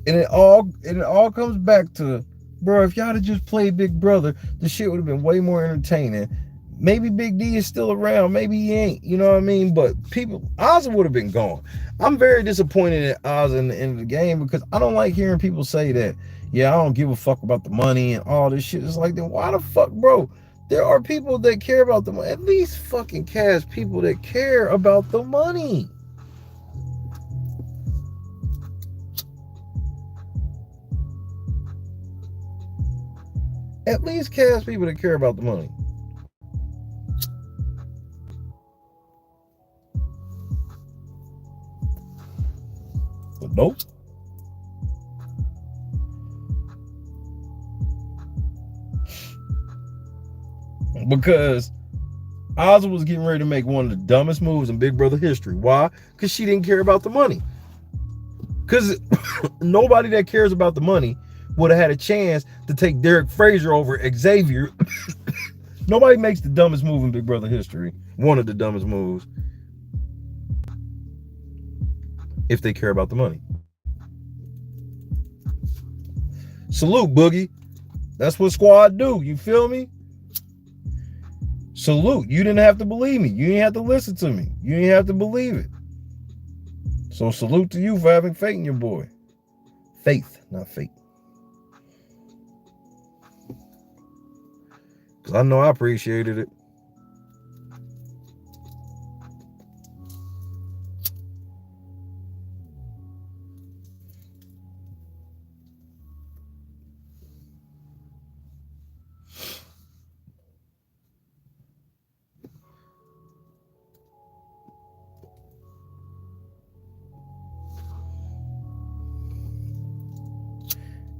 it all comes back to, bro, if y'all had just played Big Brother, the shit would have been way more entertaining. Maybe Big D is still around, maybe he ain't, you know what I mean? But Azah would have been gone. I'm very disappointed in Azah in the end of the game, because I don't like hearing people say that, yeah, I don't give a fuck about the money and all this shit. It's like, then why the fuck, bro? There are people that care about the money. At least fucking cast people that care about the money. At least cast people that care about the money. But nope. Because Azah was getting ready to make one of the dumbest moves in Big Brother history. Why? Because she didn't care about the money. Because nobody that cares about the money would have had a chance to take Derek Fraser over Xavier. Nobody makes the dumbest move in Big Brother history. One of the dumbest moves. If they care about the money. Salute, Boogie. That's what squad do. You feel me? Salute. You didn't have to believe me. You didn't have to listen to me. You didn't have to believe it. So salute to you for having faith in your boy. Faith, not fate. Because I know I appreciated it.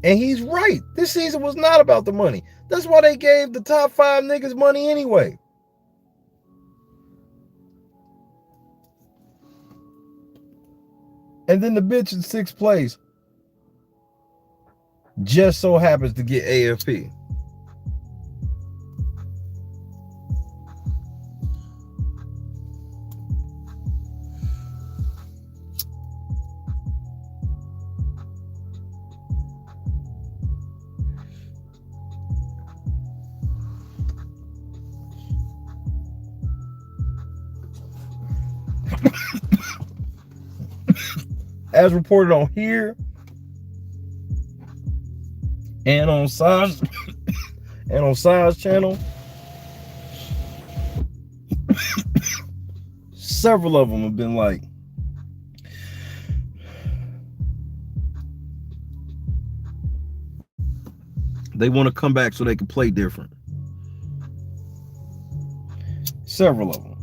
And he's right. This season was not about the money. That's why they gave the top 5 niggas money anyway. And then the bitch in 6th place just so happens to get AFP. As reported on here and on Sai's channel, several of them have been like, they want to come back so they can play different. Several of them.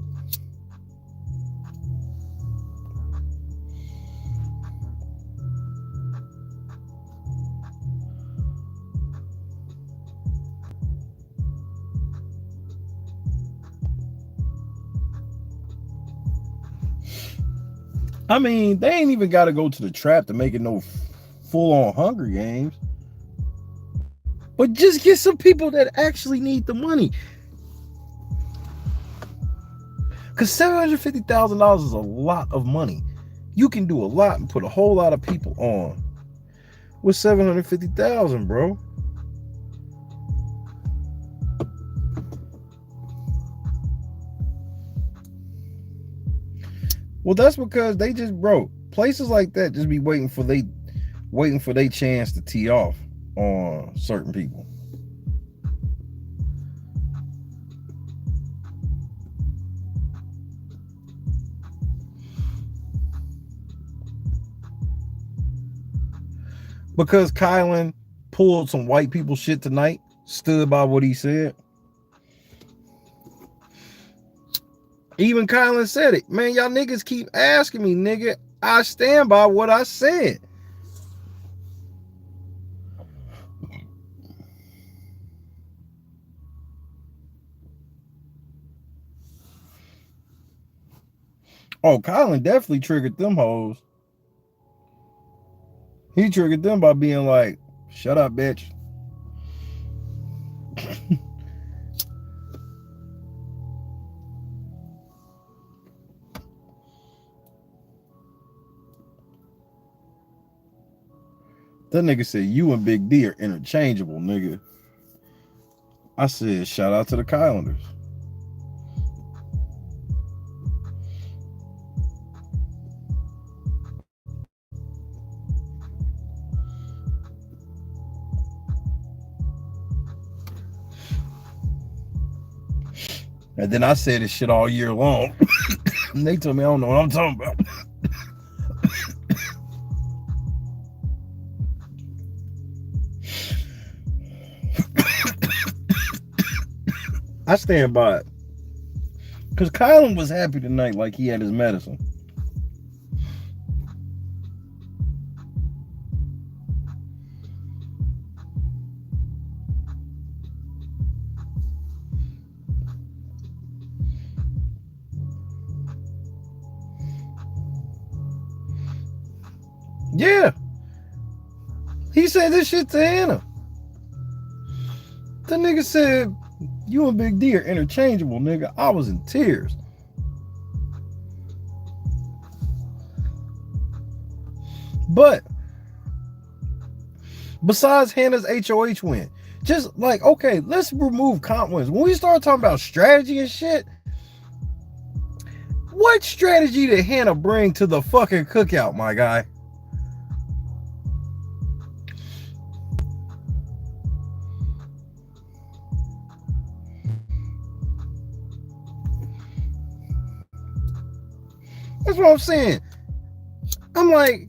I mean, they ain't even got to go to the trap to make it no full-on Hunger Games. But just get some people that actually need the money. Because $750,000 is a lot of money. You can do a lot and put a whole lot of people on with $750,000, bro. Well, that's because they just, bro, places like that just be waiting for their chance to tee off on certain people. Because Kylan pulled some white people shit tonight, stood by what he said. Even Kylan said it. Man, y'all niggas keep asking me, nigga. I stand by what I said. Oh, Kylan definitely triggered them hoes. He triggered them by being like, shut up, bitch. That nigga said, you and Big D are interchangeable, nigga. I said, shout out to the Kylanders. And then I said this shit all year long. And they told me I don't know what I'm talking about. I stand by it. Because Kylan was happy tonight like he had his medicine. Yeah. He said this shit to Hannah. The nigga said, you and Big D are interchangeable, nigga. I was in tears. But besides Hannah's HOH win, just like, okay, let's remove comp wins. When we start talking about strategy and shit, what strategy did Hannah bring to the fucking cookout, my guy? That's what I'm saying. I'm like,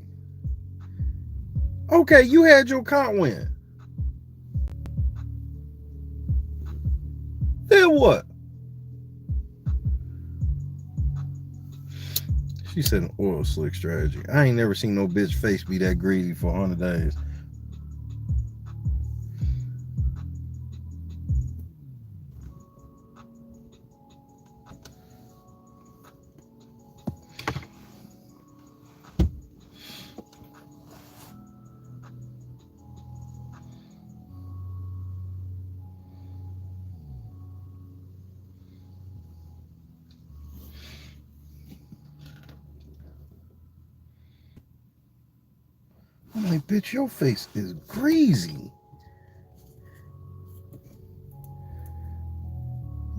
okay, you had your comp win. Then what? She said an oil slick strategy. I ain't never seen no bitch face be that greedy for 100 days. I'm like, bitch, your face is greasy.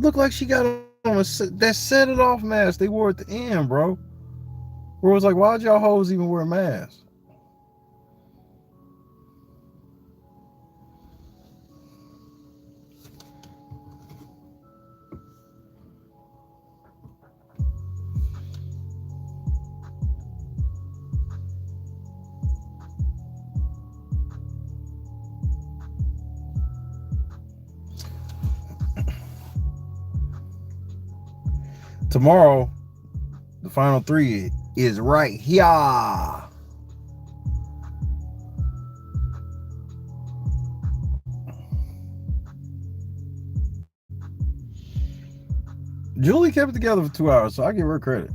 Look like she got on that set it off mask they wore at the end, bro. Where it was like, why'd y'all hoes even wear masks? Tomorrow, the final three is right here. Julie kept it together for 2 hours, so I give her credit.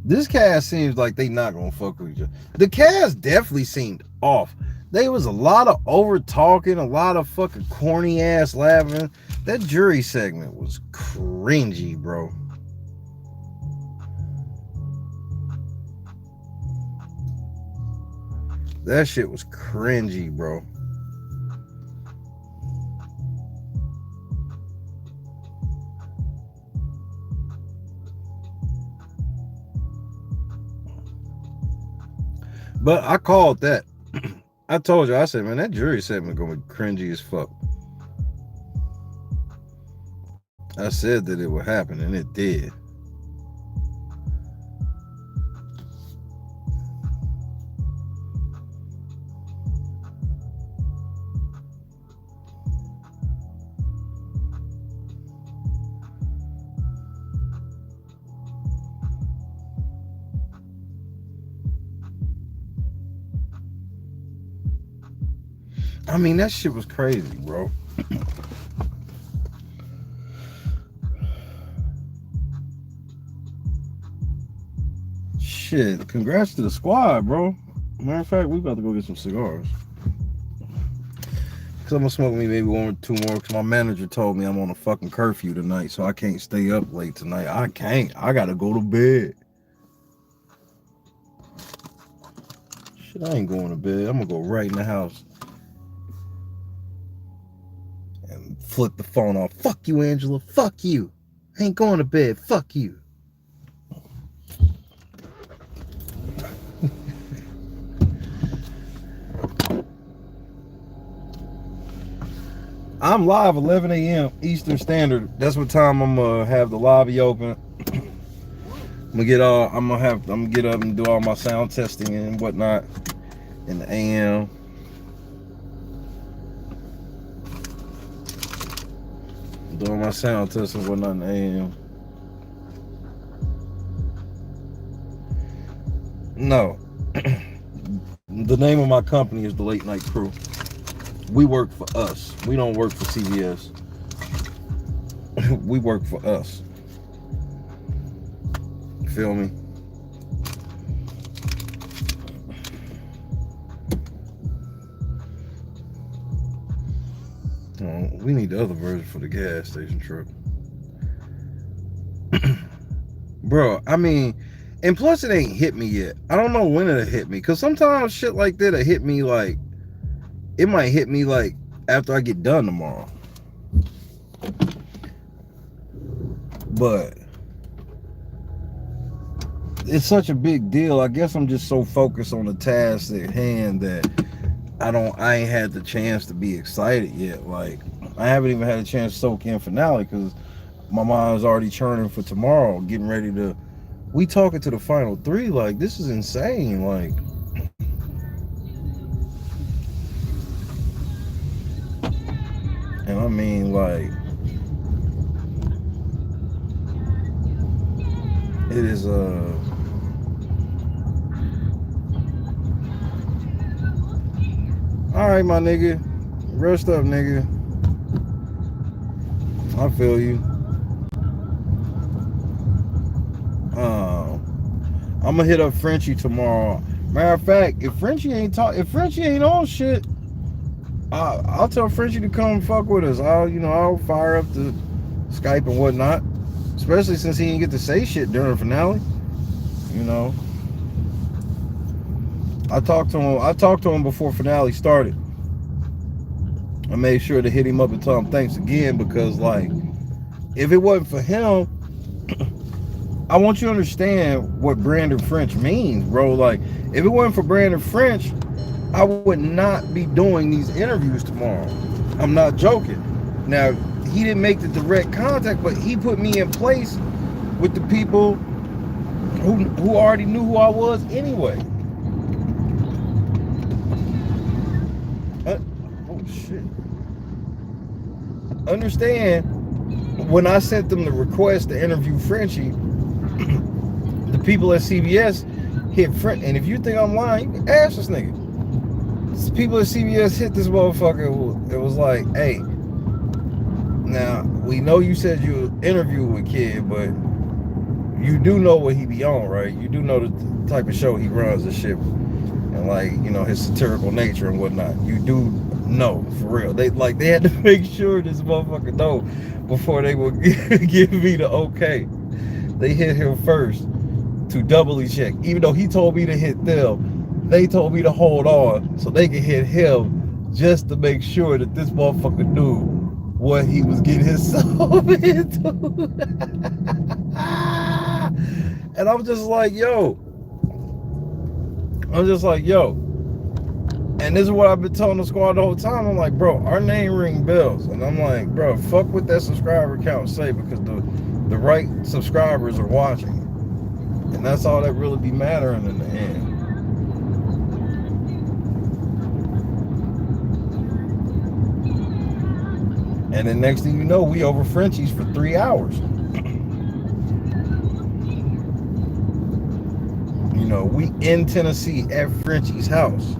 This cast seems like they not gonna fuck with each other. The cast definitely seemed off. There was a lot of over talking, a lot of fucking corny ass laughing. That jury segment was cringy, bro. That shit was cringy, bro. But I called that. I told you, I said, man, that jury segment gonna be cringy as fuck. I said that it would happen, and it did. I mean, that shit was crazy, bro. Shit, congrats to the squad, bro. Matter of fact, we about to go get some cigars. Cause I'm gonna smoke me maybe one or two more. Cause my manager told me I'm on a fucking curfew tonight, so I can't stay up late tonight. I can't. I gotta go to bed. Shit, I ain't going to bed. I'm gonna go right in the house and flip the phone off. Fuck you, Angela. Fuck you. I ain't going to bed. Fuck you. I'm live 11 a.m. Eastern Standard. That's what time I'm gonna have the lobby open. I'm gonna get up and do all my sound testing and whatnot in the AM. Doing my sound testing and whatnot in the AM. No. The name of my company is the Late Night Crew. We work for us. We don't work for CBS. We work for us. Feel me? Oh, we need the other version for the gas station truck. Bro, I mean, and plus it ain't hit me yet. I don't know when it'll hit me. Because sometimes shit like that'll hit me like, it might hit me like after I get done tomorrow. But it's such a big deal. I guess I'm just so focused on the task at hand that I ain't had the chance to be excited yet. Like, I haven't even had a chance to soak in finale because my mind's already churning for tomorrow, getting ready to, we talking to the final three. Like, this is insane. Like, and I mean, like, it is all right, my nigga, rest up, nigga. I feel you. I'm gonna hit up Frenchie tomorrow. Matter of fact, if Frenchie ain't on shit, I'll tell Frenchie to come fuck with us. I'll fire up the Skype and whatnot. Especially since he didn't get to say shit during the finale. You know. I talked to him before finale started. I made sure to hit him up and tell him thanks again because, like, if it wasn't for him, I want you to understand what Brandon French means, bro. Like, if it wasn't for Brandon French, I would not be doing these interviews tomorrow. I'm not joking. Now, he didn't make the direct contact, but he put me in place with the people who already knew who I was anyway. Oh shit. Understand, when I sent them the request to interview Frenchie, the people at CBS hit French, and if you think I'm lying, you can ask this nigga. People at CBS hit this motherfucker. It was like, hey, now we know you said you interviewed with Kid, but you do know what he be on, right? You do know the type of show he runs and shit, and like, you know, his satirical nature and whatnot. You do know, for real. They had to make sure this motherfucker know before they would give me the okay. They hit him first to doubly check. Even though he told me to hit them, they told me to hold on so they could hit him just to make sure that this motherfucker knew what he was getting himself into. And I'm just like, yo. And this is what I've been telling the squad the whole time. I'm like, bro, our name ring bells. And I'm like, bro, fuck what that subscriber count say, because the right subscribers are watching. And that's all that really be mattering in the end. And then next thing you know, we over Frenchie's for 3 hours. You know, we in Tennessee at Frenchie's house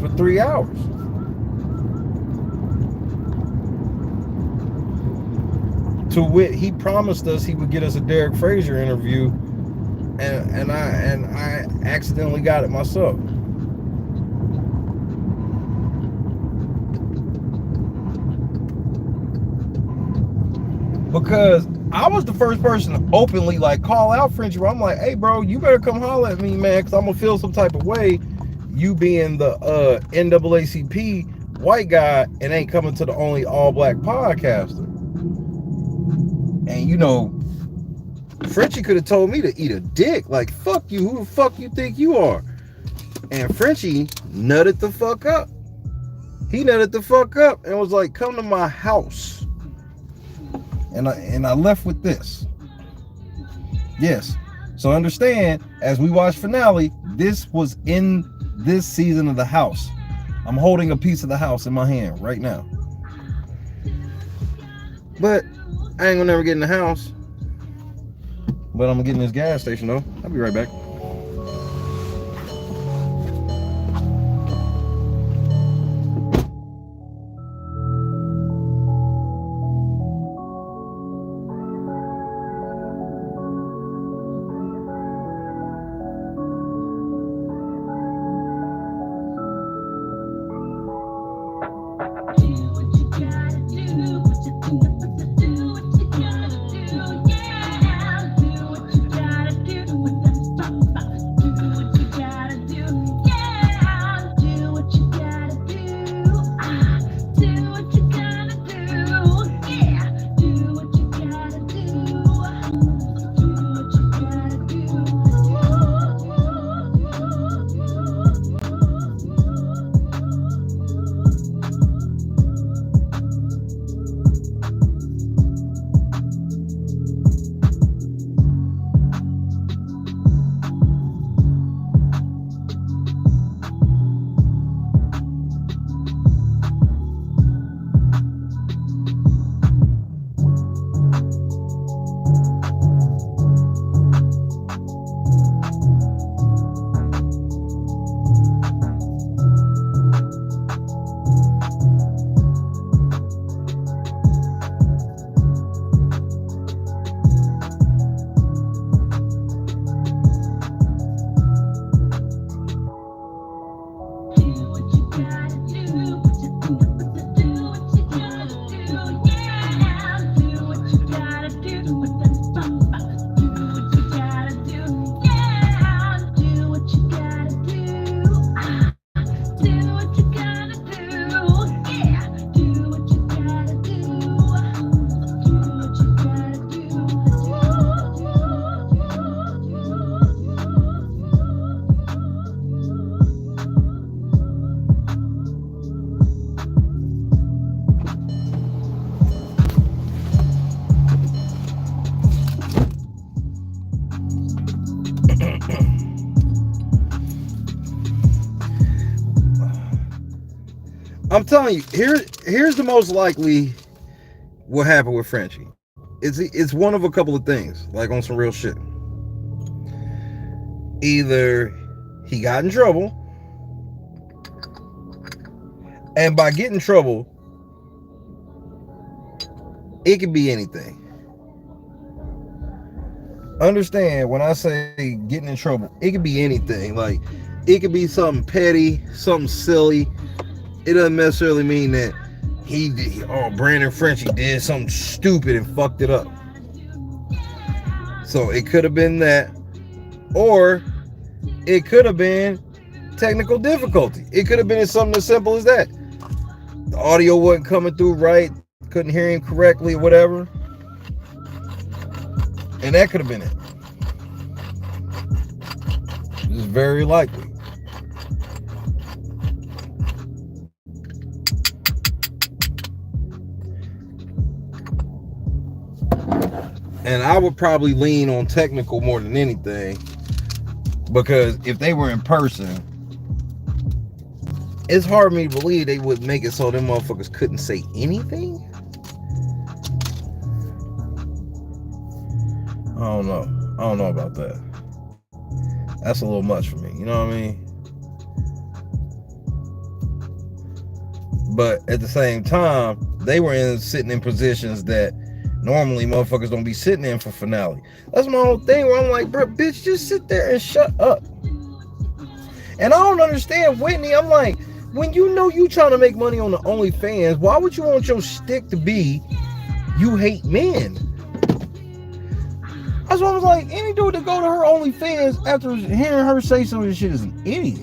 for 3 hours. To wit, he promised us he would get us a Derek Frazier interview, and I accidentally got it myself. Because I was the first person to openly like call out Frenchie. I'm like, hey bro, you better come holler at me, man, because I'm gonna feel some type of way. You being the NAACP white guy and ain't coming to the only all black podcaster. And you know, Frenchie could have told me to eat a dick. Like, fuck you, who the fuck you think you are? And Frenchie nutted the fuck up. He nutted the fuck up and was like, come to my house. And I left with this. Yes. So understand, as we watch finale, this was in this season of the house. I'm holding a piece of the house in my hand right now. But I ain't gonna never get in the house. But I'm gonna get in this gas station though. I'll be right back. I'm telling you, here's the most likely what happened with Frenchie. It's one of a couple of things, like on some real shit. Either he got in trouble, and by getting in trouble, it could be anything. Understand, when I say getting in trouble, it could be anything. Like, it could be something petty, something silly. It doesn't necessarily mean that Brandon Frenchie did something stupid and fucked it up. So it could have been that, or it could have been technical difficulty. It could have been something as simple as that. The audio wasn't coming through right, couldn't hear him correctly or whatever. And that could have been it. It's very likely. And I would probably lean on technical more than anything, because if they were in person, it's hard for me to believe they would make it so them motherfuckers couldn't say anything. I don't know about that. That's a little much for me, you know what I mean? But at the same time, they were sitting in positions that Normally, motherfuckers don't be sitting in for finale. That's my whole thing where I'm like, bro, bitch, just sit there and shut up. And I don't understand Whitney. I'm like, when you know you trying to make money on the OnlyFans, why would you want your stick to be you hate men? That's why I was like, any dude that go to her OnlyFans after hearing her say some of this shit is an idiot.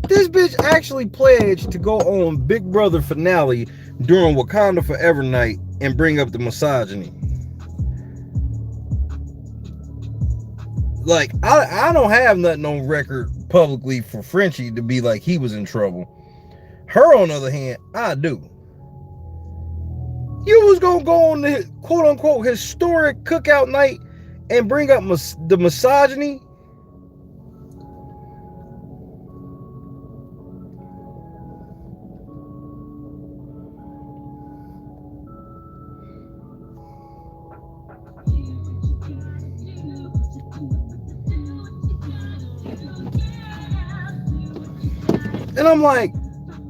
This bitch actually pledged to go on Big Brother finale during Wakanda Forever night and bring up the misogyny. Like, I don't have nothing on record publicly for Frenchie to be like he was in trouble. Her, on the other hand, I do. You was gonna go on the quote-unquote historic cookout night and bring up the misogyny?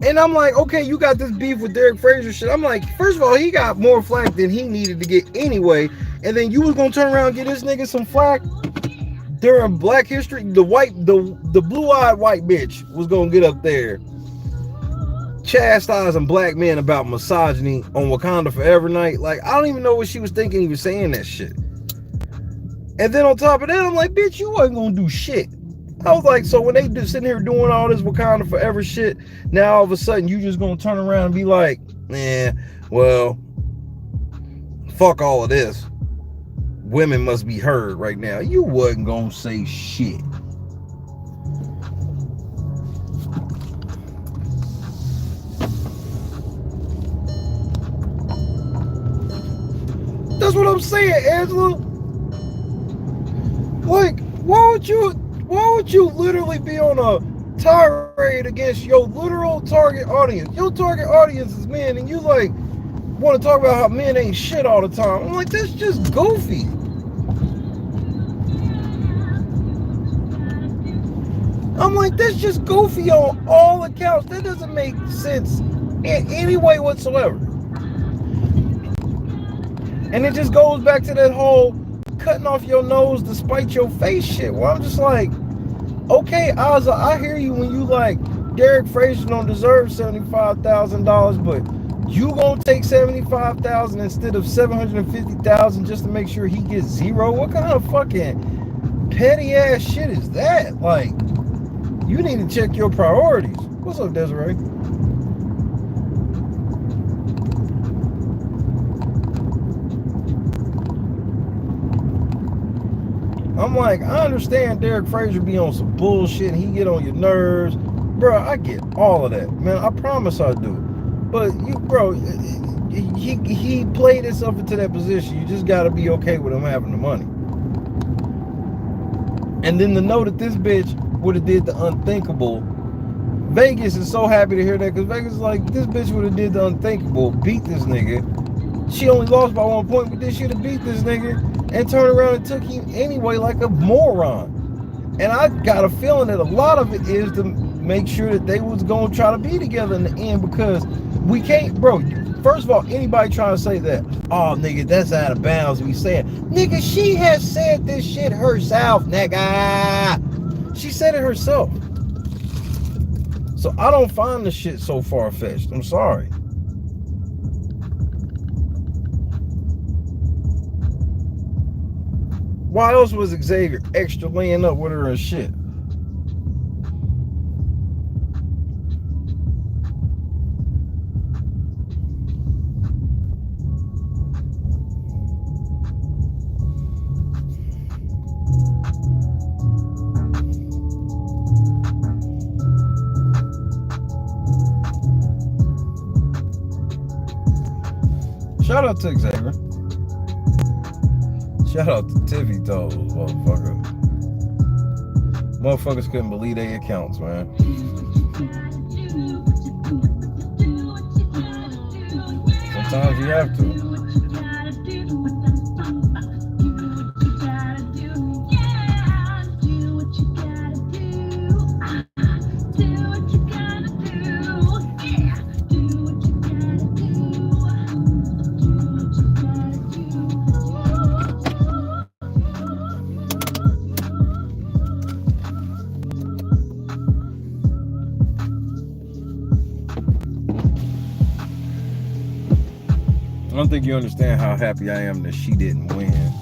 And I'm like, okay, you got this beef with Derek Fraser shit. I'm like, first of all, he got more flack than he needed to get anyway. And then you was gonna turn around and get this nigga some flack during Black History. The blue-eyed white bitch was gonna get up there chastising black men about misogyny on Wakanda Forever night. Like, I don't even know what she was thinking he was saying that shit. And then on top of that, I'm like, bitch, you wasn't gonna do shit. I was like, so when they just sitting here doing all this Wakanda Forever shit, now all of a sudden you just gonna turn around and be like, well, fuck all of this. Women must be heard right now. You wasn't gonna say shit. That's what I'm saying, Angela. Like, why would you literally be on a tirade against your literal target audience? Your target audience is men, and you like want to talk about how men ain't shit all the time. I'm like, that's just goofy. I'm like, that's just goofy on all accounts. That doesn't make sense in any way whatsoever. And it just goes back to that whole cutting off your nose to spite your face shit. Well, I'm just like, okay, Azah, I hear you when you like Derek Fraser don't deserve $75,000, but you gonna take $75,000 instead of $750,000 just to make sure he gets zero? What kind of fucking petty ass shit is that? Like, you need to check your priorities. What's up, Desiree? I'm like, I understand Derek Fraser be on some bullshit and he get on your nerves. Bro, I get all of that. Man, I promise I do. But, he played himself into that position. You just got to be okay with him having the money. And then to know that this bitch would have did the unthinkable. Vegas is so happy to hear that, because Vegas is like, this bitch would have did the unthinkable, beat this nigga. She only lost by 1 point, but then she'd have beat this nigga and turned around and took him anyway like a moron. And I got a feeling that a lot of it is to make sure that they was going to try to be together in the end, because we can't, bro, first of all, anybody trying to say that, oh, nigga, that's out of bounds, we saying, nigga, she has said this shit herself, nigga. She said it herself. So I don't find this shit so far-fetched. I'm sorry. Why else was Xavier extra laying up with her and shit? Shout out to Xavier. Shout out to Tiffy Toes, motherfucker. Motherfuckers couldn't believe their accounts, man. Sometimes you have to. don't think you understand how happy I am that she didn't win.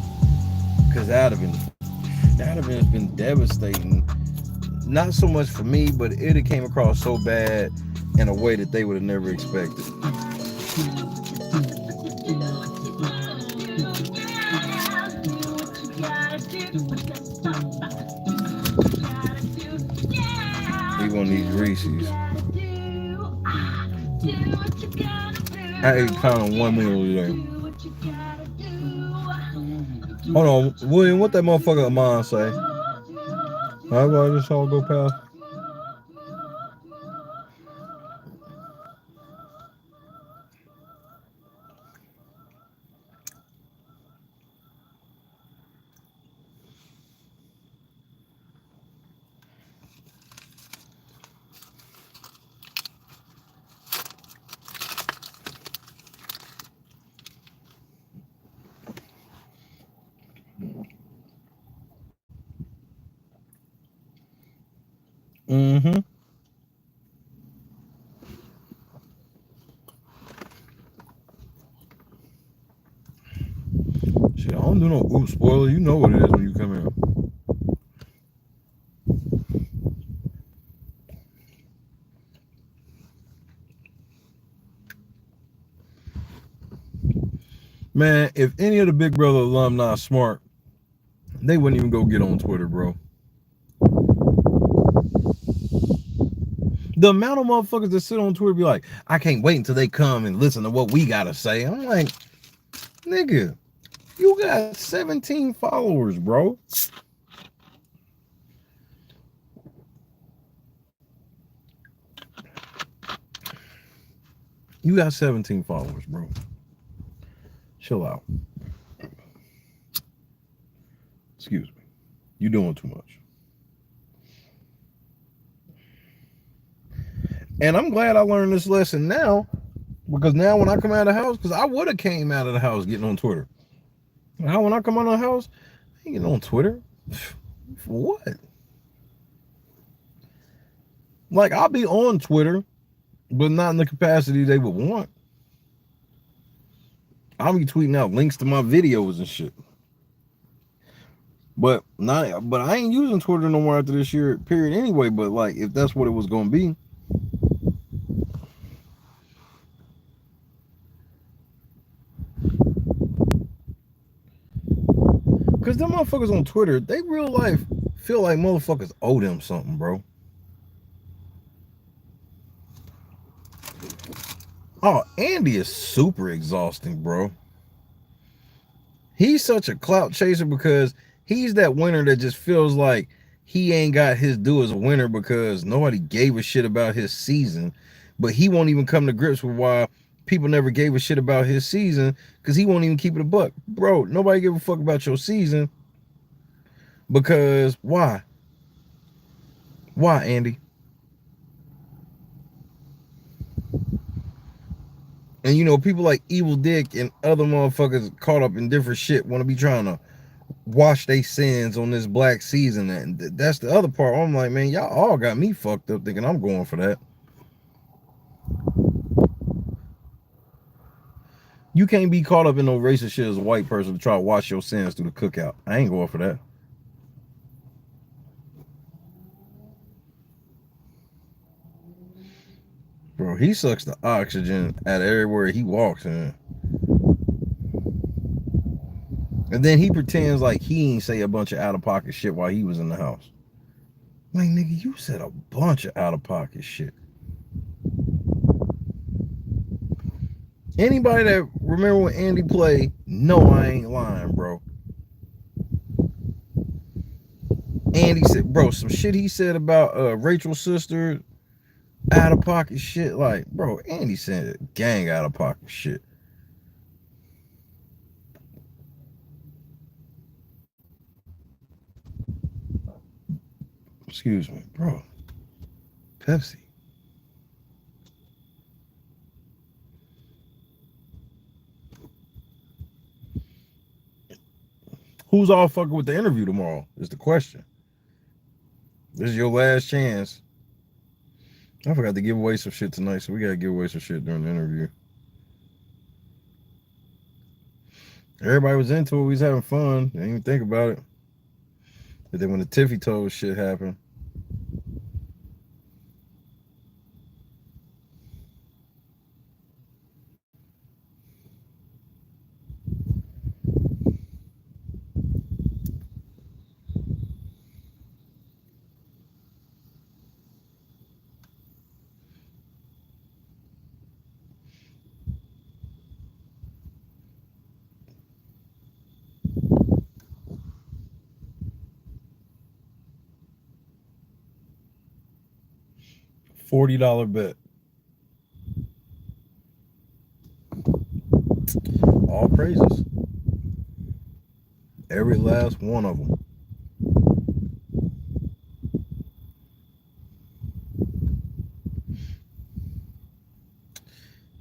Because that'd have been devastating. Not so much for me, but it came across so bad in a way that they would have never expected. He want these Reese's. I ate kind of 1 meal today. Hold on, William, what that motherfucker Amon say? How about this all go past? Mm-hmm. Shit, I don't do no oops spoiler. You know what it is when you come in. Man, if any of the Big Brother alumni are smart, they wouldn't even go get on Twitter, bro. The amount of motherfuckers that sit on Twitter be like, I can't wait until they come and listen to what we gotta say. I'm like, nigga, you got 17 followers, bro. You got 17 followers, bro. Chill out. Excuse me. You doing too much. And I'm glad I learned this lesson now, because now when I come out of the house, because I would have came out of the house getting on Twitter. Now when I come out of the house, I ain't getting on Twitter. For what? Like, I'll be on Twitter, but not in the capacity they would want. I'll be tweeting out links to my videos and shit. But I ain't using Twitter no more after this year period anyway. But like, if that's what it was gonna be. Because them motherfuckers on Twitter, they real life feel like motherfuckers owe them something, bro. Oh, Andy is super exhausting, bro. He's such a clout chaser because he's that winner that just feels like he ain't got his due as a winner because nobody gave a shit about his season. But he won't even come to grips with why people never gave a shit about his season, because he won't even keep it a buck. Bro, nobody give a fuck about your season. Because why? Why, Andy? And you know, people like Evil Dick and other motherfuckers caught up in different shit want to be trying to wash their sins on this black season. And that's the other part. I'm like, man, y'all all got me fucked up thinking I'm going for that. You can't be caught up in no racist shit as a white person to try to wash your sins through the cookout. I ain't going for that. Bro, he sucks the oxygen out of everywhere he walks in. And then he pretends like he ain't say a bunch of out-of-pocket shit while he was in the house. Like, nigga, you said a bunch of out-of-pocket shit. Anybody that remember when Andy played, no, I ain't lying, bro. Andy said, bro, some shit he said about Rachel's sister, out-of-pocket shit. Like, bro, Andy said gang out-of-pocket shit. Excuse me, bro. Pepsi. Who's all fucking with the interview tomorrow is the question. This is your last chance. I forgot to give away some shit tonight, so we gotta give away some shit during the interview. Everybody was into it. We was having fun. Didn't even think about it. But then when the Tiffy toes shit happened, $40 bet. All praises. Every last one of them.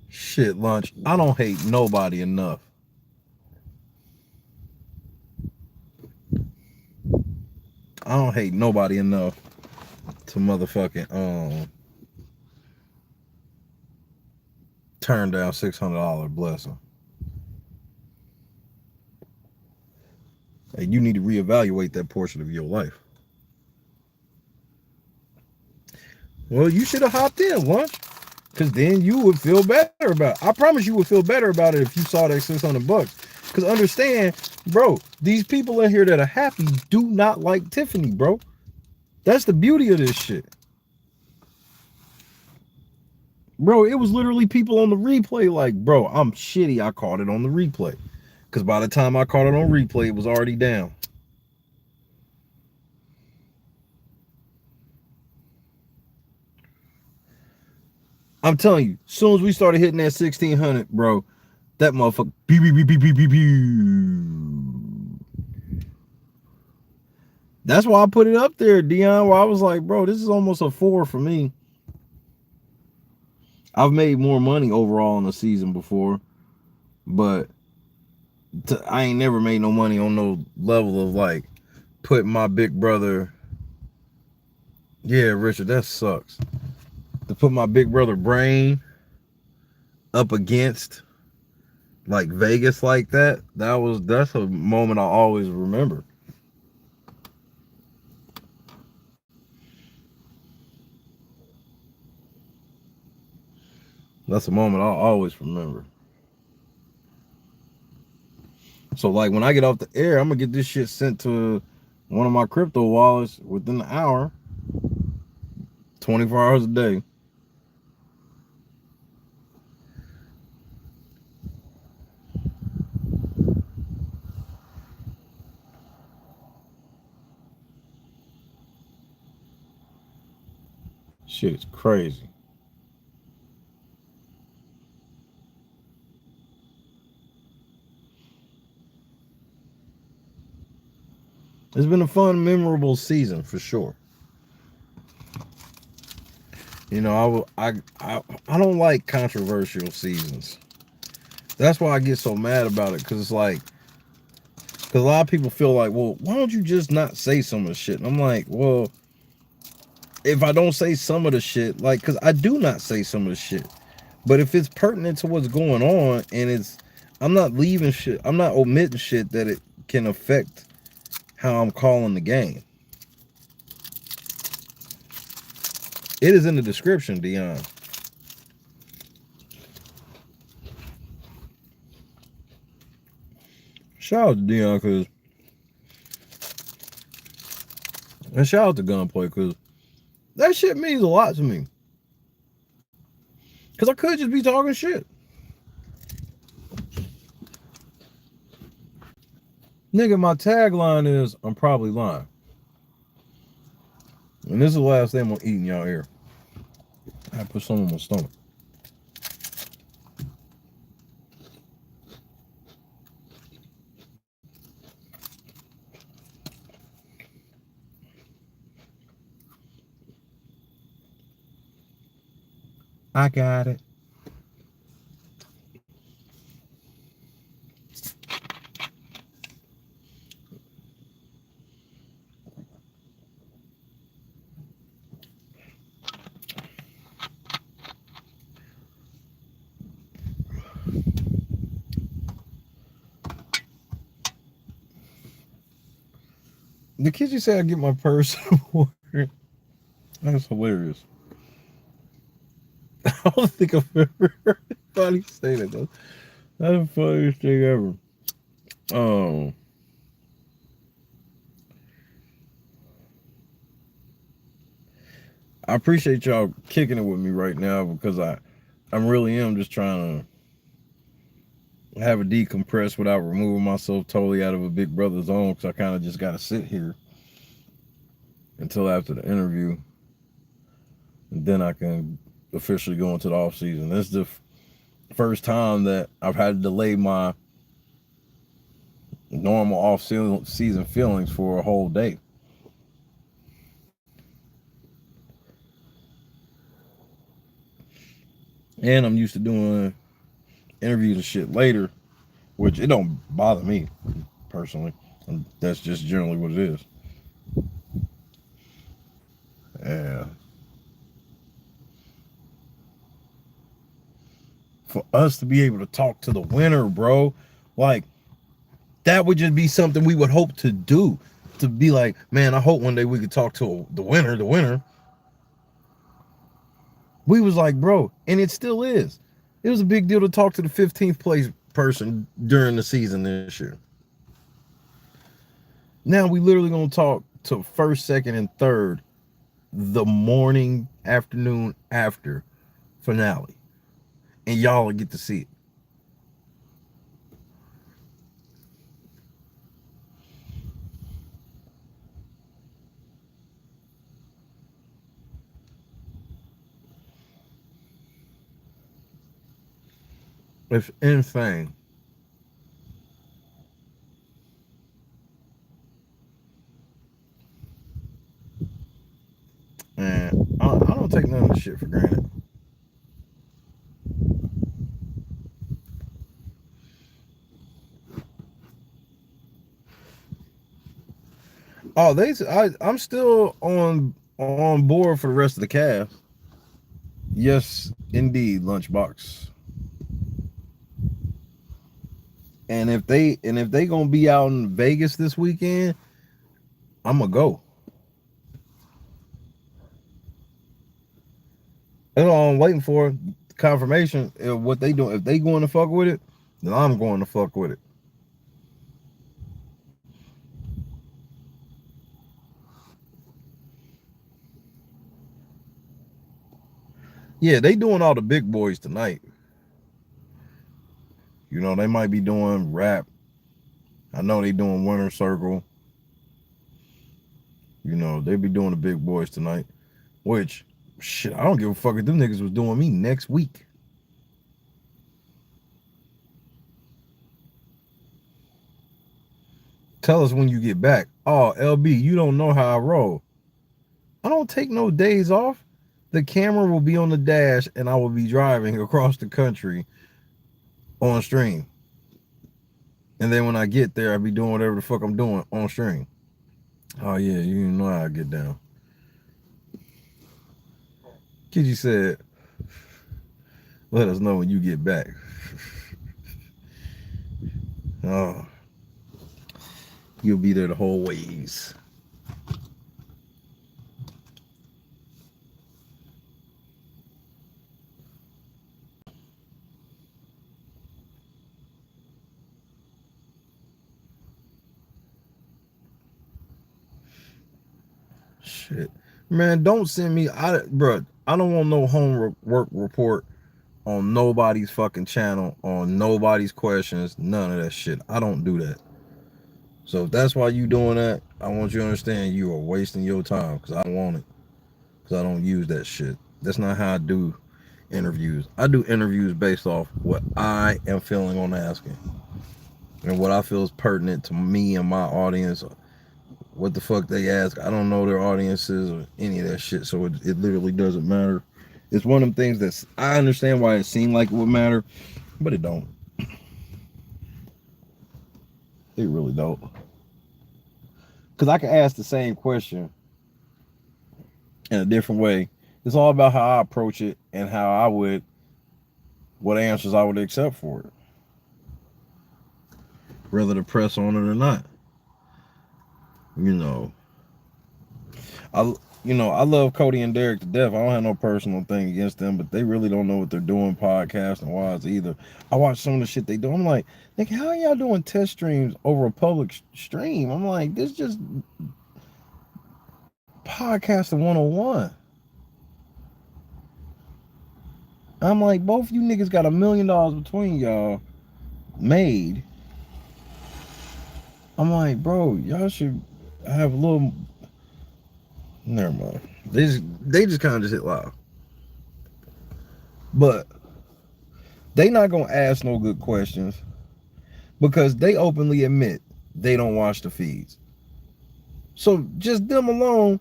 Shit, lunch. I don't hate nobody enough. I don't hate nobody enough to motherfucking turn down $600 blessing. Hey, you need to reevaluate that portion of your life. Well, you should have hopped in, lunch. Because then you would feel better about it. I promise you would feel better about it if you saw that $600. Because understand, bro, these people in here that are happy do not like Tiffany, bro. That's the beauty of this shit. Bro, it was literally people on the replay like, bro, I'm shitty. I caught it on the replay. Because by the time I caught it on replay, it was already down. I'm telling you, as soon as we started hitting that 1600, bro, that motherfucker, beep, beep, beep, beep, beep, beep, beep. That's why I put it up there, Dion, where I was like, bro, this is almost a 4 for me. I've made more money overall in the season before, but I ain't never made no money on no level of like putting my big brother. Yeah, Richard, that sucks. To put my big brother brain up against like Vegas like that, that's a moment I always remember. That's a moment I'll always remember. So like when I get off the air, I'm gonna get this shit sent to one of my crypto wallets within an hour, 24 hours a day. Shit is crazy. It's been a fun, memorable season for sure. You know, I don't like controversial seasons. That's why I get so mad about it, because it's like, because a lot of people feel like, well, why don't you just not say some of the shit? And I'm like, well, if I don't say some of the shit, like, because I do not say some of the shit, but if it's pertinent to what's going on and I'm not leaving shit, I'm not omitting shit that it can affect how I'm calling the game. It is in the description, Dion. Shout out to Dion, because, and shout out to Gunplay, because that shit means a lot to me. Because I could just be talking shit. Nigga, my tagline is, I'm probably lying. And this is the last thing I'm gonna eat in y'all ear. I put some on my stomach. I got it. The kid you say I get my purse. That's hilarious. I don't think I've ever heard anybody say that though. That's the funniest thing ever. Um, I appreciate y'all kicking it with me right now because I really am just trying to have a decompress without removing myself totally out of a big brother zone because I kind of just got to sit here until after the interview, and then I can officially go into the off season. This is the first time that I've had to delay my normal off season feelings for a whole day. And I'm used to doing interviews and shit later, which it don't bother me personally. And that's just generally what it is. Yeah. For us to be able to talk to the winner, bro, like that would just be something we would hope to do. To be like, man, I hope one day we could talk to the winner, the winner. We was like, bro, and it still is. It was a big deal to talk to the 15th place person during the season this year. Now we literally gonna talk to first, second, and third the morning, afternoon after finale. And y'all will get to see it. It's insane. And I don't take none of this shit for granted. Oh, I'm still on board for the rest of the cast. Yes, indeed, Lunchbox. And if they gonna be out in Vegas this weekend, I'm gonna go. That's all I'm waiting for. Confirmation of what they doing. If they going to fuck with it, then I'm going to fuck with it. Yeah, they doing all the big boys tonight. You know, they might be doing rap. I know they doing Winter Circle. You know, they be doing the big boys tonight. Which, shit, I don't give a fuck if them niggas was doing me next week. Tell us when you get back. Oh, LB, you don't know how I roll. I don't take no days off. The camera will be on the dash and I will be driving across the country on stream. And then when I get there, I'll be doing whatever the fuck I'm doing on stream. Oh yeah, you know how I get down. Kiji said, let us know when you get back. Oh, you'll be there the whole ways. Shit, man, don't send me. Bro, I don't want no homework report on nobody's fucking channel, on nobody's questions, none of that shit. I don't do that. So if that's why you doing that, I want you to understand you are wasting your time because I don't want it. Because I don't use that shit. That's not how I do interviews. I do interviews based off what I am feeling on asking and what I feel is pertinent to me and my audience. What the fuck they ask, I don't know their audiences or any of that shit, so it literally doesn't matter. It's one of them things that I understand why it seemed like it would matter, but it don't. It really don't. Because I can ask the same question in a different way. It's all about how I approach it and what answers I would accept for it, whether to press on it or not. You know, I I love Cody and Derek to death. I don't have no personal thing against them, but they really don't know what they're doing podcasting wise either. I watch some of the shit they do. I'm like, nigga, how are y'all doing test streams over a public stream? I'm like, this just podcasting 101. I'm like, both you niggas got $1 million between y'all made. I'm like, bro, y'all should have a little. Never mind. They just kind of just hit live. But they not gonna ask no good questions because they openly admit they don't watch the feeds. So just them alone,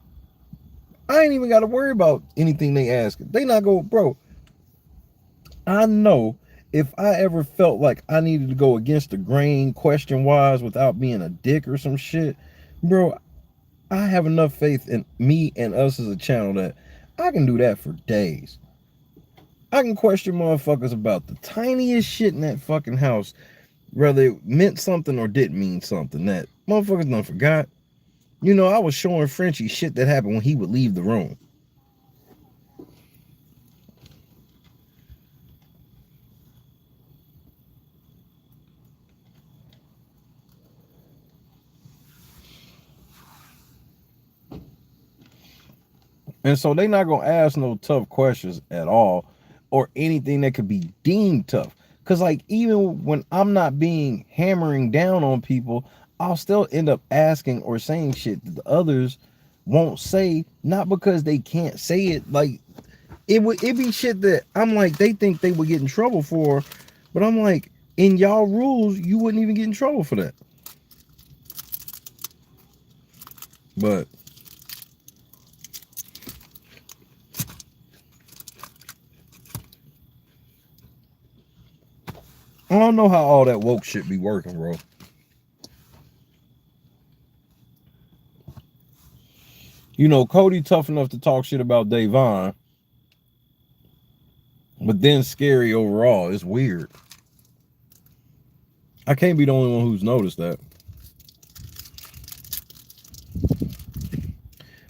I ain't even got to worry about anything they ask. They not go, bro. I know if I ever felt like I needed to go against the grain question wise without being a dick or some shit, bro, I have enough faith in me and us as a channel that I can do that for days. I can question motherfuckers about the tiniest shit in that fucking house, whether it meant something or didn't mean something. That motherfuckers done forgot. You know, I was showing Frenchie shit that happened when he would leave the room. And so they not gonna ask no tough questions at all, or anything that could be deemed tough. Cause like even when I'm not being hammering down on people, I'll still end up asking or saying shit that the others won't say, not because they can't say it. Like it be shit that I'm like, they think they would get in trouble for, but I'm like, in y'all rules, you wouldn't even get in trouble for that. But I don't know how all that woke shit be working, bro. You know, Cody tough enough to talk shit about Davon, but then scary overall. It's weird. I can't be the only one who's noticed that.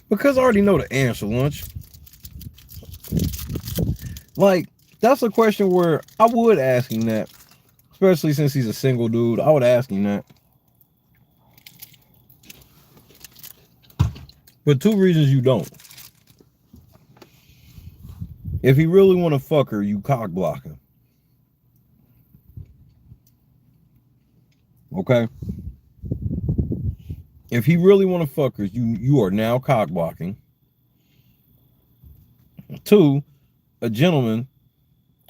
Because I already know the answer, Lunch. Like, that's a question where I would ask him that. Especially since he's a single dude. I would ask him that. But two reasons you don't. If he really want to fuck her, you cock block him. Okay? If he really want to fuck her, you are now cock blocking. Two, a gentleman,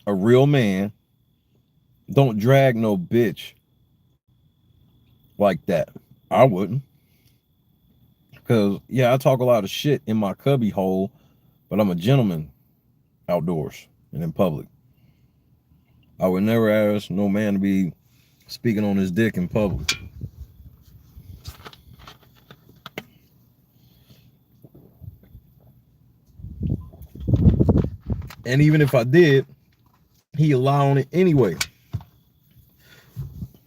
a real man, don't drag no bitch like that. I wouldn't. Because, yeah, I talk a lot of shit in my cubby hole, but I'm a gentleman outdoors and in public. I would never ask no man to be speaking on his dick in public. And even if I did, he allowing it anyway.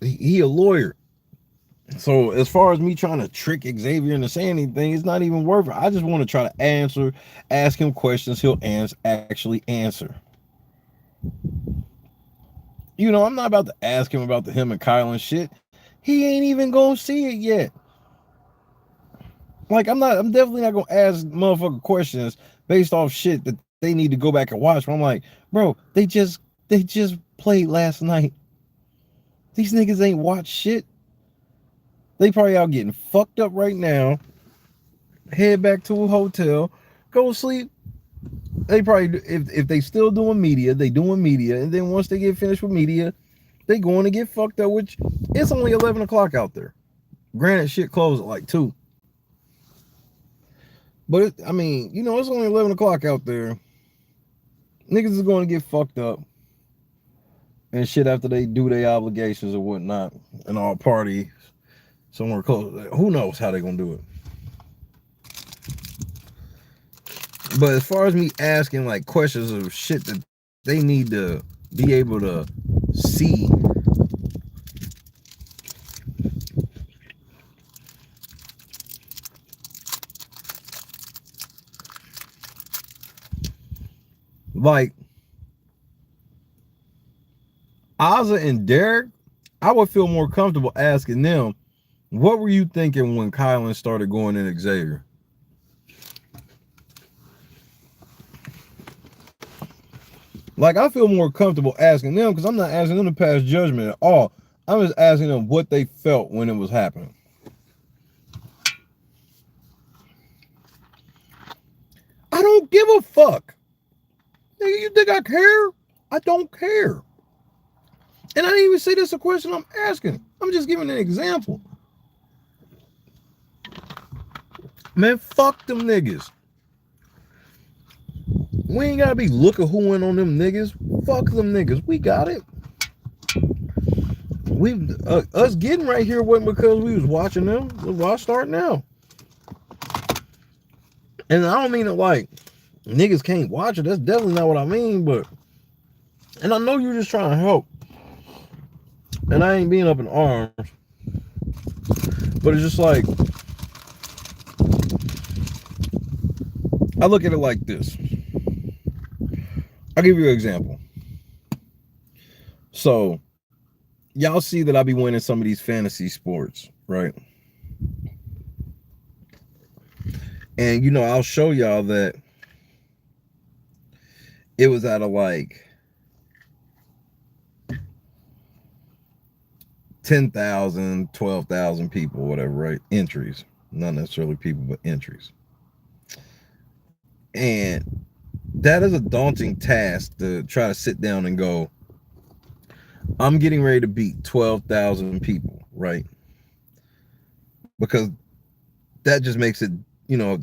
He a lawyer. So as far as me trying to trick Xavier into saying anything, it's not even worth it. I just want to try to ask him questions he'll actually answer. You know, I'm not about to ask him about him and Kyle and shit. He ain't even gonna see it yet. Like, I'm definitely not gonna ask motherfucker questions based off shit that they need to go back and watch. But I'm like, bro, they just played last night. These niggas ain't watched shit. They probably out getting fucked up right now. Head back to a hotel, go sleep. They probably, if they still doing media, they doing media, and then once they get finished with media, they going to get fucked up. Which it's only 11 o'clock out there. Granted, shit closed at like 2. But I mean, you know, it's only 11 o'clock out there. Niggas is going to get fucked up and shit after they do their obligations or whatnot, and all party somewhere close. Who knows how they gonna do it? But as far as me asking like questions of shit that they need to be able to see, Like Azah and Derek, I would feel more comfortable asking them, what were you thinking when Kylan started going in Xavier? Like, I feel more comfortable asking them because I'm not asking them to pass judgment at all. I'm just asking them what they felt when it was happening. I don't give a fuck. Nigga, you think I care? I don't care. And I didn't even say that's a question I'm asking. I'm just giving an example. Man, fuck them niggas. We ain't gotta be looking who went on them niggas. Fuck them niggas. We got it. We us getting right here wasn't because we was watching them. Why start now? And I don't mean it like niggas can't watch it. That's definitely not what I mean. But and I know you're just trying to help. And I ain't being up in arms. But it's just like I look at it like this. I'll give you an example. So, y'all see that I be winning some of these fantasy sports, right? And, you know, I'll show y'all that it was out of like 10,000, 12,000 people, whatever, right? Entries. Not necessarily people, but entries. And that is a daunting task to try to sit down and go, I'm getting ready to beat 12,000 people, right? Because that just makes it, you know,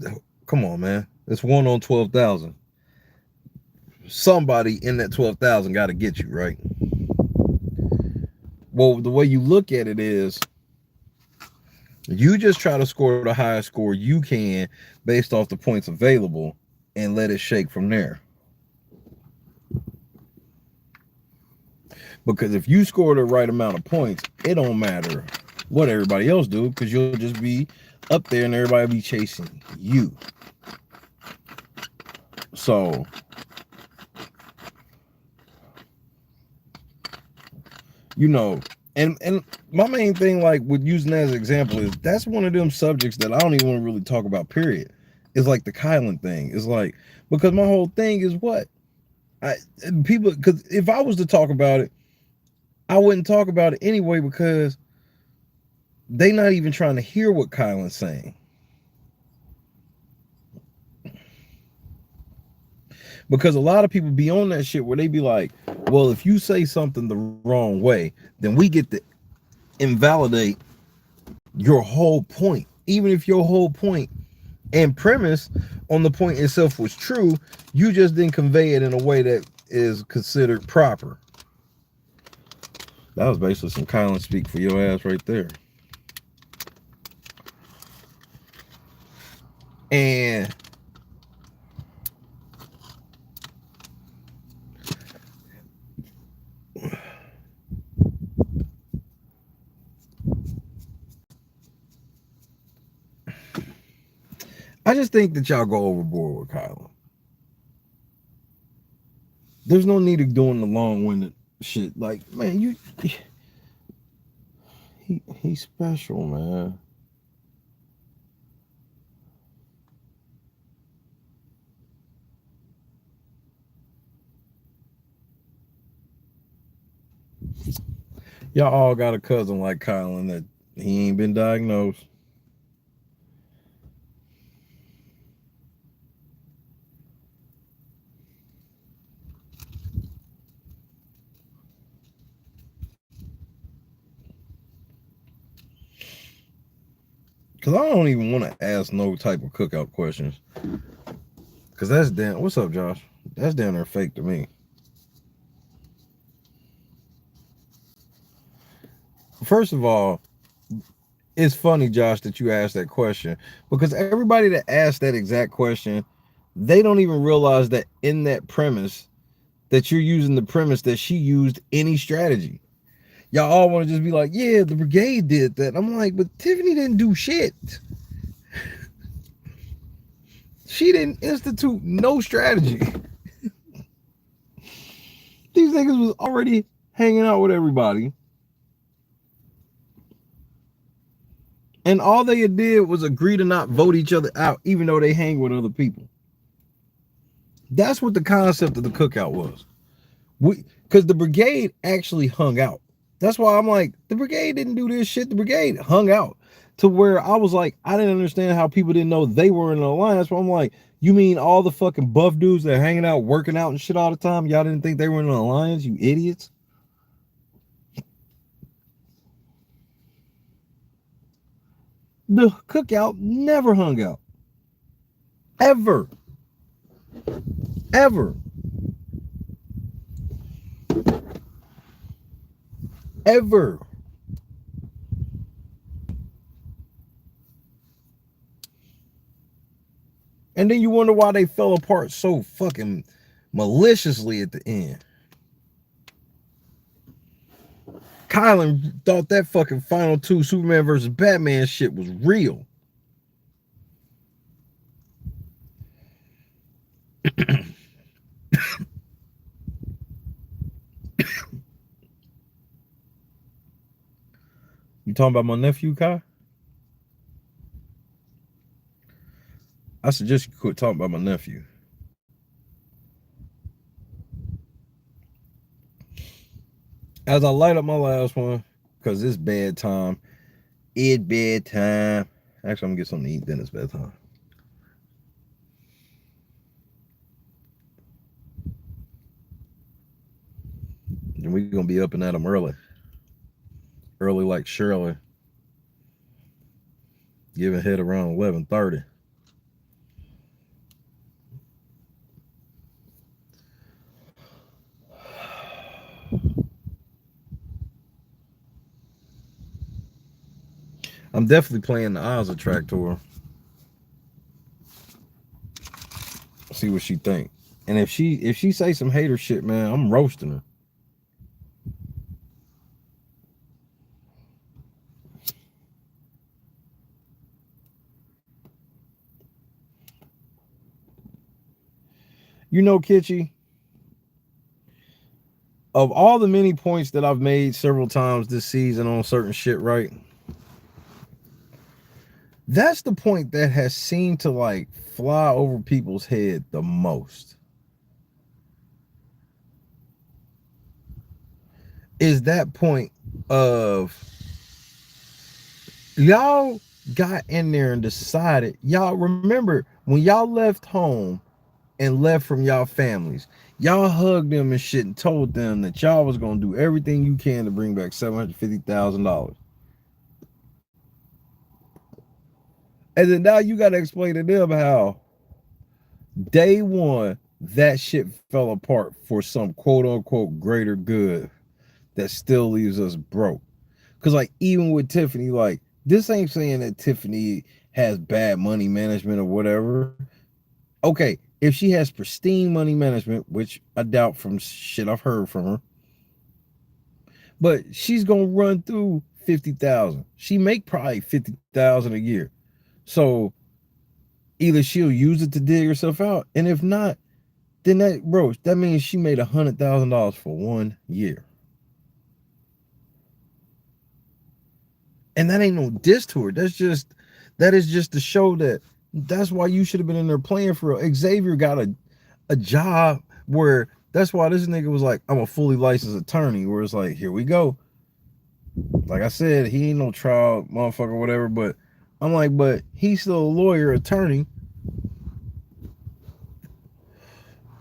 come on, man. It's 1 on 12,000. Somebody in that 12,000 got to get you, right? Well, the way you look at it is you just try to score the highest score you can based off the points available and let it shake from there. Because if you score the right amount of points, it don't matter what everybody else do, because you'll just be up there and everybody will be chasing you. So you know, and my main thing, like with using that as an example, is that's one of them subjects that I don't even want to really talk about, period. It's like the Kylan thing. It's like, because my whole thing is what? Because if I was to talk about it, I wouldn't talk about it anyway, because they not even trying to hear what Kylan's saying. Because a lot of people be on that shit where they be like, well, if you say something the wrong way, then we get to invalidate your whole point. Even if your whole point and premise on the point itself was true, you just didn't convey it in a way that is considered proper. That was basically some Kylan speak for your ass right there. And I just think that y'all go overboard with Kylan. There's no need of doing the long-winded shit. Like, man, he's special, man. Y'all all got a cousin like Kylan that he ain't been diagnosed. Because I don't even want to ask no type of cookout questions. Because that's damn... What's up, Josh? That's damn near fake to me. First of all, it's funny, Josh, that you asked that question. Because everybody that asked that exact question, they don't even realize that in that premise, that you're using the premise that she used any strategy. Y'all all want to just be like, yeah, the brigade did that. I'm like, but Tiffany didn't do shit. She didn't institute no strategy. niggas was already hanging out with everybody. And all they did was agree to not vote each other out, even though they hang with other people. That's what the concept of the cookout was. Because the brigade actually hung out. That's why I'm like, the brigade didn't do this shit. The brigade hung out to where I was like, I didn't understand how people didn't know they were in an alliance. But I'm like, you mean all the fucking buff dudes that are hanging out, working out and shit all the time? Y'all didn't think they were in an alliance, you idiots? The cookout never hung out. Ever. Ever. Ever. And then you wonder why they fell apart so fucking maliciously at the end. Kylan thought that fucking final two Superman versus Batman shit was real. You talking about my nephew, Kai? I suggest you quit talking about my nephew. As I light up my last one, because it's bedtime. It's bedtime. Actually, I'm gonna get something to eat, then it's bedtime. And we're gonna be up and at them early. Early like Shirley. Giving head around 11:30. I'm definitely playing the Azah track to her. See what she think. And if she say some hater shit, man, I'm roasting her. You know, Kitschy, of all the many points that I've made several times this season on certain shit, right? That's the point that has seemed to like fly over people's head the most. Is that point of y'all got in there and decided, y'all remember when y'all left home and left from y'all families, y'all hugged them and shit and told them that y'all was gonna do everything you can to bring back $750,000. And then now you gotta explain to them how day one that shit fell apart for some quote unquote greater good that still leaves us broke. Because like even with Tiffany, like this ain't saying that Tiffany has bad money management or whatever. Okay, if she has pristine money management, which I doubt from shit I've heard from her, but she's gonna run through 50,000. She make probably 50,000 a year. So either she'll use it to dig herself out, and if not, then that means she made $100,000 for 1 year. And that ain't no diss to her. That is just to show that that's why you should have been in there playing for real. Xavier got a job where that's why this nigga was like, I'm a fully licensed attorney, where it's like, here we go. Like I said, he ain't no trial motherfucker or whatever, but I'm like, but he's still a lawyer, attorney.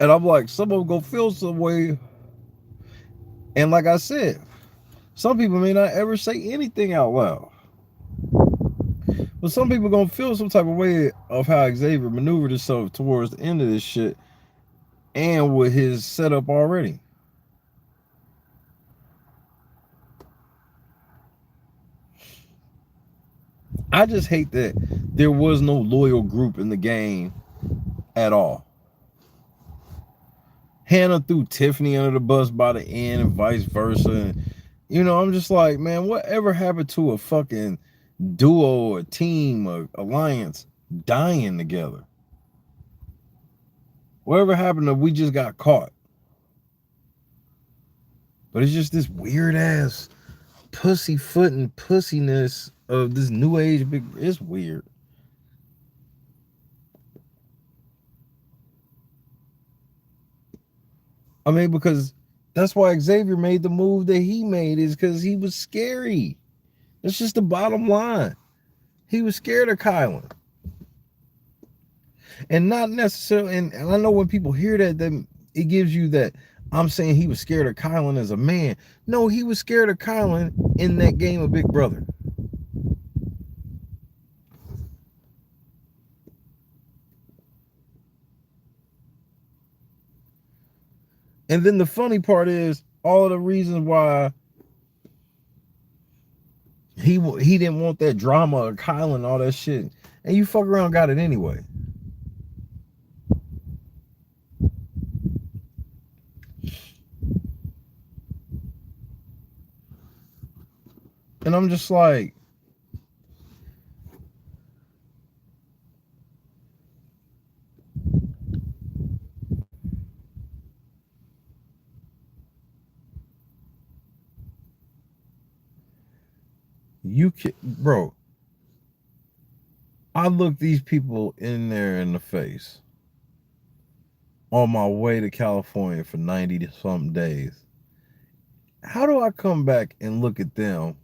And I'm like, some of them go feel some way. And like I said, some people may not ever say anything out loud. But some people gonna feel some type of way of how Xavier maneuvered himself towards the end of this shit and with his setup already. I just hate that there was no loyal group in the game at all. Hannah threw Tiffany under the bus by the end and vice versa. And, I'm just like, man, whatever happened to a fucking duo, a team, a alliance dying together? Whatever happened to we just got caught? But it's just this weird ass pussyfoot and pussiness of this new age big. It's weird. I mean, because that's why Xavier made the move that he made, is because he was scary. That's just the bottom line. He was scared of Kylan. And not necessarily, and I know when people hear that, then it gives you that I'm saying he was scared of Kylan as a man. No, he was scared of Kylan in that game of Big Brother. And then the funny part is all of the reasons why he didn't want that drama of Kylan and all that shit. And you fuck around got it anyway. And I'm just like, you can, bro. I looked these people in there in the face on my way to California for 90 something days. How do I come back and look at them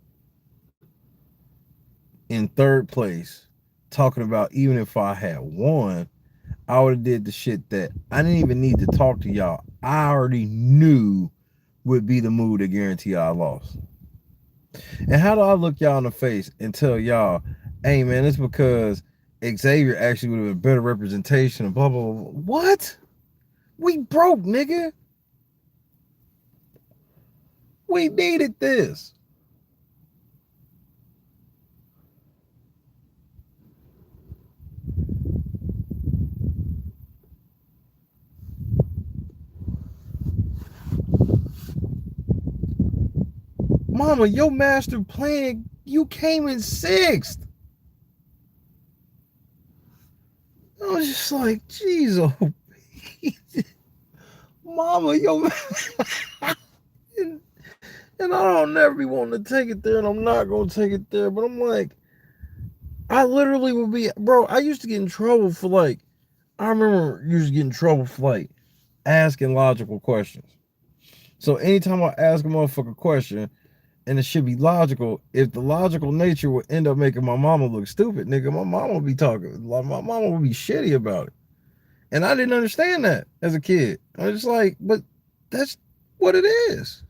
in third place talking about, even if I had won, I would have did the shit that I didn't even need to talk to y'all. I already knew would be the move to guarantee I lost. And how do I look y'all in the face and tell y'all, hey man, it's because Xavier actually would have been better representation of blah, blah, blah. What? We broke, nigga. We needed this. Mama, your master plan, you came in 6th. I was just like, geez, oh, Mama, yo, and I don't never be wanting to take it there, and I'm not going to take it there, but I'm like, I literally would be, bro, I used to get in trouble for like, I remember used to get in trouble for like asking logical questions. So anytime I ask a motherfucker question, and it should be logical, if the logical nature would end up making my mama look stupid, nigga, my mama would be talking, like my mama would be shitty about it. And I didn't understand that as a kid. I was just like, but that's what it is.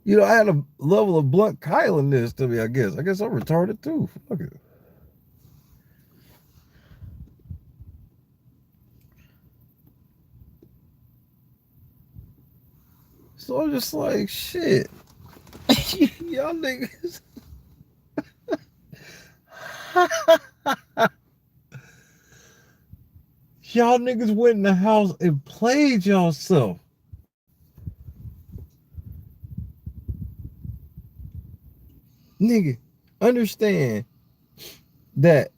You know, I had a level of blunt Kylan-ness to me, I guess. I guess I'm retarded too. Fuck it. So I'm just like, shit. Y'all niggas. Y'all niggas went in the house and played y'allself. Nigga, understand that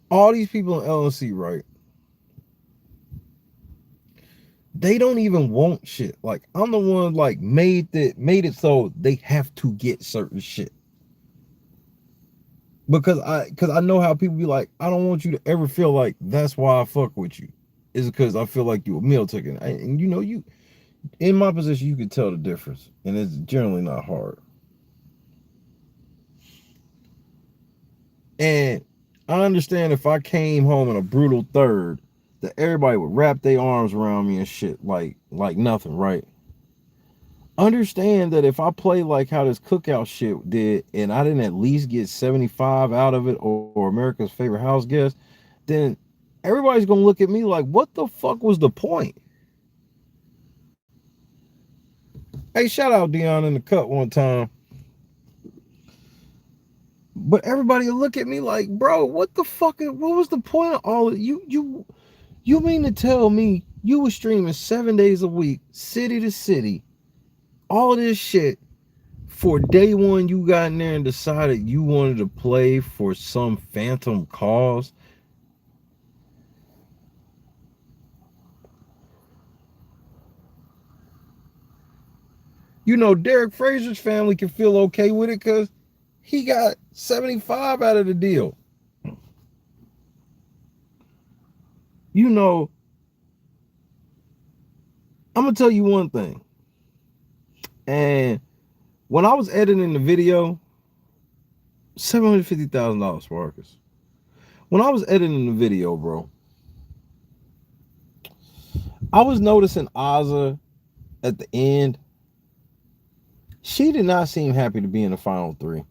all these people in LLC, right? They don't even want shit. Like, I'm the one like made it so they have to get certain shit. Because I know how people be like, I don't want you to ever feel like that's why I fuck with you. Is because I feel like you a meal ticket. And you know, you in my position, you can tell the difference. And it's generally not hard. And I understand if I came home in a brutal third, that everybody would wrap their arms around me and shit like nothing, right? Understand that if I play like how this cookout shit did, and I didn't at least get 75 out of it, or America's favorite house guest, then everybody's gonna look at me like, what the fuck was the point? Hey, shout out Dion in the cut one time. But everybody will look at me like, bro, what the fuck? What was the point of all of you? You mean to tell me you were streaming 7 days a week, city to city, all this shit, for day one you got in there and decided you wanted to play for some phantom cause? Derek Fraser's family can feel okay with it because he got 75 out of the deal. I'm gonna tell you one thing. And when I was editing the video, $750,000 for Marcus. When I was editing the video, bro, I was noticing Azah at the end. She did not seem happy to be in the final three.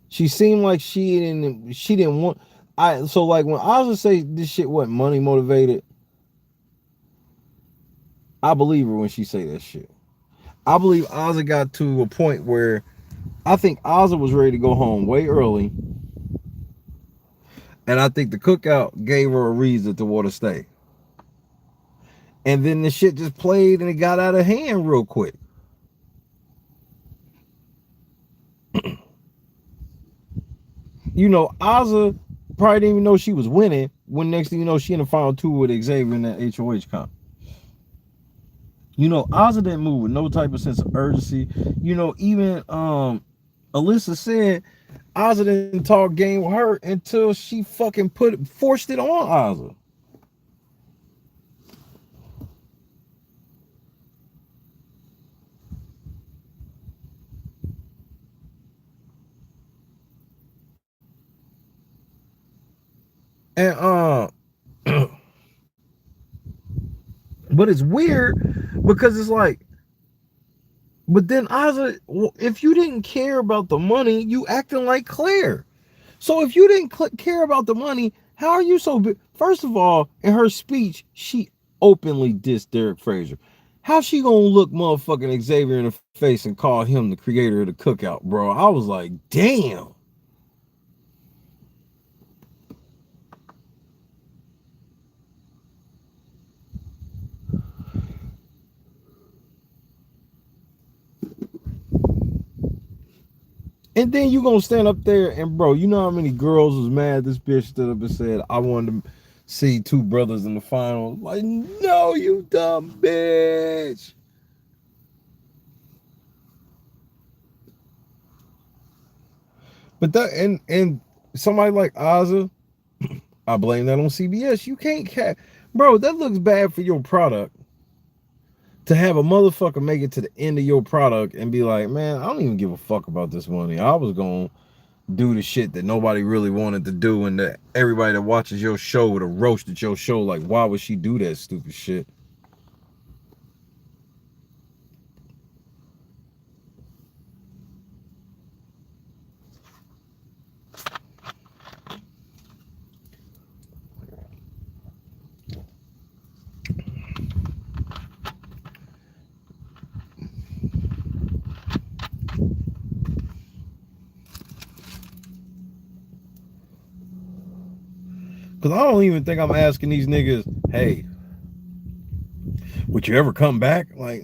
She seemed like she didn't want. So like when Azah say this shit wasn't money motivated, I believe her when she say that shit. I believe Azah got to a point where I think Azah was ready to go home way early. And I think the cookout gave her a reason to want to stay. And then the shit just played and it got out of hand real quick. Azah probably didn't even know she was winning when next thing you know, she in the final two with Xavier in that HOH comp. Azah didn't move with no type of sense of urgency. Even Alyssa said Azah didn't talk game with her until she fucking forced it on Azah. And but it's weird because it's like, but then Azah, if you didn't care about the money, you acting like Claire. So if you didn't care about the money, how are you so big? First of all, in her speech, she openly dissed Derek Fraser. How's she gonna look motherfucking Xavier in the face and call him the creator of the cookout, bro? I was like, damn. And then you gonna stand up there and, bro, you know how many girls was mad this bitch stood up and said, I wanted to see two brothers in the final. Like, no, you dumb bitch. But that and somebody like Azah, I blame that on CBS. You can't bro, that looks bad for your product. To have a motherfucker make it to the end of your product and be like, man, I don't even give a fuck about this money. I was gonna do the shit that nobody really wanted to do, and that everybody that watches your show would have roasted your show. Like, why would she do that stupid shit? Because I don't even think I'm asking these niggas, hey, would you ever come back? Like,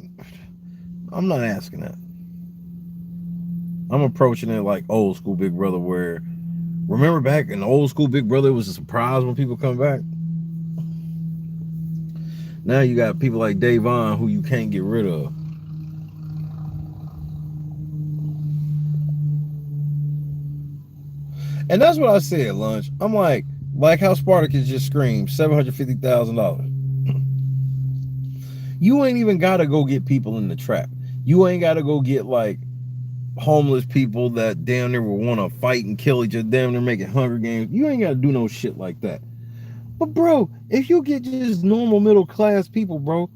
I'm not asking that. I'm approaching it like old school Big Brother, where, remember back in the old school Big Brother, it was a surprise when people come back. Now you got people like Davon who you can't get rid of. And that's what I said at lunch. I'm like how Spartacus just screamed $750,000. You ain't even got to go get people in the trap. You ain't got to go get like homeless people that damn near will want to fight and kill each other, damn near making Hunger Games. You ain't got to do no shit like that. But bro, if you get just normal middle class people, bro,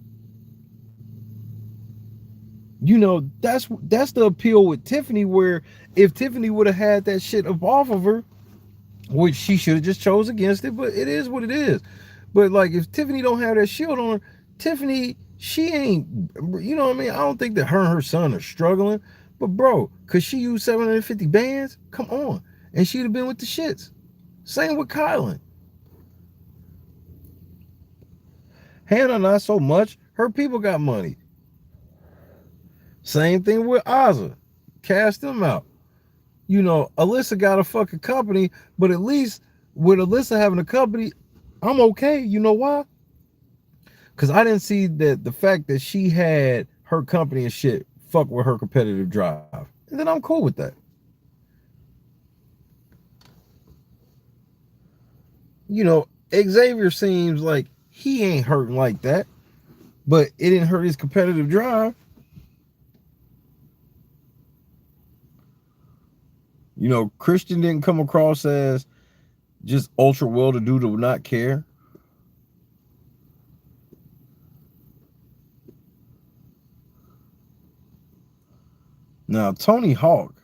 that's the appeal with Tiffany, where if Tiffany would have had that shit up off of her, which she should have just chose against it, but it is what it is. But like, if Tiffany don't have that shield on her, Tiffany, she ain't, you know what I mean? I don't think that her and her son are struggling. But bro, could she use 750 bands? Come on. And she'd have been with the shits. Same with Kylan. Hannah, not so much. Her people got money. Same thing with Azah. Cast them out. Alyssa got a fucking company, but at least with Alyssa having a company, I'm okay. You know why? Because I didn't see that the fact that she had her company and shit fuck with her competitive drive. And then I'm cool with that. You know, Xavier seems like he ain't hurting like that, but it didn't hurt his competitive drive. You know, Christian didn't come across as just ultra well-to-do to not care. Now, Tony Hawk,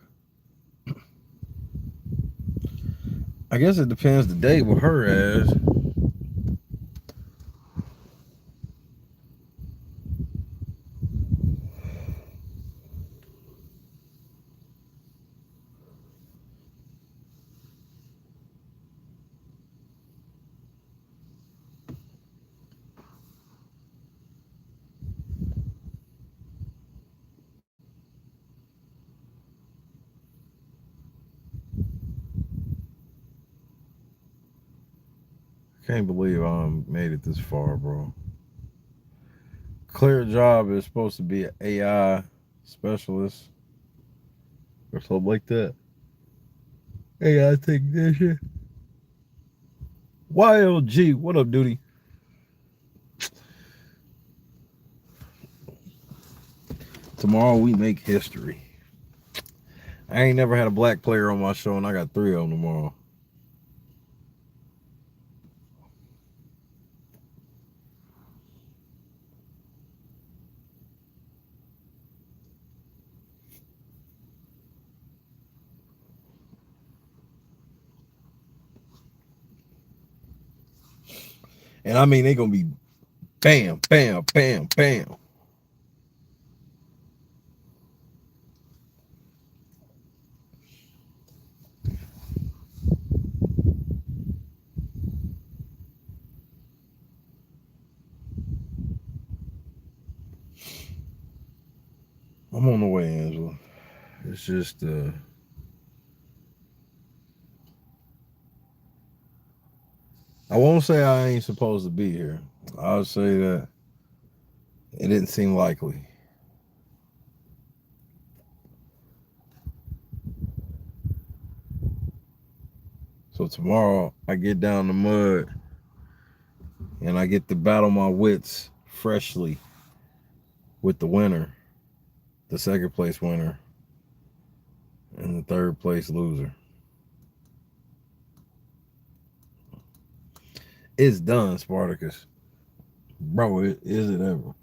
I guess it depends the day with her as. Can't believe I made it this far, bro. Clear job is supposed to be an AI specialist or something like that. AI technician. YLG, what up, duty? Tomorrow we make history. I ain't never had a black player on my show, and I got 3 of them tomorrow. And I mean, they gonna be bam, bam, bam, bam. I'm on the way, Angela. It's just I won't say I ain't supposed to be here. I'll say that it didn't seem likely. So tomorrow I get down the mud and I get to battle my wits freshly with the winner, the second place winner, and the third place loser. It's done, Spartacus. Bro, is it ever?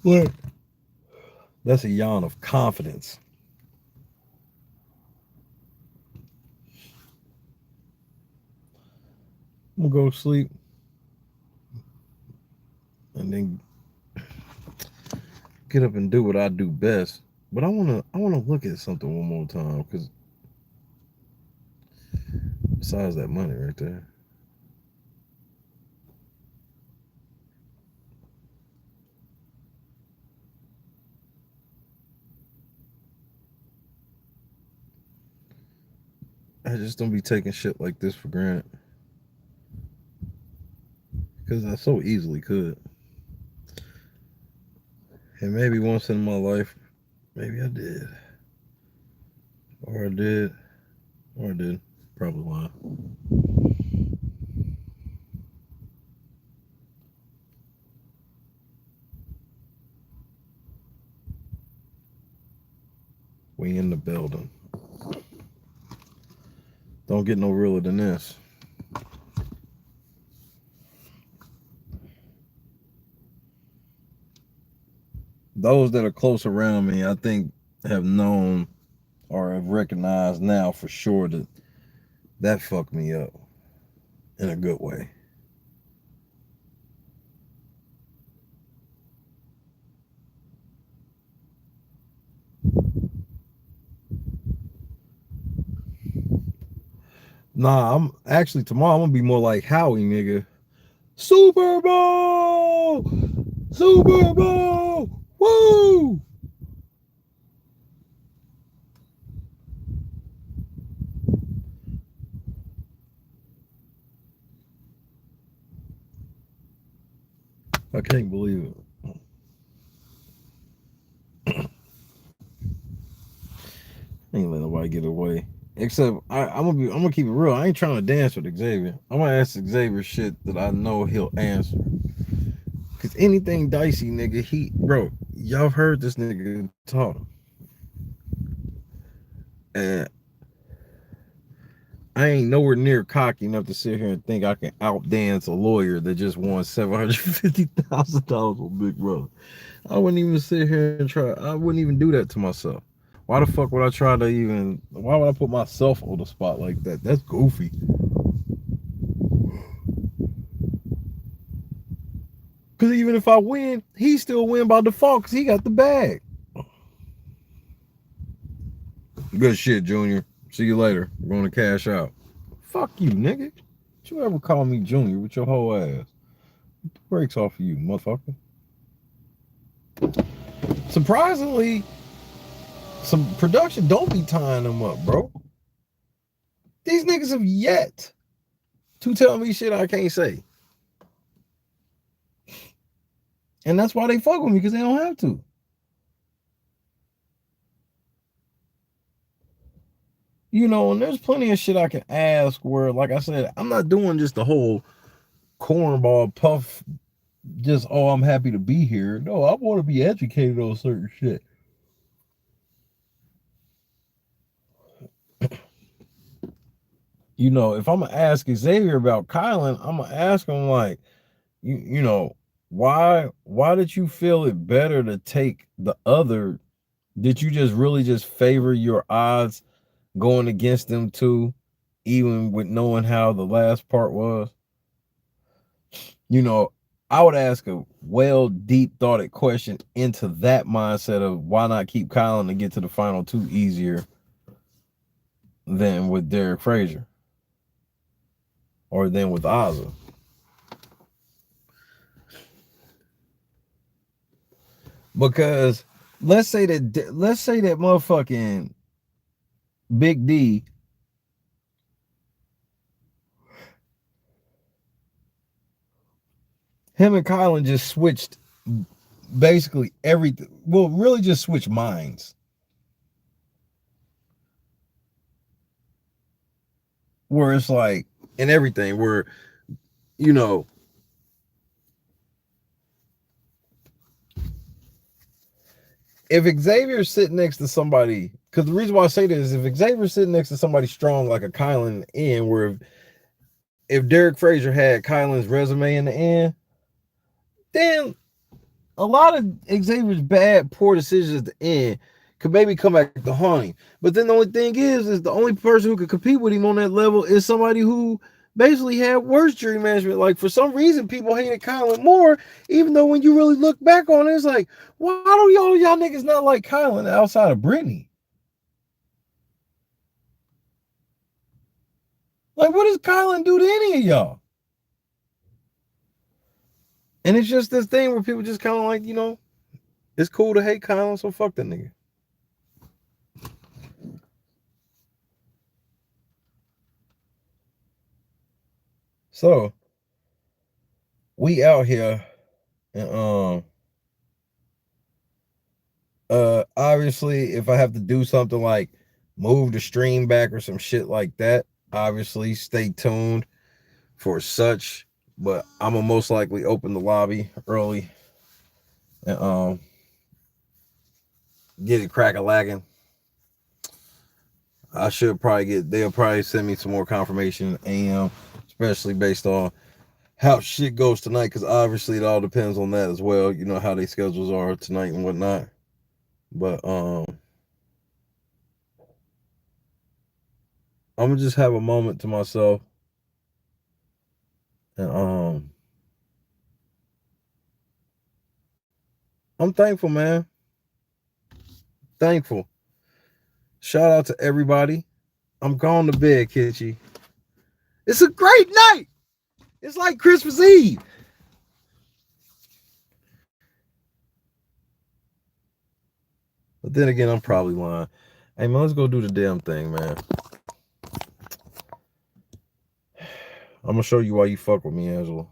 What? That's a yawn of confidence. I'm gonna go to sleep and then get up and do what I do best. But I wanna look at something one more time, because besides that money right there. I just don't be taking shit like this for granted, because I so easily could. And maybe once in my life, maybe I did. Or I did. Or I did. Probably lying. We in the building. Don't get no realer than this. Those that are close around me, I think, have known or have recognized now for sure that that fucked me up in a good way. Nah, I'm actually tomorrow I'm gonna be more like Howie, nigga. Super Bowl! Super Bowl! Woo! I can't believe it. Ain't let nobody get away. Except I'm gonna keep it real. I ain't trying to dance with Xavier. I'm gonna ask Xavier shit that I know he'll answer. Cause anything dicey, nigga, bro, y'all heard this nigga talk. And I ain't nowhere near cocky enough to sit here and think I can outdance a lawyer that just won $750,000 on Big Brother. I wouldn't even sit here and try. I wouldn't even do that to myself. Why the fuck would I try to even? Why would I put myself on the spot like that? That's goofy. Because even if I win, he still win by default because he got the bag. Good shit, Junior. See you later. We're going to cash out. Fuck you, nigga. Don't you ever call me Junior with your whole ass. Get the brakes off of you, motherfucker. Surprisingly, some production don't be tying them up, bro. These niggas have yet to tell me shit I can't say. And that's why they fuck with me, because they don't have to. You know, and there's plenty of shit I can ask where, like I said, I'm not doing just the whole cornball puff, just, oh, I'm happy to be here. No, I want to be educated on certain shit. You know, if I'm going to ask Xavier about Kylan, I'm going to ask him, like, you know, why did you feel it better to take the other? Did you just really just favor your odds going against them too, even with knowing how the last part was? You know, I would ask a well deep thoughted question into that mindset of why not keep Kylan to get to the final two easier than with Derek Frazier or than with Azah. Because let's say that motherfucking Big D him and Kylan just switched basically everything. Well, really just switched minds. Where it's like, and everything, where, you know, if Xavier's sitting next to somebody, because the reason why I say this is if Xavier's sitting next to somebody strong like a Kylan in, where if Derek Frazier had Kylan's resume in the end, then a lot of Xavier's bad, poor decisions at the end could maybe come back to haunt him. But then the only thing is the only person who could compete with him on that level is somebody who basically had worse jury management. Like, for some reason, people hated Kylan more, even though when you really look back on it, it's like, why do y'all niggas not like Kylan outside of Brittany? Like, what does Kylan do to any of y'all? And it's just this thing where people just kind of like, you know, it's cool to hate Kylan, so fuck that nigga. So we out here, and obviously if I have to do something like move the stream back or some shit like that, obviously stay tuned for such. But I'm gonna most likely open the lobby early and get it crack-a-lacking. I should probably they'll probably send me some more confirmation AM, especially based on how shit goes tonight, because obviously it all depends on that as well. You know how their schedules are tonight and whatnot. But I'm gonna just have a moment to myself, and I'm thankful, man. Thankful. Shout out to everybody. I'm going to bed, Kitchy. It's a great night. It's like Christmas Eve. But then again, I'm probably lying. Hey, man, let's go do the damn thing, man. I'm going to show you why you fuck with me, Angela.